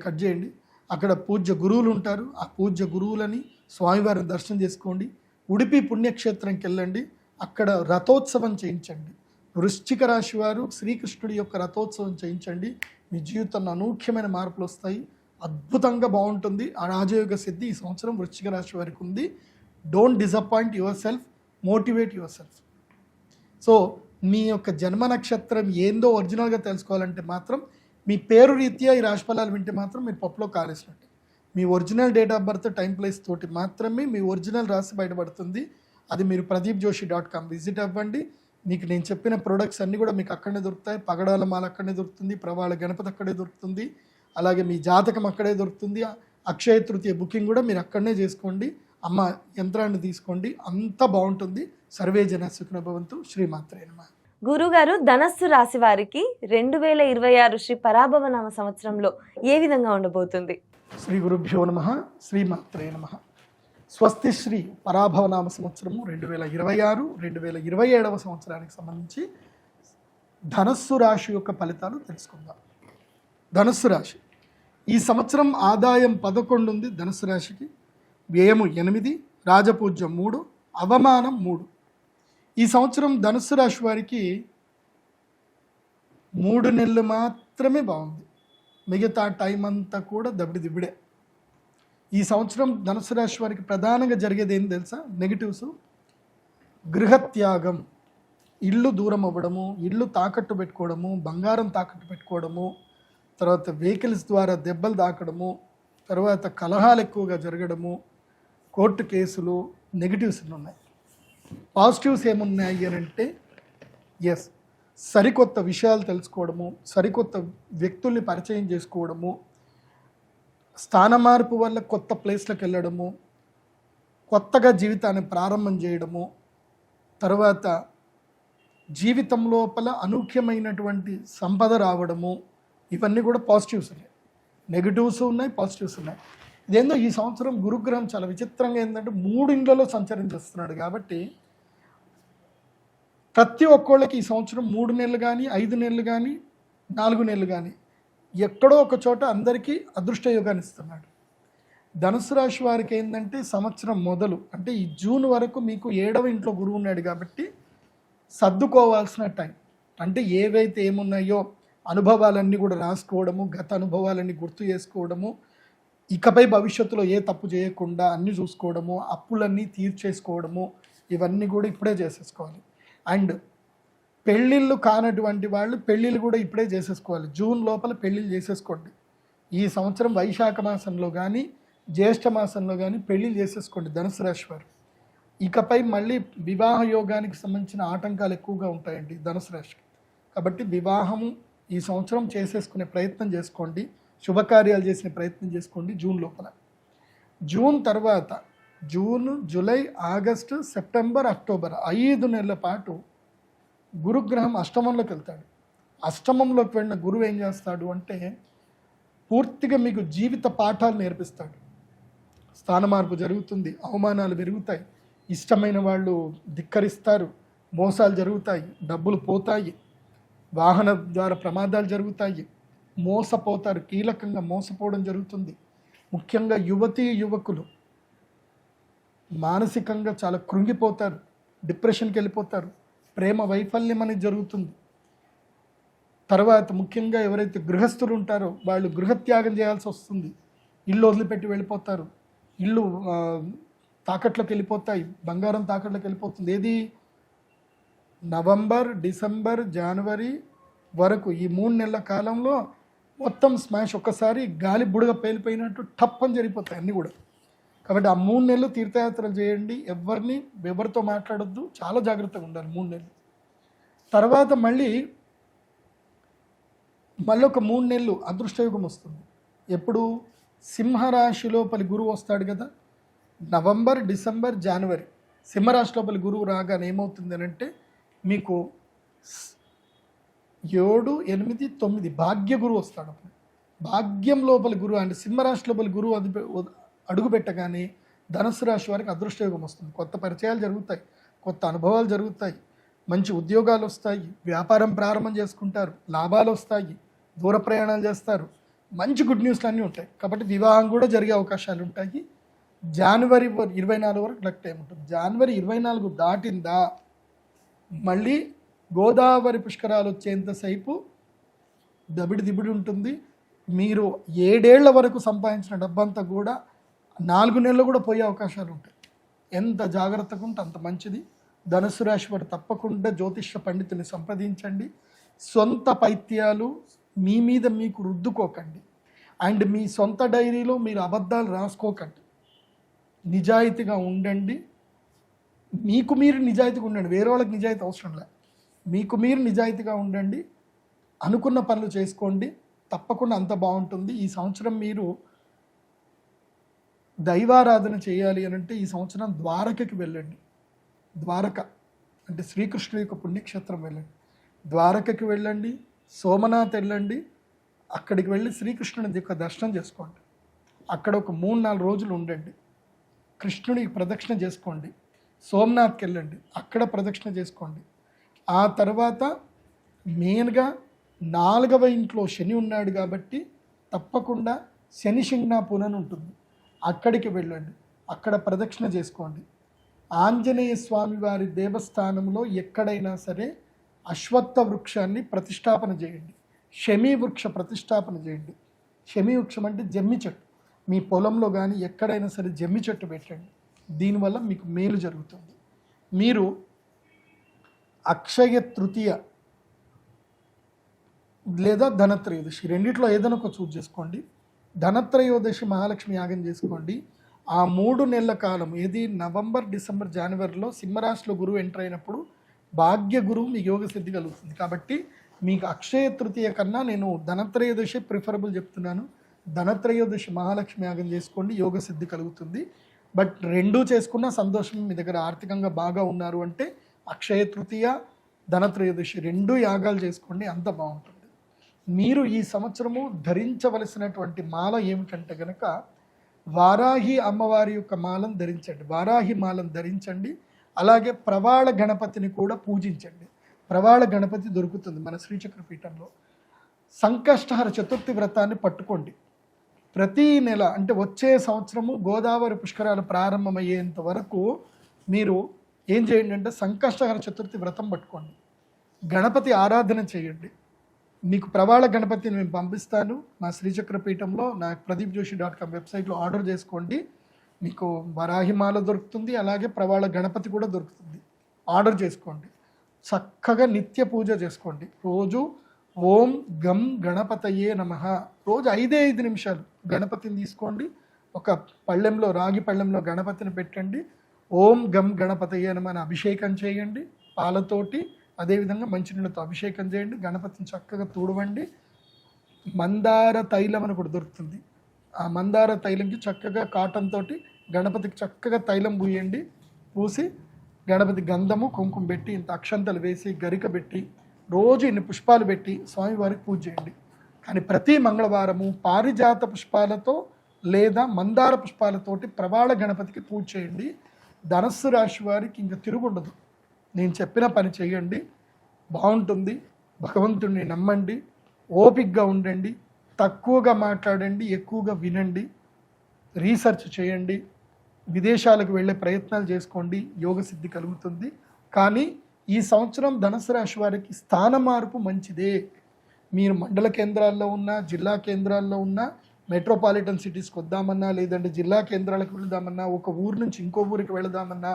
కట్ చేయండి. అక్కడ పూజ్య గురువులు ఉంటారు. ఆ పూజ్య గురువులని స్వామివారిని దర్శనం చేసుకోండి. ఉడిపి పుణ్యక్షేత్రంకి వెళ్ళండి, అక్కడ రథోత్సవం చేయించండి. వృశ్చిక రాశి వారు శ్రీకృష్ణుడి యొక్క రథోత్సవం చేయించండి. మీ జీవితంలో అనూఖ్యమైన మార్పులు వస్తాయి, అద్భుతంగా బాగుంటుంది. ఆ రాజయోగ సిద్ధి ఈ సంవత్సరం వృశ్చిక రాశి వారికి ఉంది. Don't disappoint yourself, motivate yourself. So మీ యొక్క జన్మ నక్షత్రం ఏందో ఒరిజినల్గా తెలుసుకోవాలంటే మాత్రం మీ పేరు రీత్యా ఈ రాశిఫలాలు వింటే మాత్రం మీరు పప్పులో కాలేసినట్టు. మీ original date of birth, time, place తోటి మాత్రమే మీ ఒరిజినల్ రాశి బయటపడుతుంది. అది మీరు pradeepjoshi.com విజిట్ అవ్వండి. మీకు నేను చెప్పిన ప్రొడక్ట్స్ అన్నీ కూడా మీకు అక్కడనే దొరుకుతాయి. పగడాల మాల అక్కడనే దొరుకుతుంది, ప్రవాళ గణపతి అక్కడే దొరుకుతుంది, అలాగే మీ జాతకం అక్కడే దొరుకుతుంది. అక్షయ తృతీయ బుకింగ్ కూడా మీరు అక్కడనే చేసుకోండి. అమ్మ యంత్రాన్ని తీసుకోండి, అంత బాగుంటుంది. సర్వే జన సుఖినో భవంతు. శ్రీమాత్రే నమః. గురుగారు, ధనస్సు రాశి వారికి 2026 శ్రీ పరాభవనామ సంవత్సరంలో ఏ విధంగా ఉండబోతుంది? శ్రీ గురుభ్యో నమః. శ్రీమాత్రే నమః. స్వస్తి శ్రీ పరాభవనామ సంవత్సరము 2026, 2027 సంవత్సరానికి సంబంధించి ధనస్సు రాశి యొక్క ఫలితాలు తెలుసుకుందాం. ధనస్సు రాశి ఈ సంవత్సరం ఆదాయం 11 ఉంది ధనస్సు రాశికి, వ్యయము 8, రాజపూజ్యం 3, అవమానం 3. ఈ సంవత్సరం ధనుస్సు రాశి వారికి 3 నెలలు మాత్రమే బాగుంది, మిగతా టైం అంతా కూడా దబ్బిడిదిబ్బిడే. ఈ సంవత్సరం ధనుస్సు రాశి వారికి ప్రధానంగా జరిగేది ఏం తెలుసా? నెగిటివ్స్. గృహత్యాగం, ఇల్లు దూరం అవ్వడము, ఇల్లు తాకట్టు పెట్టుకోవడము, బంగారం తాకట్టు పెట్టుకోవడము, తర్వాత వెహికల్స్ ద్వారా దెబ్బలు తాకడము, తర్వాత కలహాలు ఎక్కువగా జరగడము, కోర్టు కేసులు, నెగిటివ్స్ ఉన్నాయి. పాజిటివ్స్ ఏమున్నాయి అని అంటే సరికొత్త విషయాలు తెలుసుకోవడము, సరికొత్త వ్యక్తుల్ని పరిచయం చేసుకోవడము, స్థాన మార్పు వల్ల కొత్త ప్లేస్లకు వెళ్ళడము, కొత్తగా జీవితాన్ని ప్రారంభం చేయడము, తర్వాత జీవితం లోపల అనూఖ్యమైనటువంటి సంపద రావడము, ఇవన్నీ కూడా పాజిటివ్స్ ఉన్నాయి. నెగిటివ్స్ ఉన్నాయి, పాజిటివ్స్ ఉన్నాయి. ఇదేందో ఈ సంవత్సరం గురుగ్రహం చాలా విచిత్రంగా ఏంటంటే 3 ఇండ్లలో సంచరించేస్తున్నాడు. కాబట్టి ప్రతి ఒక్కళ్ళకి ఈ సంవత్సరం 3 నెలలు కానీ, 5 నెలలు కానీ, 4 నెలలు కానీ ఎక్కడో ఒక చోట అందరికీ అదృష్ట యోగాన్ని ఇస్తున్నాడు. ధనుసు రాశి వారికి ఏంటంటే సంవత్సరం మొదలు అంటే ఈ జూన్ వరకు మీకు 7వ ఇంట్లో గురువు ఉన్నాడు కాబట్టి సర్దుకోవాల్సిన టైం. అంటే ఏవైతే ఏమున్నాయో అనుభవాలన్నీ కూడా రాసుకోవడము, గత అనుభవాలన్నీ గుర్తు చేసుకోవడము, ఇకపై భవిష్యత్తులో ఏ తప్పు చేయకుండా అన్నీ చూసుకోవడము, అప్పులన్నీ తీర్చేసుకోవడము, ఇవన్నీ కూడా ఇప్పుడే చేసేసుకోవాలి. అండ్ పెళ్ళిళ్ళు కానటువంటి వాళ్ళు పెళ్ళిళ్ళు కూడా ఇప్పుడే చేసేసుకోవాలి. జూన్ లోపల పెళ్ళిళ్ళు చేసేసుకోండి. ఈ సంవత్సరం వైశాఖ మాసంలో కానీ, జ్యేష్ఠ మాసంలో కానీ పెళ్ళిళ్ళు చేసేసుకోండి ధనుసు రాశి వారు. ఇకపై మళ్ళీ వివాహ యోగానికి సంబంధించిన ఆటంకాలు ఎక్కువగా ఉంటాయండి ధనుసు రాశికి. కాబట్టి వివాహము ఈ సంవత్సరం చేసేసుకునే ప్రయత్నం చేసుకోండి, శుభకార్యాలు చేసే ప్రయత్నం చేసుకోండి జూన్ లోపల. జూన్ తర్వాత June, July, August, September, October 5 నెలల పాటు గురుగ్రహం అష్టమంలోకి వెళ్తాడు. అష్టమంలోకి వెళ్ళిన గురువు ఏం చేస్తాడు అంటే పూర్తిగా మీకు జీవిత పాఠాలు నేర్పిస్తాడు. స్థాన మార్పు జరుగుతుంది, అవమానాలు పెరుగుతాయి, ఇష్టమైన వాళ్ళు ధిక్కరిస్తారు, మోసాలు జరుగుతాయి, డబ్బులు పోతాయి, వాహన ద్వారా ప్రమాదాలు జరుగుతాయి, మోసపోతారు, కీలకంగా మోసపోవడం జరుగుతుంది. ముఖ్యంగా యువతీ యువకులు మానసికంగా చాలా కృంగిపోతారు, డిప్రెషన్కి వెళ్ళిపోతారు, ప్రేమ వైఫల్యం అనేది జరుగుతుంది. తర్వాత ముఖ్యంగా ఎవరైతే గృహస్థులు ఉంటారో వాళ్ళు గృహత్యాగం చేయాల్సి వస్తుంది, ఇల్లు వదిలిపెట్టి వెళ్ళిపోతారు, ఇల్లు తాకట్లోకి వెళ్ళిపోతాయి, బంగారం తాకట్లోకి వెళ్ళిపోతుంది. ఏది నవంబర్, డిసెంబర్, జనవరి వరకు ఈ 3 నెలల కాలంలో మొత్తం స్మాష్, ఒక్కసారి గాలి బుడగ పేలిపోయినట్టు టప్పని జరిగిపోతాయి అన్నీ కూడా. కాబట్టి ఆ 3 నెలలు తీర్థయాత్రలు చేయండి, ఎవరితో మాట్లాడొద్దు, చాలా జాగ్రత్తగా ఉండాలి 3 నెలలు. తర్వాత మళ్ళీ ఒక 3 నెలలు అదృష్టయోగం వస్తుంది. ఎప్పుడు? సింహరాశి లోపలి గురువు వస్తాడు కదా, నవంబర్, డిసెంబర్, జనవరి. సింహరాశి లోపలి గురువు రాగానే ఏమవుతుంది అని అంటే మీకు 7, 8, 9 భాగ్య గురువు వస్తాడు. భాగ్యం లోపలి గురువు అంటే సింహరాశి లోపలి గురువు అడుగు పెట్టగానే ధనుసు రాశి వారికి అదృష్టయోగం వస్తుంది. కొత్త పరిచయాలు జరుగుతాయి, కొత్త అనుభవాలు జరుగుతాయి, మంచి ఉద్యోగాలు వస్తాయి, వ్యాపారం ప్రారంభం చేసుకుంటారు, లాభాలు వస్తాయి, దూర ప్రయాణాలు చేస్తారు, మంచి గుడ్ న్యూస్లు అన్నీ ఉంటాయి. కాబట్టి వివాహం కూడా జరిగే అవకాశాలు ఉంటాయి. జనవరి 24 వరకు లక్ టైం ఉంటుంది. జనవరి 24 దాటిందా మళ్ళీ గోదావరి పుష్కరాలు వచ్చేంతసేపు దిబిడి ఉంటుంది. మీరు 7 ఏళ్ల వరకు సంపాదించిన డబ్బంతా కూడా 4 నెలలు కూడా పోయే అవకాశాలు ఉంటాయి. ఎంత జాగ్రత్తగా ఉంటే అంత మంచిది. ధనుసు రాశి వారు తప్పకుండా జ్యోతిష్య పండితుని సంప్రదించండి. సొంత పైత్యాలు మీ మీద మీకు రుద్దుకోకండి. అండ్ మీ సొంత డైరీలో మీరు అబద్ధాలు రాసుకోకండి. నిజాయితీగా ఉండండి. మీకు మీరు నిజాయితీగా ఉండండి, వేరే వాళ్ళకి నిజాయితీ అవసరం లేదు. మీకు మీరు నిజాయితీగా ఉండండి, అనుకున్న పనులు చేసుకోండి, తప్పకుండా అంత బాగుంటుంది. ఈ సంవత్సరం మీరు దైవారాధన చేయాలి అని అంటే ఈ సంవత్సరం ద్వారకకి వెళ్ళండి. ద్వారక అంటే శ్రీకృష్ణుడి యొక్క పుణ్యక్షేత్రం వెళ్ళండి. ద్వారకకి వెళ్ళండి, సోమనాథ్ వెళ్ళండి. అక్కడికి వెళ్ళి శ్రీకృష్ణుడి యొక్క దర్శనం చేసుకోండి. అక్కడ ఒక 3-4 రోజులు ఉండండి. కృష్ణుడికి ప్రదక్షిణ చేసుకోండి. సోమనాథ్కి వెళ్ళండి, అక్కడ ప్రదక్షిణ చేసుకోండి. ఆ తర్వాత మెయిన్గా 4వ ఇంట్లో శని ఉన్నాడు కాబట్టి తప్పకుండా శని శింగ్నాపూర్ అని ఉంటుంది, అక్కడికి వెళ్ళండి, అక్కడ ప్రదక్షిణ చేసుకోండి. ఆంజనేయ స్వామి వారి దేవస్థానంలో ఎక్కడైనా సరే అశ్వత్థ వృక్షాన్ని ప్రతిష్టాపన చేయండి. శమీ వృక్ష ప్రతిష్టాపన చేయండి. శమీ వృక్షం అంటే జమ్మి చెట్టు. మీ పొలంలో కానీ ఎక్కడైనా సరే జమ్మి చెట్టు పెట్టండి. దీనివల్ల మీకు మేలు జరుగుతుంది. మీరు అక్షయ తృతీయ లేదా ధనత్రయోదశి రెండిట్లో ఏదైనా ఒక చూజ్ చేసుకోండి. ధనత్రయోదశి మహాలక్ష్మి యాగం చేసుకోండి. ఆ 3 నెలల కాలం ఏది నవంబర్, డిసెంబర్, జనవరిలో సింహరాశిలో గురువు ఎంటర్ అయినప్పుడు భాగ్య గురువు మీ యోగ సిద్ధి కలుగుతుంది. కాబట్టి మీకు అక్షయ తృతీయ కన్నా నేను ధనత్రయోదశి ప్రిఫరబుల్ చెప్తున్నాను. ధనత్రయోదశి మహాలక్ష్మి యాగం చేసుకోండి, యోగ సిద్ధి కలుగుతుంది. బట్ 2 చేసుకున్న సంతోషం. మీ దగ్గర ఆర్థికంగా బాగా ఉన్నారు అంటే అక్షయ తృతీయ ధనత్రయోదశి 2 యాగాలు చేసుకోండి, అంత బాగుంటుంది. మీరు ఈ సంవత్సరము ధరించవలసినటువంటి మాల ఏమిటంటే గనక వారాహి అమ్మవారి యొక్క మాలను ధరించండి, వారాహి మాలను ధరించండి. అలాగే ప్రవాళ గణపతిని కూడా పూజించండి. ప్రవాళ గణపతి దొరుకుతుంది మన శ్రీచక్ర పీఠంలో. సంకష్టహర చతుర్థి వ్రతాన్ని పట్టుకోండి. ప్రతి నెల అంటే వచ్చే సంవత్సరము గోదావరి పుష్కరాలు ప్రారంభమయ్యేంత వరకు మీరు ఏం చేయండి అంటే సంకష్టహర చతుర్థి వ్రతం పట్టుకోండి, గణపతి ఆరాధన చేయండి. మీకు ప్రవాళ గణపతిని మేము పంపిస్తాను మా శ్రీచక్ర పీఠంలో. నా pradeepjoshi.com వెబ్సైట్లో ఆర్డర్ చేసుకోండి, మీకు వరాహిమాల దొరుకుతుంది, అలాగే ప్రవాళ గణపతి కూడా దొరుకుతుంది. ఆర్డర్ చేసుకోండి, చక్కగా నిత్య పూజ చేసుకోండి. రోజు ఓం గం గణపతయే నమః, రోజు 5 నిమిషాలు గణపతిని తీసుకోండి, ఒక పళ్ళెంలో రాగి పళ్ళెంలో గణపతిని పెట్టండి. ఓం గం గణపతయే నమః అని అభిషేకం చేయండి పాలతోటి. అదేవిధంగా మంచినీళ్ళతో అభిషేకం చేయండి. గణపతిని చక్కగా తుడవండి. మందార తైలం అని కూడా దొరుకుతుంది, ఆ మందార తైలంకి చక్కగా కాటన్ తోటి గణపతికి చక్కగా తైలం పూయండి. పూసి గణపతి గంధము కుంకుమ పెట్టి ఇంత అక్షంతలు వేసి గరిక పెట్టి రోజు ఇన్ని పుష్పాలు పెట్టి స్వామివారికి పూజ చేయండి. కానీ ప్రతి మంగళవారము పారిజాత పుష్పాలతో లేదా మందార పుష్పాలతోటి ప్రవాళ గణపతికి పూజ చేయండి. ధనస్సు రాశి వారికి ఇంకా తిరుగుండదు. నేను చెప్పిన పని చేయండి, బాగుంటుంది. భగవంతుడిని నమ్మండి, ఓపికగా ఉండండి, తక్కువగా మాట్లాడండి, ఎక్కువగా వినండి, రీసెర్చ్ చేయండి, విదేశాలకు వెళ్ళే ప్రయత్నాలు చేసుకోండి, యోగ సిద్ధి కలుగుతుంది. కానీ ఈ సంవత్సరం ధనుసు రాశి వారికి స్థాన మార్పు మంచిదే. మీరు మండల కేంద్రాల్లో ఉన్న, జిల్లా కేంద్రాల్లో ఉన్న, మెట్రోపాలిటన్ సిటీస్కి వద్దామన్నా, లేదంటే జిల్లా కేంద్రాలకు వెళదామన్నా, ఒక ఊరు నుంచి ఇంకో ఊరికి వెళదామన్నా,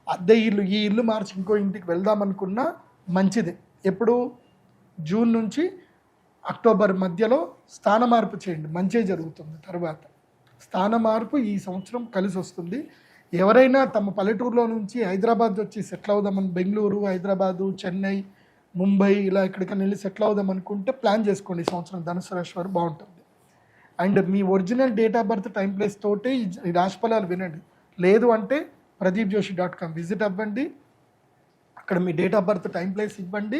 అద్దె ఇల్లు ఈ ఇల్లు మార్చి ఇంకో ఇంటికి వెళ్దామనుకున్నా మంచిదే. ఎప్పుడు జూన్ నుంచి అక్టోబర్ మధ్యలో స్థాన మార్పు చేయండి, మంచి జరుగుతుంది. తర్వాత స్థాన మార్పు ఈ సంవత్సరం కలిసి వస్తుంది. ఎవరైనా తమ పల్లెటూరులో నుంచి హైదరాబాద్ వచ్చి సెటిల్ అవుదామని, బెంగళూరు, హైదరాబాదు, చెన్నై, ముంబై ఇలా ఎక్కడికైనా వెళ్ళి సెటిల్ అవుదాం అనుకుంటే ప్లాన్ చేసుకోండి. ఈ సంవత్సరం ధనుసు రాశి వారు బాగుంటుంది. And me original date of birth time place తోటే ఈ రాశిఫలాలు వినండి. లేదు అంటే pradeepjoshi.com విజిట్ అవ్వండి, అక్కడ మీ date of birth time place ఇవ్వండి.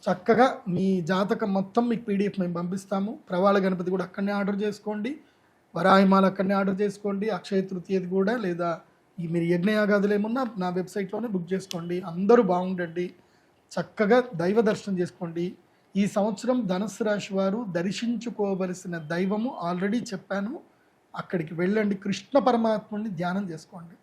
చక్కగా మీ జాతకం మొత్తం మీకు పీడిఎఫ్ మేము పంపిస్తాము. ప్రవాళ గణపతి కూడా అక్కడనే ఆర్డర్ చేసుకోండి, వరాహిమాల అక్కడనే ఆర్డర్ చేసుకోండి, అక్షయ తృతీయది కూడా, లేదా మీరు యజ్ఞయాగాదులు ఏమున్నా నా వెబ్సైట్లోనే బుక్ చేసుకోండి. అందరూ బాగుండండి, చక్కగా దైవ దర్శనం చేసుకోండి. ఈ సంవత్సరం ధనుస్సు రాశి వారు దర్శించుకోవలసిన దైవము ఆల్రెడీ చెప్పాను, అక్కడికి వెళ్ళండి. కృష్ణ పరమాత్ముడిని ధ్యానం చేసుకోండి.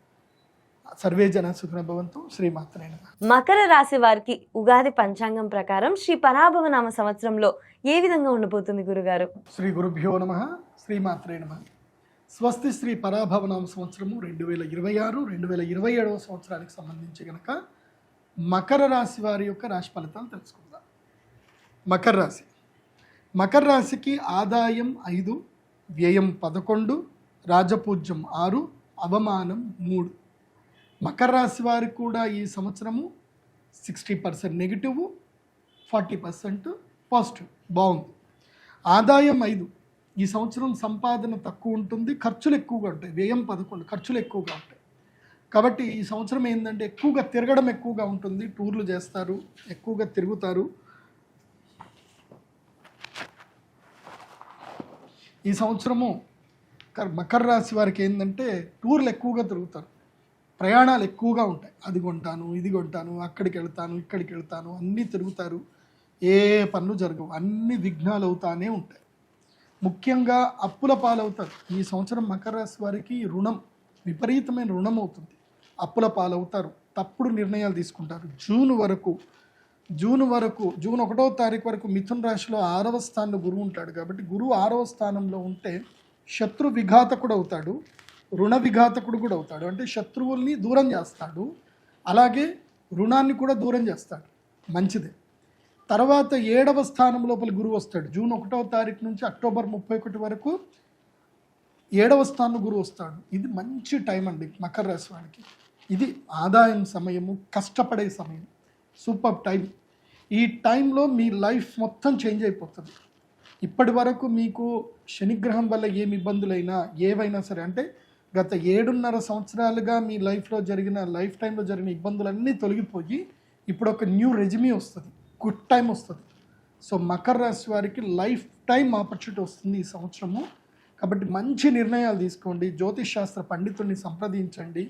సర్వే జన సుఖినో భవంతు. శ్రీమాత్రే నమః. మకర రాశి వారికి ఉగాది పంచాంగం ప్రకారం శ్రీ పరాభవ నామ సంవత్సరంలో ఏ విధంగా ఉండబోతుంది గురుగారు? శ్రీ గురుభ్యో నమః. శ్రీమాత్రే నమః. స్వస్తి శ్రీ పరాభవ నామ సంవత్సరము 2026-2027 సంవత్సరానికి సంబంధించి గనక మకర రాశి వారి యొక్క రాశి ఫలితాలు తెలుసుకుందాం. మకర రాశి. మకర రాశికి ఆదాయం 5, వ్యయం 11, రాజపూజ్యం 6, అవమానం 3. మకర రాశి వారికి కూడా ఈ సంవత్సరము 60% నెగిటివ్, 40% పాజిటివ్, బాగుంది. ఆదాయం 5, ఈ సంవత్సరం సంపాదన తక్కువ ఉంటుంది, ఖర్చులు ఎక్కువగా ఉంటాయి. వ్యయం 11, ఖర్చులు ఎక్కువగా ఉంటాయి. కాబట్టి ఈ సంవత్సరం ఏంటంటే ఎక్కువగా తిరగడం ఎక్కువగా ఉంటుంది, టూర్లు చేస్తారు, ఎక్కువగా తిరుగుతారు. ఈ సంవత్సరము మకర రాశి వారికి ఏంటంటే టూర్లు ఎక్కువగా తిరుగుతారు, ప్రయాణాలు ఎక్కువగా ఉంటాయి. అది కొంటాను, ఇది కొంటాను, అక్కడికి వెళ్తాను, ఇక్కడికి వెళ్తాను, అన్నీ తిరుగుతారు. ఏ పనులు జరగవు, అన్ని విఘ్నాలు అవుతానే ఉంటాయి. ముఖ్యంగా అప్పుల పాలవుతారు. ఈ సంవత్సరం మకర రాశి వారికి రుణం, విపరీతమైన రుణం అవుతుంది, అప్పుల పాలవుతారు, తప్పుడు నిర్ణయాలు తీసుకుంటారు. జూన్ 1వ తారీఖు వరకు మిథున రాశిలో 6వ స్థానంలో గురువు ఉంటాడు. కాబట్టి గురువు 6వ స్థానంలో ఉంటే శత్రు విఘాతకుడు అవుతాడు, రుణ విఘాతకుడు కూడా అవుతాడు. అంటే శత్రువుల్ని దూరం చేస్తాడు, అలాగే రుణాన్ని కూడా దూరం చేస్తాడు, మంచిదే. తర్వాత 7వ స్థానం లోపల గురువు వస్తాడు. జూన్ 1వ తారీఖు నుంచి అక్టోబర్ 31 వరకు 7వ స్థానం గురువు వస్తాడు. ఇది మంచి టైం అండి మకర రాశి వారికి. ఇది ఆదాయం సమయము, కష్టపడే సమయం, సూపర్ టైం. ఈ టైంలో మీ లైఫ్ మొత్తం చేంజ్ అయిపోతుంది. ఇప్పటి వరకు మీకు శనిగ్రహం వల్ల ఏమి ఇబ్బందులైనా, ఏవైనా సరే, అంటే గత 7.5 సంవత్సరాలుగా మీ లైఫ్ టైంలో జరిగిన ఇబ్బందులన్నీ తొలగిపోయి ఇప్పుడు ఒక న్యూ రెజ్యూమే వస్తుంది, గుడ్ టైం వస్తుంది. సో మకర రాశి వారికి లైఫ్ టైం ఆపర్చునిటీ వస్తుంది ఈ సంవత్సరము. కాబట్టి మంచి నిర్ణయాలు తీసుకోండి, జ్యోతిష్ శాస్త్ర పండితుల్ని సంప్రదించండి.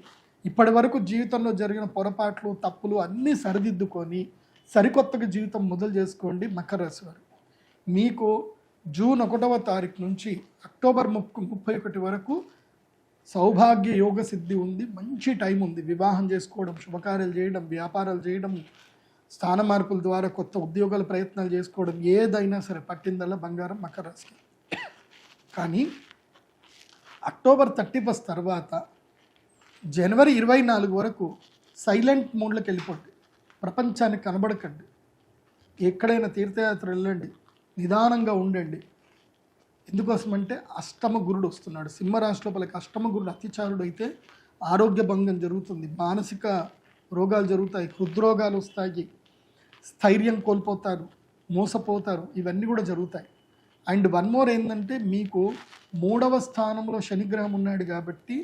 ఇప్పటి వరకు జీవితంలో జరిగిన పొరపాట్లు తప్పులు అన్నీ సరిదిద్దుకొని సరికొత్తగా జీవితం మొదలు చేసుకోండి. మకర రాశి వారు మీకు జూన్ 1వ తారీఖు నుంచి అక్టోబర్ 31 వరకు సౌభాగ్య యోగ సిద్ధి ఉంది, మంచి టైం ఉంది. వివాహం చేసుకోవడం, శుభకార్యాలు చేయడం, వ్యాపారాలు చేయడం, స్థాన మార్పుల ద్వారా కొత్త ఉద్యోగాల ప్రయత్నాలు చేసుకోవడం, ఏదైనా సరే పట్టిందల్లా బంగారం మకర రాశికి. కానీ అక్టోబర్ 31 తర్వాత జనవరి 24 వరకు సైలెంట్ మోడ్లోకి వెళ్ళిపోండి. ప్రపంచానికి కనబడకండి. ఎక్కడైనా తీర్థయాత్ర వెళ్ళండి, నిదానంగా ఉండండి. ఎందుకోసమంటే అష్టమ గురుడు వస్తున్నాడు. సింహరాశి లోపలికి అష్టమ గురుడు అతిచారుడు అయితే ఆరోగ్య భంగం జరుగుతుంది, మానసిక రోగాలు జరుగుతాయి, హృద్రోగాలు వస్తాయి, స్థైర్యం కోల్పోతారు, మోసపోతారు, ఇవన్నీ కూడా జరుగుతాయి. అండ్ వన్ మోర్ ఏంటంటే మీకు 3వ స్థానంలో శనిగ్రహం ఉన్నాడు కాబట్టి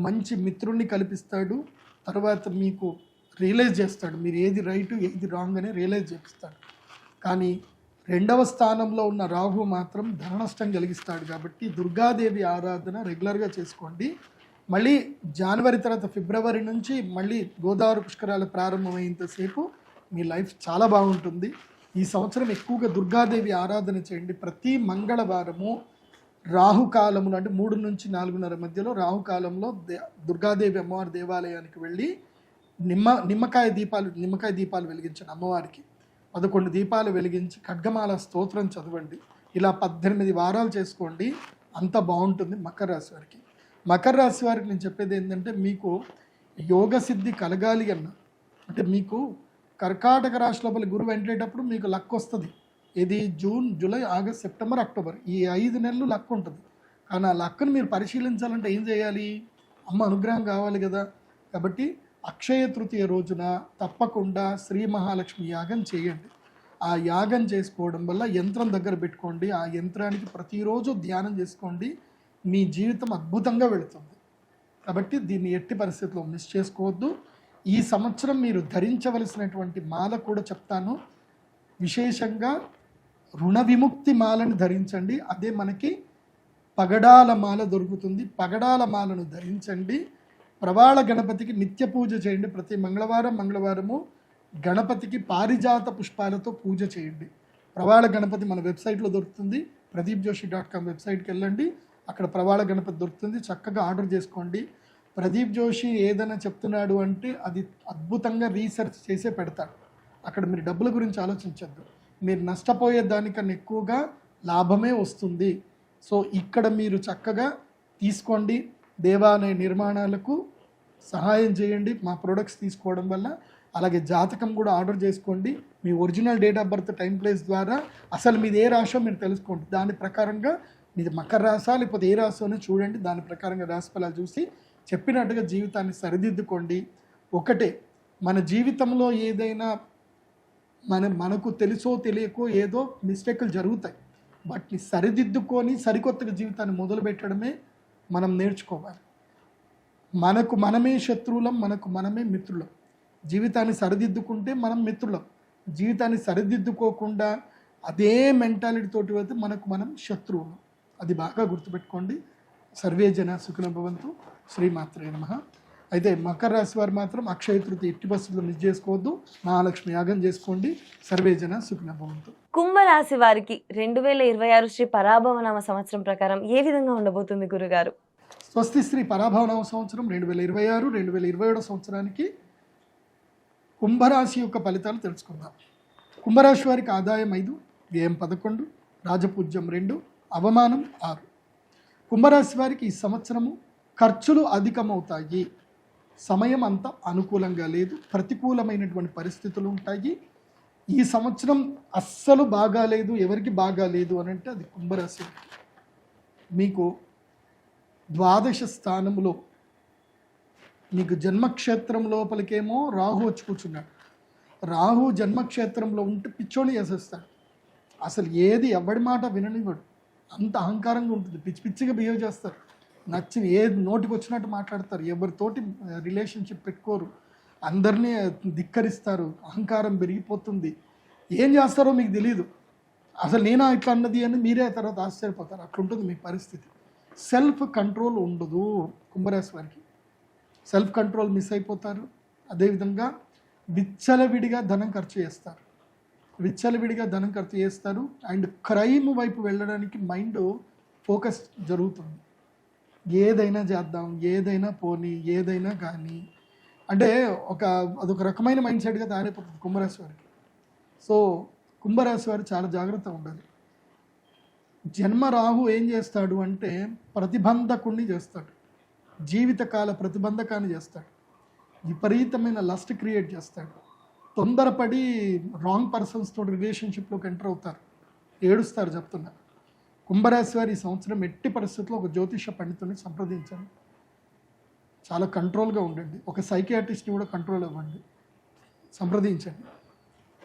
మంచి మిత్రుల్ని కల్పిస్తాడు. తర్వాత మీకు రియలైజ్ చేస్తాడు మీరు ఏది రైట్ ఏది రాంగ్ అని రియలైజ్ చేపిస్తాడు. కానీ 2వ స్థానంలో ఉన్న రాహు మాత్రం ధన నష్టం కలిగిస్తాడు. కాబట్టి దుర్గాదేవి ఆరాధన రెగ్యులర్గా చేసుకోండి. మళ్ళీ జనవరి తర్వాత ఫిబ్రవరి నుంచి మళ్ళీ గోదావరి పుష్కరాలు ప్రారంభమైనంతసేపు మీ లైఫ్ చాలా బాగుంటుంది. ఈ సంవత్సరం ఎక్కువగా దుర్గాదేవి ఆరాధన చేయండి. ప్రతి మంగళవారము రాహుకాలములు అంటే 3 నుంచి 4:30 మధ్యలో రాహుకాలంలో దుర్గాదేవి అమ్మవారి దేవాలయానికి వెళ్ళి నిమ్మకాయ దీపాలు వెలిగించండి. అమ్మవారికి 11 దీపాలు వెలిగించి ఖడ్గమాల స్తోత్రం చదవండి. ఇలా 18 వారాలు చేసుకోండి, అంత బాగుంటుంది మకర రాశి వారికి. మకర రాశి వారికి నేను చెప్పేది ఏంటంటే మీకు యోగ సిద్ధి కలగాలి అన్న అంటే మీకు కర్కాటక రాశి లోపల గురువు ఎంటేటప్పుడు మీకు లక్ వస్తుంది. ఇది June, July, August, September, October ఈ 5 నెలలు లక్ ఉంటుంది. కానీ ఆ లక్ను మీరు పరిశీలించాలంటే ఏం చేయాలి? అమ్మ అనుగ్రహం కావాలి కదా. కాబట్టి అక్షయ తృతీయ రోజున తప్పకుండా శ్రీ మహాలక్ష్మి యాగం చేయండి. ఆ యాగం చేసుకోవడం వల్ల యంత్రం దగ్గర పెట్టుకోండి, ఆ యంత్రానికి ప్రతిరోజు ధ్యానం చేసుకోండి, మీ జీవితం అద్భుతంగా వెళుతుంది. కాబట్టి దీన్ని ఎట్టి పరిస్థితుల్లో మిస్ చేసుకోవద్దు. ఈ సంవత్సరం మీరు ధరించవలసినటువంటి మాల కూడా చెప్తాను. విశేషంగా రుణ విముక్తి మాలను ధరించండి. అదే మనకి పగడాల మాల దొరుకుతుంది. పగడాల మాలను ధరించండి. ప్రవాళ గణపతికి నిత్య పూజ చేయండి. ప్రతి మంగళవారము గణపతికి పారిజాత పుష్పాలతో పూజ చేయండి. ప్రవాళ గణపతి మన వెబ్సైట్లో దొరుకుతుంది, pradeepjoshi.com వెబ్సైట్కి వెళ్ళండి, అక్కడ ప్రవాళ గణపతి దొరుకుతుంది. చక్కగా ఆర్డర్ చేసుకోండి. ప్రదీప్ జోషి ఏదైనా చెప్తున్నాడు అంటే అది అద్భుతంగా రీసెర్చ్ చేసే పెడతాడు. అక్కడ మీరు డబ్బుల గురించి ఆలోచించద్దు, మీరు నష్టపోయే దానికన్నా ఎక్కువగా లాభమే వస్తుంది. సో ఇక్కడ మీరు చక్కగా తీసుకోండి. దేవాలయ నిర్మాణాలకు సహాయం చేయండి మా ప్రొడక్ట్స్ తీసుకోవడం వల్ల. అలాగే జాతకం కూడా ఆర్డర్ చేసుకోండి. మీ original date of birth, time, place ద్వారా అసలు మీది ఏ రాశో మీరు తెలుసుకోండి. దాని ప్రకారంగా మీది మకర రాశా లేకపోతే ఏ రాశోనో చూడండి. దాని ప్రకారంగా రాశిఫలాలు చూసి చెప్పినట్టుగా జీవితాన్ని సరిదిద్దుకోండి. ఒకటే, మన జీవితంలో ఏదైనా మనకు తెలుసో తెలియకో ఏదో మిస్టేకులు జరుగుతాయి. వాటిని సరిదిద్దుకొని సరికొత్తగా జీవితాన్ని మొదలు పెట్టడమే మనం నేర్చుకోవాలి. మనకు మనమే శత్రువులం, మనకు మనమే మిత్రులం. జీవితాన్ని సరిదిద్దుకుంటే మనం మిత్రులం. జీవితాన్ని సరిదిద్దుకోకుండా అదే మెంటాలిటీతోటి వెళ్తే మనకు మనం శత్రువులం. అది బాగా గుర్తుపెట్టుకోండి. సర్వే జన సుఖినో భవంతు. శ్రీమాత్రే నమః. అయితే మకర రాశి వారు మాత్రం అక్షయ తృతీయ ఎట్టి పరిస్థితుల్లో మిస్ చేసుకోవద్దు. మహాలక్ష్మి యాగం చేసుకోండి. సర్వే జన సుఖినో భవంతు. కుంభరాశి వారికి 2026 శ్రీ పరాభవనామ సంవత్సరం ప్రకారం ఏ విధంగా ఉండబోతుంది గురుగారు? స్వస్తి శ్రీ పరాభవనామ సంవత్సరం 2026, 2027 సంవత్సరానికి కుంభరాశి యొక్క ఫలితాలు తెలుసుకుందాం. కుంభరాశి వారికి ఆదాయం 5, వ్యయం 11, రాజపూజ్యం 2, అవమానం 6. కుంభరాశి వారికి ఈ సంవత్సరము ఖర్చులు అధికమవుతాయి. సమయం అంత అనుకూలంగా లేదు, ప్రతికూలమైనటువంటి పరిస్థితులు ఉంటాయి. ఈ సంవత్సరం అస్సలు బాగాలేదు, ఎవరికి బాగాలేదు అని అంటే అది కుంభరాశి. మీకు ద్వాదశ స్థానంలో మీకు జన్మక్షేత్రం లోపలికేమో రాహు వచ్చి కూర్చున్నాడు. రాహు జన్మక్షేత్రంలో ఉంటే పిచ్చోని చేసేస్తాడు. అసలు ఏది ఎవడి మాట విననివ్వడు. అంత అహంకారంగా ఉంటుంది, పిచ్చి పిచ్చిగా బిహేవ్ చేస్తారు. నచ్చిన ఏది నోటికి వచ్చినట్టు మాట్లాడతారు, ఎవరితోటి రిలేషన్షిప్ పెట్టుకోరు. అందరినీ ధిక్కరిస్తారు, అహంకారం పెరిగిపోతుంది, ఏం చేస్తారో మీకు తెలియదు. అసలు నేనా ఇట్లా అన్నది అని మీరే తర్వాత ఆశ్చర్యపోతారు. అట్లుంటుంది మీ పరిస్థితి. సెల్ఫ్ కంట్రోల్ ఉండదు కుంభరాశి వారికి. సెల్ఫ్ కంట్రోల్ మిస్ అయిపోతారు. అదేవిధంగా విచ్చలవిడిగా ధనం ఖర్చు చేస్తారు. అండ్ క్రైమ్ వైపు వెళ్ళడానికి మైండ్ ఫోకస్ జరుగుతుంది. ఏదైనా చేద్దాం, ఏదైనా పోనీ, ఏదైనా కానీ అంటే అదొక రకమైన మైండ్ సెట్గా తయారైపోతుంది కుంభరాశి వారికి. సో కుంభరాశి వారు చాలా జాగ్రత్తగా ఉండాలి. జన్మ రాహు ఏం చేస్తాడు అంటే ప్రతిబంధకుణ్ణి చేస్తాడు, జీవితకాల ప్రతిబంధకాన్ని చేస్తాడు, విపరీతమైన లస్ట్ క్రియేట్ చేస్తాడు. తొందరపడి రాంగ్ పర్సన్స్ తోటి రిలేషన్షిప్లోకి ఎంటర్ అవుతారు, ఏడుస్తారు. చెప్తున్నా, కుంభరాశి వారు ఈ సంవత్సరం ఎట్టి పరిస్థితుల్లో ఒక జ్యోతిష పండితుని సంప్రదించండి. చాలా కంట్రోల్గా ఉండండి. ఒక సైకియాట్రిస్ట్ని కూడా కంట్రోల్ అవ్వండి, సంప్రదించండి.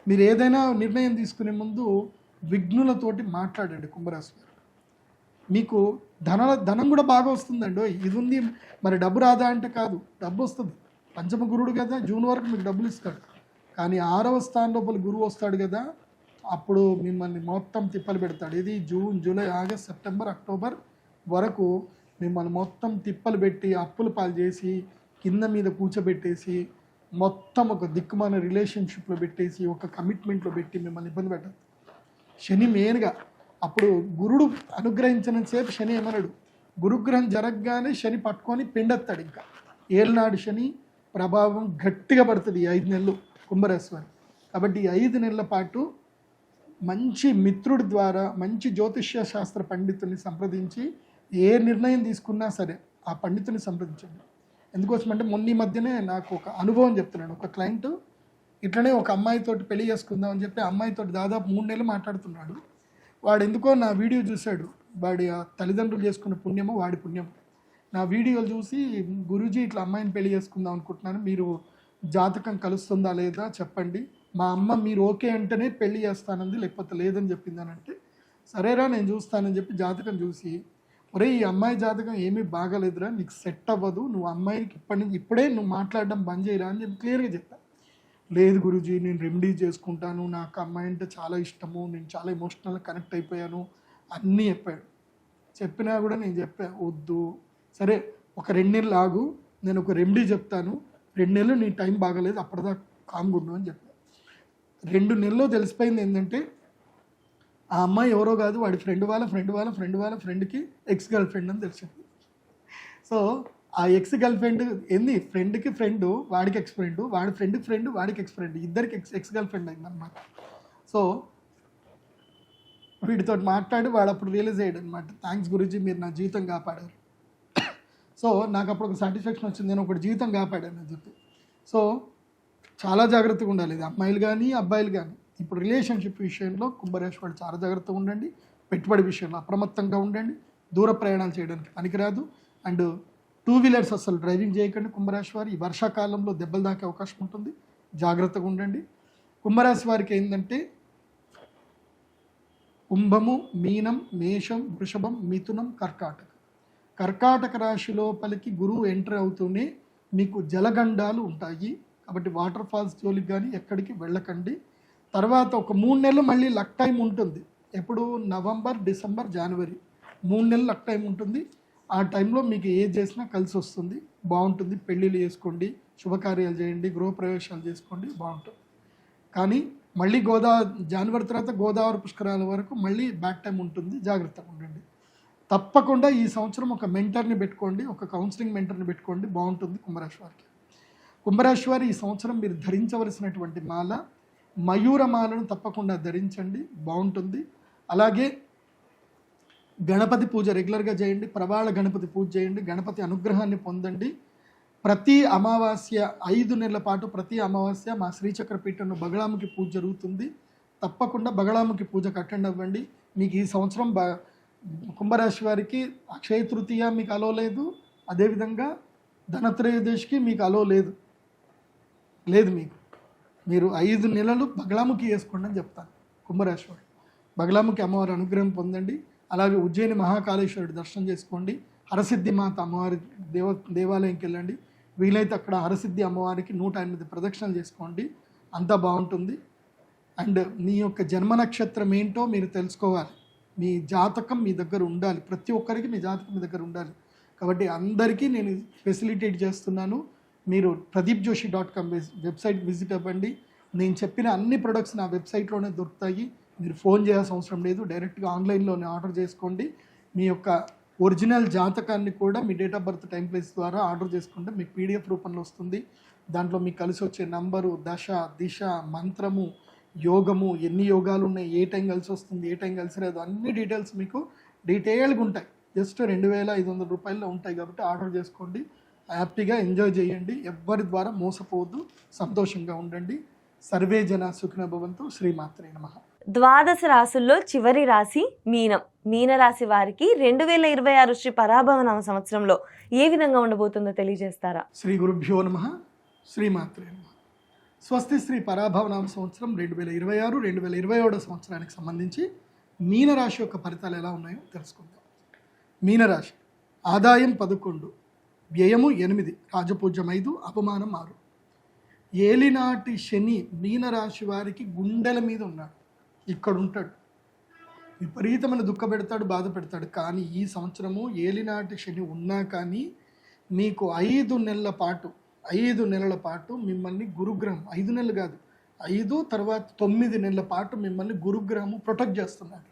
మీరు ఏదైనా నిర్ణయం తీసుకునే ముందు విఘ్నులతోటి మాట్లాడండి. కుంభరాశి వారు మీకు ధనం కూడా బాగా వస్తుందండి. ఇది ఉంది మరి డబ్బు రాదా అంటే కాదు, డబ్బు వస్తుంది. పంచమ గురుడు కదా, జూన్ వరకు మీకు డబ్బులు ఇస్తాడు. కానీ 6వ స్థానం లోపల గురువు వస్తాడు కదా, అప్పుడు మిమ్మల్ని మొత్తం తిప్పలు పెడతాడు. ఇది June, July, August, September, October వరకు మిమ్మల్ని మొత్తం తిప్పలు పెట్టి అప్పుల పాలు చేసి కింద మీద కూర్చోబెట్టేసి మొత్తం ఒక దిక్కుమాన రిలేషన్షిప్లో పెట్టేసి ఒక కమిట్మెంట్లో పెట్టి మిమ్మల్ని ఇబ్బంది పెట్టదు. శని మెయిన్గా అప్పుడు గురుడు అనుగ్రహించినంతసేపు శని ఏమన్నాడు, గురుగ్రహం జరగగానే శని పట్టుకొని పిండెత్తాడు. ఇంకా ఏళ్ళనాడు శని ప్రభావం గట్టిగా పడుతుంది ఈ 5 నెలలు కుంభరాశి వారు. కాబట్టి ఈ 5 నెలల పాటు మంచి మిత్రుడి ద్వారా మంచి జ్యోతిష్య శాస్త్ర పండితుల్ని సంప్రదించి ఏ నిర్ణయం తీసుకున్నా సరే ఆ పండితుని సంప్రదించండి. ఎందుకోసమంటే మొన్న ఈ మధ్యనే నాకు ఒక అనుభవం చెప్తున్నాను. ఒక క్లయింట్ ఇట్లనే ఒక అమ్మాయితోటి పెళ్లి చేసుకుందాం అని చెప్పి అమ్మాయితోటి దాదాపు 3 నెలలు మాట్లాడుతున్నాడు. వాడు ఎందుకో నా వీడియో చూశాడు. వాడి తల్లిదండ్రులు చేసుకున్న పుణ్యమో వాడి పుణ్యం. నా వీడియోలు చూసి, గురూజీ ఇట్లా అమ్మాయిని పెళ్లి చేసుకుందాం అనుకుంటున్నాను, మీరు జాతకం కలుస్తుందా లేదా చెప్పండి, మా అమ్మ మీరు ఓకే అంటేనే పెళ్లి చేస్తానంది, లేకపోతే లేదని చెప్పిందనంటే సరేరా నేను చూస్తానని చెప్పి జాతకం చూసి, ఒరే ఈ అమ్మాయి జాతకం ఏమీ బాగాలేదురా, నీకు సెట్ అవ్వదు, నువ్వు అమ్మాయికి ఇప్పుడే నువ్వు మాట్లాడడం బంద్ చేయరా అని చెప్పి క్లియర్గా చెప్పా. లేదు గురూజీ నేను రెమెడీ చేసుకుంటాను, నాకు అమ్మాయి అంటే చాలా ఇష్టము, నేను చాలా ఎమోషనల్గా కనెక్ట్ అయిపోయాను అన్నీ చెప్పాడు. చెప్పినా కూడా నేను చెప్పా వద్దు, సరే ఒక 2 నెలలు ఆగు, నేను ఒక రెమెడీ చెప్తాను, 2 నెలలు నీ టైం బాగాలేదు అప్పటిదాకా కామ్గా ఉండు అని చెప్పా. 2 నెలల్లో తెలిసిపోయింది ఏంటంటే ఆ అమ్మాయి ఎవరో కాదు, వాడి ఫ్రెండ్కి ఎక్స్ గర్ల్ ఫ్రెండ్ అని తెలిసింది. సో ఆ ఎక్స్ గర్ల్ ఫ్రెండ్ ఏంది, ఫ్రెండ్కి ఫ్రెండ్ వాడికి ఎక్స్ ఫ్రెండ్, వాడి ఫ్రెండ్కి ఫ్రెండ్ వాడికి ఎక్స్ ఫ్రెండ్, ఇద్దరికి ఎక్స్ గర్ల్ ఫ్రెండ్ అయిందనమాట. సో వీడితో మాట్లాడి వాడు అప్పుడు రియలైజ్ అయ్యాడు అనమాట, థ్యాంక్స్ గురూజీ మీరు నా జీవితం కాపాడారు. సో నాకు అప్పుడు ఒక సాటిస్ఫాక్షన్ వచ్చింది, నేను ఒకటి జీవితం కాపాడాను అని చెప్పి. సో చాలా జాగ్రత్తగా ఉండాలి, ఇది అమ్మాయిలు కానీ అబ్బాయిలు కానీ. ఇప్పుడు రిలేషన్షిప్ విషయంలో కుంభరాశి వాళ్ళు చాలా జాగ్రత్తగా ఉండండి. పెట్టుబడి విషయంలో అప్రమత్తంగా ఉండండి. దూర ప్రయాణాలు చేయడానికి పనికిరాదు. అండ్ 2 వీలర్స్ అసలు డ్రైవింగ్ చేయకండి కుంభరాశి వారు. ఈ వర్షాకాలంలో దెబ్బలు దాకే అవకాశం ఉంటుంది, జాగ్రత్తగా ఉండండి. కుంభరాశి వారికి ఏంటంటే కుంభము, మీనం, మేషం, వృషభం, మిథునం, కర్కాటక రాశి లోపలికి గురువు ఎంటర్ అవుతూనే మీకు జలగండాలు ఉంటాయి. కాబట్టి వాటర్ ఫాల్స్ జోలికి కానీ ఎక్కడికి వెళ్ళకండి. తర్వాత ఒక 3 నెలలు మళ్ళీ లక్ టైం ఉంటుంది. ఎప్పుడు నవంబర్, డిసెంబర్, జనవరి 3 నెలలు లక్ టైం ఉంటుంది. ఆ టైంలో మీకు ఏది చేసినా కలిసి వస్తుంది, బాగుంటుంది. పెళ్ళిళ్ళు చేసుకోండి, శుభకార్యాలు చేయండి, గృహప్రవేశాలు చేసుకోండి, బాగుంటుంది. కానీ మళ్ళీ జనవరి తర్వాత గోదావరి పుష్కరాల వరకు మళ్ళీ బ్యాక్ టైం ఉంటుంది, జాగ్రత్తగా ఉండండి. తప్పకుండా ఈ సంవత్సరం ఒక మెంటర్ని పెట్టుకోండి, ఒక కౌన్సిలింగ్ మెంటర్ని పెట్టుకోండి, బాగుంటుంది కుంభరాశి వారికి. కుంభరాశి వారు ఈ సంవత్సరం మీరు ధరించవలసినటువంటి మాల మయూరమాలను తప్పకుండా ధరించండి, బాగుంటుంది. అలాగే గణపతి పూజ రెగ్యులర్గా చేయండి, ప్రవాళ గణపతి పూజ చేయండి, గణపతి అనుగ్రహాన్ని పొందండి. ప్రతి అమావాస్య 5 నెలల పాటు ప్రతి అమావాస్య మా శ్రీచక్ర పీఠంలో బగళాముఖి పూజ జరుగుతుంది. తప్పకుండా బగళాముఖి పూజకు అటెండ్ అవ్వండి. మీకు ఈ సంవత్సరం కుంభరాశి వారికి అక్షయ తృతీయ మీకు అలో లేదు, అదేవిధంగా ధనత్రయోదశికి మీకు అలో లేదు. మీరు 5 నెలలు బగళాముఖి వేసుకోండి అని చెప్తాను కుంభరాశి వారు. బగళాముఖి అమ్మవారి అనుగ్రహం పొందండి. అలాగే ఉజ్జయిని మహాకాళేశ్వరుడి దర్శనం చేసుకోండి. హరసిద్ధి మాత అమ్మవారి దేవాలయంకి వెళ్ళండి. వీలైతే అక్కడ హరసిద్ధి అమ్మవారికి 108 ప్రదక్షిణలు చేసుకోండి, అంతా బాగుంటుంది. అండ్ మీ యొక్క జన్మ నక్షత్రం ఏంటో మీరు తెలుసుకోవాలి. మీ జాతకం మీ దగ్గర ఉండాలి, ప్రతి ఒక్కరికి మీ జాతకం మీ దగ్గర ఉండాలి. కాబట్టి అందరికీ నేను ఫెసిలిటేట్ చేస్తున్నాను. మీరు pradeepjoshi.com వెబ్సైట్ విజిట్ అవ్వండి. నేను చెప్పిన అన్ని ప్రొడక్ట్స్ నా వెబ్సైట్లోనే దొరుకుతాయి. మీరు ఫోన్ చేయాల్సిన అవసరం లేదు, డైరెక్ట్గా ఆన్లైన్లోనే ఆర్డర్ చేసుకోండి. మీ యొక్క ఒరిజినల్ జాతకాన్ని కూడా మీ date of birth, time, place ద్వారా ఆర్డర్ చేసుకుంటే మీకు పీడిఎఫ్ రూపంలో వస్తుంది. దాంట్లో మీకు కలిసి వచ్చే నంబరు, దశ, దిశ, మంత్రము, యోగము, ఎన్ని యోగాలు ఉన్నాయి, ఏ టైం కలిసి వస్తుంది, ఏ టైం కలిసి రాదు, అన్ని డీటెయిల్స్ మీకు డీటెయిల్గా ఉంటాయి. జస్ట్ 2,500 రూపాయల్లో ఉంటాయి. కాబట్టి ఆర్డర్ చేసుకోండి, హ్యాపీగా ఎంజాయ్ చేయండి. ఎవ్వరి ద్వారా మోసపోవద్దు, సంతోషంగా ఉండండి. సర్వే జన సుఖినో భవంతు. శ్రీమాత్రే నమః. ద్వాదశ రాశుల్లో చివరి రాశి మీనం. మీనరాశి వారికి 2026 శ్రీ పరాభవనామ సంవత్సరంలో ఏ విధంగా ఉండబోతుందో తెలియజేస్తారా? శ్రీ గురుభ్యో నమః. శ్రీమాత్రే నమః. స్వస్తి శ్రీ పరాభవనామ సంవత్సరం 2026, 2027 సంవత్సరానికి సంబంధించి మీనరాశి యొక్క ఫలితాలు ఎలా ఉన్నాయో తెలుసుకుందాం. మీనరాశి ఆదాయం 11, వ్యయము 8, రాజపూజ్యం 5, అపమానం 6. ఏలినాటి శని మీనరాశి వారికి గుండెల మీద ఉన్నాడు, ఇక్కడ ఉంటాడు, విపరీతమైన దుఃఖ పెడతాడు, బాధ పెడతాడు. కానీ ఈ సంవత్సరము ఏలినాటి శని ఉన్నా కానీ మీకు 5 నెలల పాటు మిమ్మల్ని గురుగ్రహం, 5 నెలలు కాదు, 5 తర్వాత 9 నెలల పాటు మిమ్మల్ని గురుగ్రహము ప్రొటెక్ట్ చేస్తున్నాడు.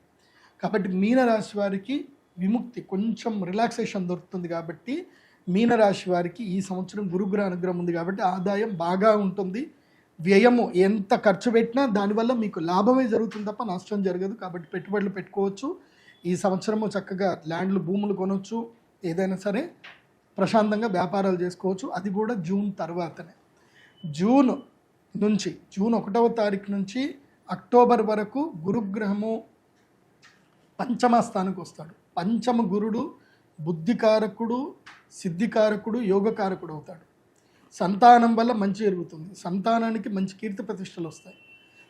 కాబట్టి మీనరాశి వారికి విముక్తి, కొంచెం రిలాక్సేషన్ దొరుకుతుంది. కాబట్టి మీనరాశి వారికి ఈ సంవత్సరం గురుగ్రహ అనుగ్రహం ఉంది కాబట్టి ఆదాయం బాగా ఉంటుంది. వ్యయము ఎంత ఖర్చు పెట్టినా దానివల్ల మీకు లాభమే జరుగుతుంది తప్ప నష్టం జరగదు. కాబట్టి పెట్టుబడులు పెట్టుకోవచ్చు. ఈ సంవత్సరము చక్కగా ల్యాండ్లు, భూములు కొనవచ్చు, ఏదైనా సరే ప్రశాంతంగా వ్యాపారాలు చేసుకోవచ్చు. అది కూడా జూన్ తర్వాతనే. జూన్ 1వ తారీఖు నుంచి అక్టోబర్ వరకు గురుగ్రహము పంచమ స్థానానికి వస్తాడు. పంచమ గురుడు బుద్ధికారకుడు, సిద్ధికారకుడు, యోగకారకుడు అవుతాడు. సంతానం వల్ల మంచి జరుగుతుంది, సంతానానికి మంచి కీర్తి ప్రతిష్టలు వస్తాయి.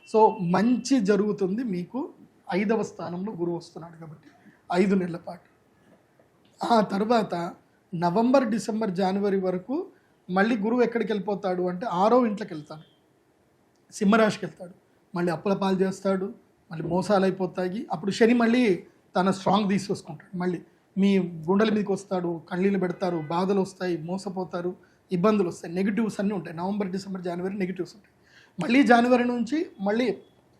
సో మంచి జరుగుతుంది మీకు. 5వ స్థానంలో గురువు వస్తున్నాడు కాబట్టి 5 నెలల పాటు. ఆ తర్వాత నవంబర్, డిసెంబర్, జనవరి వరకు మళ్ళీ గురువు ఎక్కడికి వెళ్ళిపోతాడు అంటే 6వ ఇంట్లోకి వెళ్తాడు, సింహరాశికి వెళ్తాడు. మళ్ళీ అప్పుల పాలు చేస్తాడు, మళ్ళీ మోసాలు అయిపోతాయి. అప్పుడు శని మళ్ళీ తన స్ట్రాంగ్ తీసుకొసుకుంటాడు, మళ్ళీ మీ గుండెల మీదకి వస్తాడు, కళ్ళీలు పెడతారు, బాధలు వస్తాయి, మోసపోతారు, ఇబ్బందులు వస్తాయి, నెగిటివ్స్ అన్నీ ఉంటాయి. నవంబర్, డిసెంబర్, జనవరి నెగిటివ్స్ ఉంటాయి. మళ్ళీ జనవరి నుంచి మళ్ళీ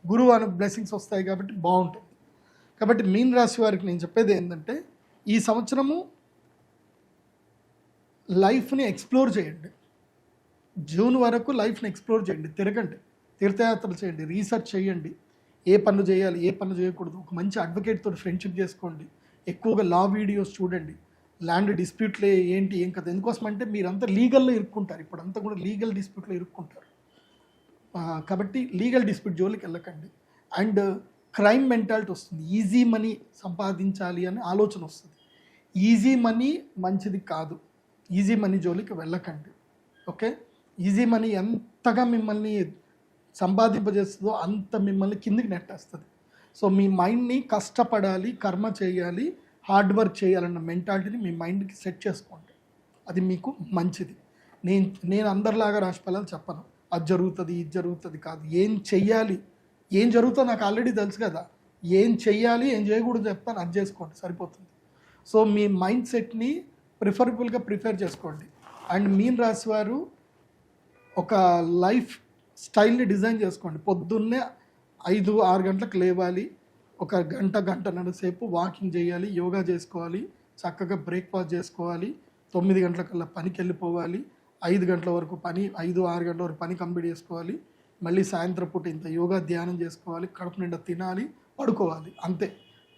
గురువు అనే బ్లెస్సింగ్స్ వస్తాయి కాబట్టి బాగుంటుంది. కాబట్టి మీన రాశి వారికి నేను చెప్పేది ఏంటంటే ఈ సంవత్సరము లైఫ్ని ఎక్స్ప్లోర్ చేయండి. జూన్ వరకు లైఫ్ని ఎక్స్ప్లోర్ చేయండి, తిరగండి, తీర్థయాత్రలు చేయండి, రీసెర్చ్ చేయండి, ఏ పనులు చేయాలి, ఏ పనులు చేయకూడదు. ఒక మంచి అడ్వకేట్తో ఫ్రెండ్షిప్ చేసుకోండి, ఎక్కువగా లా వీడియోస్ చూడండి, ల్యాండ్ డిస్ప్యూట్లే ఏంటి ఏం కదా. ఎందుకోసం అంటే మీరంతా లీగల్లో ఇరుక్కుంటారు, ఇప్పుడంతా కూడా లీగల్ డిస్ప్యూట్లో ఇరుక్కుంటారు. కాబట్టి లీగల్ డిస్ప్యూట్ జోలికి వెళ్ళకండి. అండ్ క్రైమ్ మెంటాలిటీ వస్తుంది, ఈజీ మనీ సంపాదించాలి అనే ఆలోచన వస్తుంది. ఈజీ మనీ మంచిది కాదు, ఈజీ మనీ జోలికి వెళ్ళకండి. ఓకే, ఈజీ మనీ ఎంతగా మిమ్మల్ని సంపాదింపజేస్తుందో అంత మిమ్మల్ని కిందికి నెట్టేస్తుంది. సో మీ మైండ్ని కష్టపడాలి, కర్మ చేయాలి, హార్డ్ వర్క్ చేయాలన్న మెంటాలిటీని మీ మైండ్కి సెట్ చేసుకోండి, అది మీకు మంచిది. నేను అందరిలాగా రాశిఫలాలు చెప్పను, అది జరుగుతుంది ఇది జరుగుతుంది కాదు. ఏం చెయ్యాలి, ఏం జరుగుతుందో నాకు ఆల్రెడీ తెలుసు కదా, ఏం చెయ్యాలి ఏం చేయకూడదు చెప్తాను, అది చేసుకోండి సరిపోతుంది. సో మీ మైండ్ సెట్ని ప్రిఫరబుల్గా ప్రిపేర్ చేసుకోండి. అండ్ మీన రాశి వారు ఒక లైఫ్ స్టైల్ని డిజైన్ చేసుకోండి. పొద్దున్నే 5-6 గంటలకు లేవాలి, ఒక గంటన్నర సేపు వాకింగ్ చేయాలి, యోగా చేసుకోవాలి, చక్కగా బ్రేక్ఫాస్ట్ చేసుకోవాలి, 9 గంటలకల్లా పనికి వెళ్ళిపోవాలి, 5 గంటల వరకు పని, 5-6 గంటల వరకు పని కంప్లీట్ చేసుకోవాలి, మళ్ళీ సాయంత్రం పూట ఇంత యోగా ధ్యానం చేసుకోవాలి, కడుపు నిండా తినాలి, పడుకోవాలి, అంతే.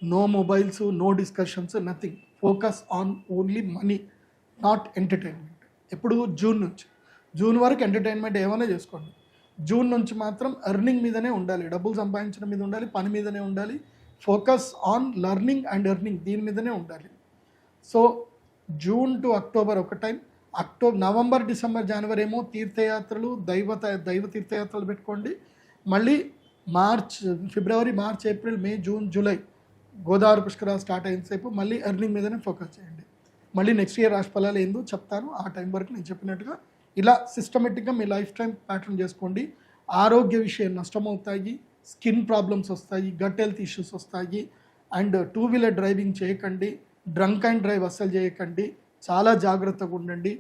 No mobiles, no discussions, nothing. Focus on only money, not entertainment. ఎప్పుడు జూన్ వరకు ఎంటర్టైన్మెంట్ ఏమైనా చేసుకోండి. జూన్ నుంచి మాత్రం ఎర్నింగ్ మీదనే ఉండాలి, డబ్బులు సంపాదించడం మీద ఉండాలి, పని మీదనే ఉండాలి. Focus on learning and earning, దీని మీదనే ఉండాలి. సో జూన్ టు అక్టోబర్ ఒక టైం, నవంబర్, డిసెంబర్, జనవరి ఏమో తీర్థయాత్రలు, దైవ తీర్థయాత్రలు పెట్టుకోండి. మళ్ళీ ఫిబ్రవరి, మార్చ్, ఏప్రిల్, మే, జూన్, జూలై గోదావరి పుష్కరాలు స్టార్ట్ అయిన సేపు మళ్ళీ ఎర్నింగ్ మీదనే ఫోకస్ చేయండి. మళ్ళీ నెక్స్ట్ ఇయర్ రాశి ఫలాలు ఏందో చెప్తాను. ఆ టైం వరకు నేను చెప్పినట్టుగా ఇలా సిస్టమేటిక్గా మీ లైఫ్ టైం ప్యాటర్న్ చేసుకోండి. ఆరోగ్య విషయం నష్టమవుతాయి, స్కిన్ ప్రాబ్లమ్స్ వస్తాయి, గట్ హెల్త్ ఇష్యూస్ వస్తాయి. అండ్ 2 వీలర్ డ్రైవింగ్ చేయకండి, డ్రంక్ అండ్ డ్రైవ్ అస్సలు చేయకండి, చాలా జాగ్రత్తగా ఉండండి.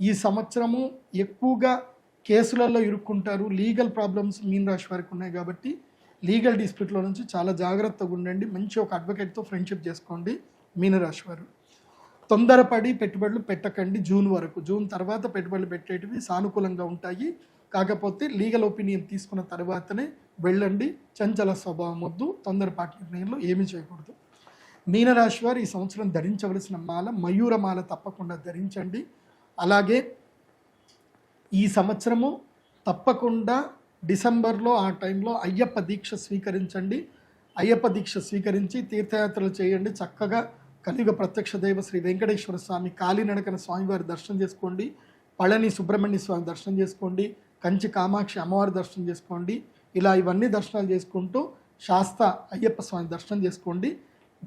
ఈ సంవత్సరము ఎక్కువగా కేసులలో ఇరుక్కుంటారు. లీగల్ ప్రాబ్లమ్స్ మీన రాశి వారికి ఉన్నాయి కాబట్టి లీగల్ డిస్ప్యూట్లో నుంచి చాలా జాగ్రత్తగా ఉండండి. మంచి ఒక అడ్వకేట్తో ఫ్రెండ్షిప్ చేసుకోండి మీనరాశి వారు. తొందరపడి పెట్టుబడులు పెట్టకండి జూన్ వరకు. జూన్ తర్వాత పెట్టుబడులు పెట్టేటివి సానుకూలంగా ఉంటాయి. కాకపోతే లీగల్ ఒపీనియన్ తీసుకున్న తర్వాతనే వెళ్ళండి. చంచల స్వభావం వద్దు, తొందరపాటు నిర్ణయంలో ఏమీ చేయకూడదు. మీనరాశి వారు ఈ సంవత్సరం ధరించవలసిన మాల మయూరమాల తప్పకుండా ధరించండి. అలాగే ఈ సంవత్సరము తప్పకుండా డిసెంబర్లో ఆ టైంలో అయ్యప్ప దీక్ష స్వీకరించండి. అయ్యప్ప దీక్ష స్వీకరించి తీర్థయాత్రలు చేయండి. చక్కగా కలియుగ ప్రత్యక్ష దైవ శ్రీ వెంకటేశ్వర స్వామి కాలినడకన స్వామివారి దర్శనం చేసుకోండి. పళని సుబ్రహ్మణ్య స్వామి దర్శనం చేసుకోండి. కంచి కామాక్షి అమ్మవారి దర్శనం చేసుకోండి. ఇలా ఇవన్నీ దర్శనాలు చేసుకుంటూ శాస్త అయ్యప్ప స్వామి దర్శనం చేసుకోండి.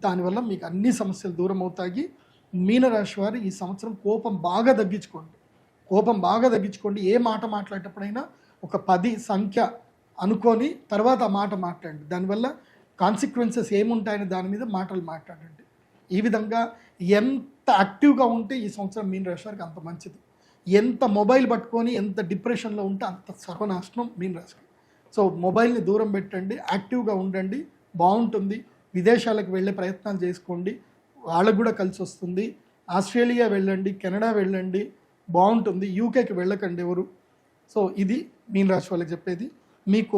దానివల్ల మీకు అన్ని సమస్యలు దూరం అవుతాయి. మీనరాశి వారు ఈ సంవత్సరం కోపం బాగా తగ్గించుకోండి. ఏ మాట మాట్లాడేటప్పుడైనా ఒక 10 సంఖ్య అనుకొని తర్వాత ఆ మాట మాట్లాడండి. దానివల్ల కాన్సిక్వెన్సెస్ ఏముంటాయని దాని మీద మాటలు మాట్లాడండి. ఈ విధంగా ఎంత యాక్టివ్గా ఉంటే ఈ సంవత్సరం మీన రాశి వారికి అంత మంచిది. ఎంత మొబైల్ పట్టుకొని ఎంత డిప్రెషన్లో ఉంటే అంత సర్వనాశనం మీన రాశికి. సో మొబైల్ని దూరం పెట్టండి, యాక్టివ్గా ఉండండి, బాగుంటుంది. విదేశాలకు వెళ్ళే ప్రయత్నాలు చేసుకోండి, వాళ్ళకు కూడా కలిసి వస్తుంది. ఆస్ట్రేలియా వెళ్ళండి, కెనడా వెళ్ళండి, బాగుంటుంది. యూకేకి వెళ్ళకండి ఎవరు. సో ఇది మీన రాశి వాళ్ళకి చెప్పేది. మీకు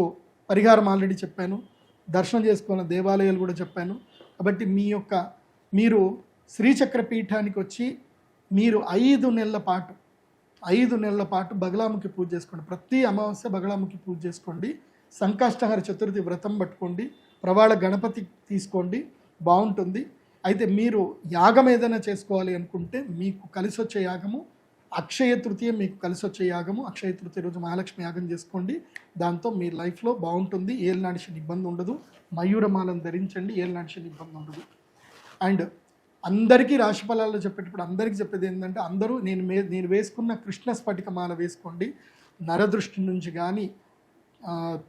పరిహారం ఆల్రెడీ చెప్పాను, దర్శనం చేసుకున్న దేవాలయాలు కూడా చెప్పాను. కాబట్టి మీరు శ్రీచక్ర పీఠానికి వచ్చి మీరు 5 నెలల పాటు బగలాముఖి పూజ చేసుకోండి. ప్రతి అమావాస్య బగలాముఖి పూజ చేసుకోండి. సంకష్టహర చతుర్థి వ్రతం పట్టుకోండి. ప్రవాళ గణపతి తీసుకోండి, బాగుంటుంది. అయితే మీరు యాగం ఏదైనా చేసుకోవాలి అనుకుంటే మీకు కలిసి వచ్చే యాగము అక్షయ తృతీయ, మీకు కలిసి వచ్చే యాగము అక్షయ తృతీయ రోజు మహాలక్ష్మి యాగం చేసుకోండి. దాంతో మీ లైఫ్లో బాగుంటుంది. ఏలినాటి శని ఇబ్బంది ఉండదు. మయూరమాలను ధరించండి, ఏలినాటి శని ఇబ్బంది ఉండదు. అండ్ అందరికీ రాశి ఫలాల్లో చెప్పేటప్పుడు అందరికీ చెప్పేది ఏంటంటే అందరూ నేను వేసుకున్న కృష్ణ స్ఫటిక మాల వేసుకోండి. నరదృష్టి నుంచి కానీ,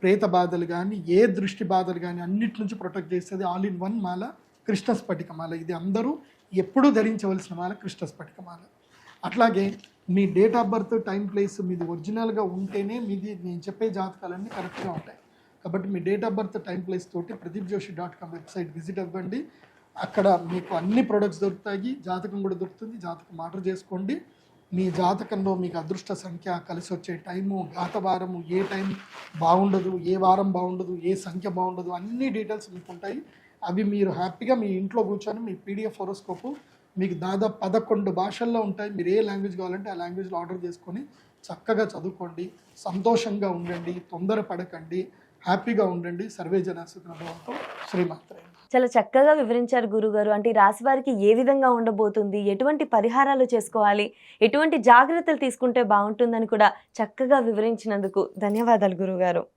ప్రేత బాధలు కానీ, ఏ దృష్టి బాధలు కానీ అన్నిటి నుంచి ప్రొటెక్ట్ చేస్తుంది. ఆల్ ఇన్ వన్ మాల కృష్ణ స్ఫటిక మాల. ఇది అందరూ ఎప్పుడూ ధరించవలసిన మాల కృష్ణ స్ఫటిక మాల. అట్లాగే మీ date of birth, time, place మీది ఒరిజినల్గా ఉంటేనే మీది నేను చెప్పే జాతకాలన్నీ కరెక్ట్గా ఉంటాయి. కాబట్టి మీ date of birth, time, place తోటి pradeepjoshi.com వెబ్సైట్ విజిట్ అవ్వండి. అక్కడ మీకు అన్ని ప్రొడక్ట్స్ దొరుకుతాయి. జాతకం కూడా దొరుకుతుంది. జాతకం ఆర్డర్ చేసుకోండి. మీ జాతకంలో మీకు అదృష్ట సంఖ్య, కలిసి వచ్చే టైము, వారము, ఏ టైం బాగుండదు, ఏ వారం బాగుండదు, ఏ సంఖ్య బాగుండదు, అన్ని డీటెయిల్స్ మీకు ఉంటాయి. అవి మీరు హ్యాపీగా మీ ఇంట్లో కూర్చొని మీ PDF హోరోస్కోపు మీకు దాదాపు 11 భాషల్లో ఉంటాయి. మీరు ఏ లాంగ్వేజ్ కావాలంటే ఆ లాంగ్వేజ్లో ఆర్డర్ చేసుకొని చక్కగా చదువుకోండి. సంతోషంగా ఉండండి, తొందరపడకండి, హ్యాపీగా ఉండండి. సర్వే జన సుఖినో భవంతు. శ్రీమాత్రే. చాలా చక్కగా వివరించారు గురుగారు. అంటే ఈ రాశి వారికి ఏ విధంగా ఉండబోతుంది, ఎటువంటి పరిహారాలు చేసుకోవాలి, ఎటువంటి జాగ్రత్తలు తీసుకుంటే బాగుంటుందని కూడా చక్కగా వివరించినందుకు ధన్యవాదాలు గురుగారు.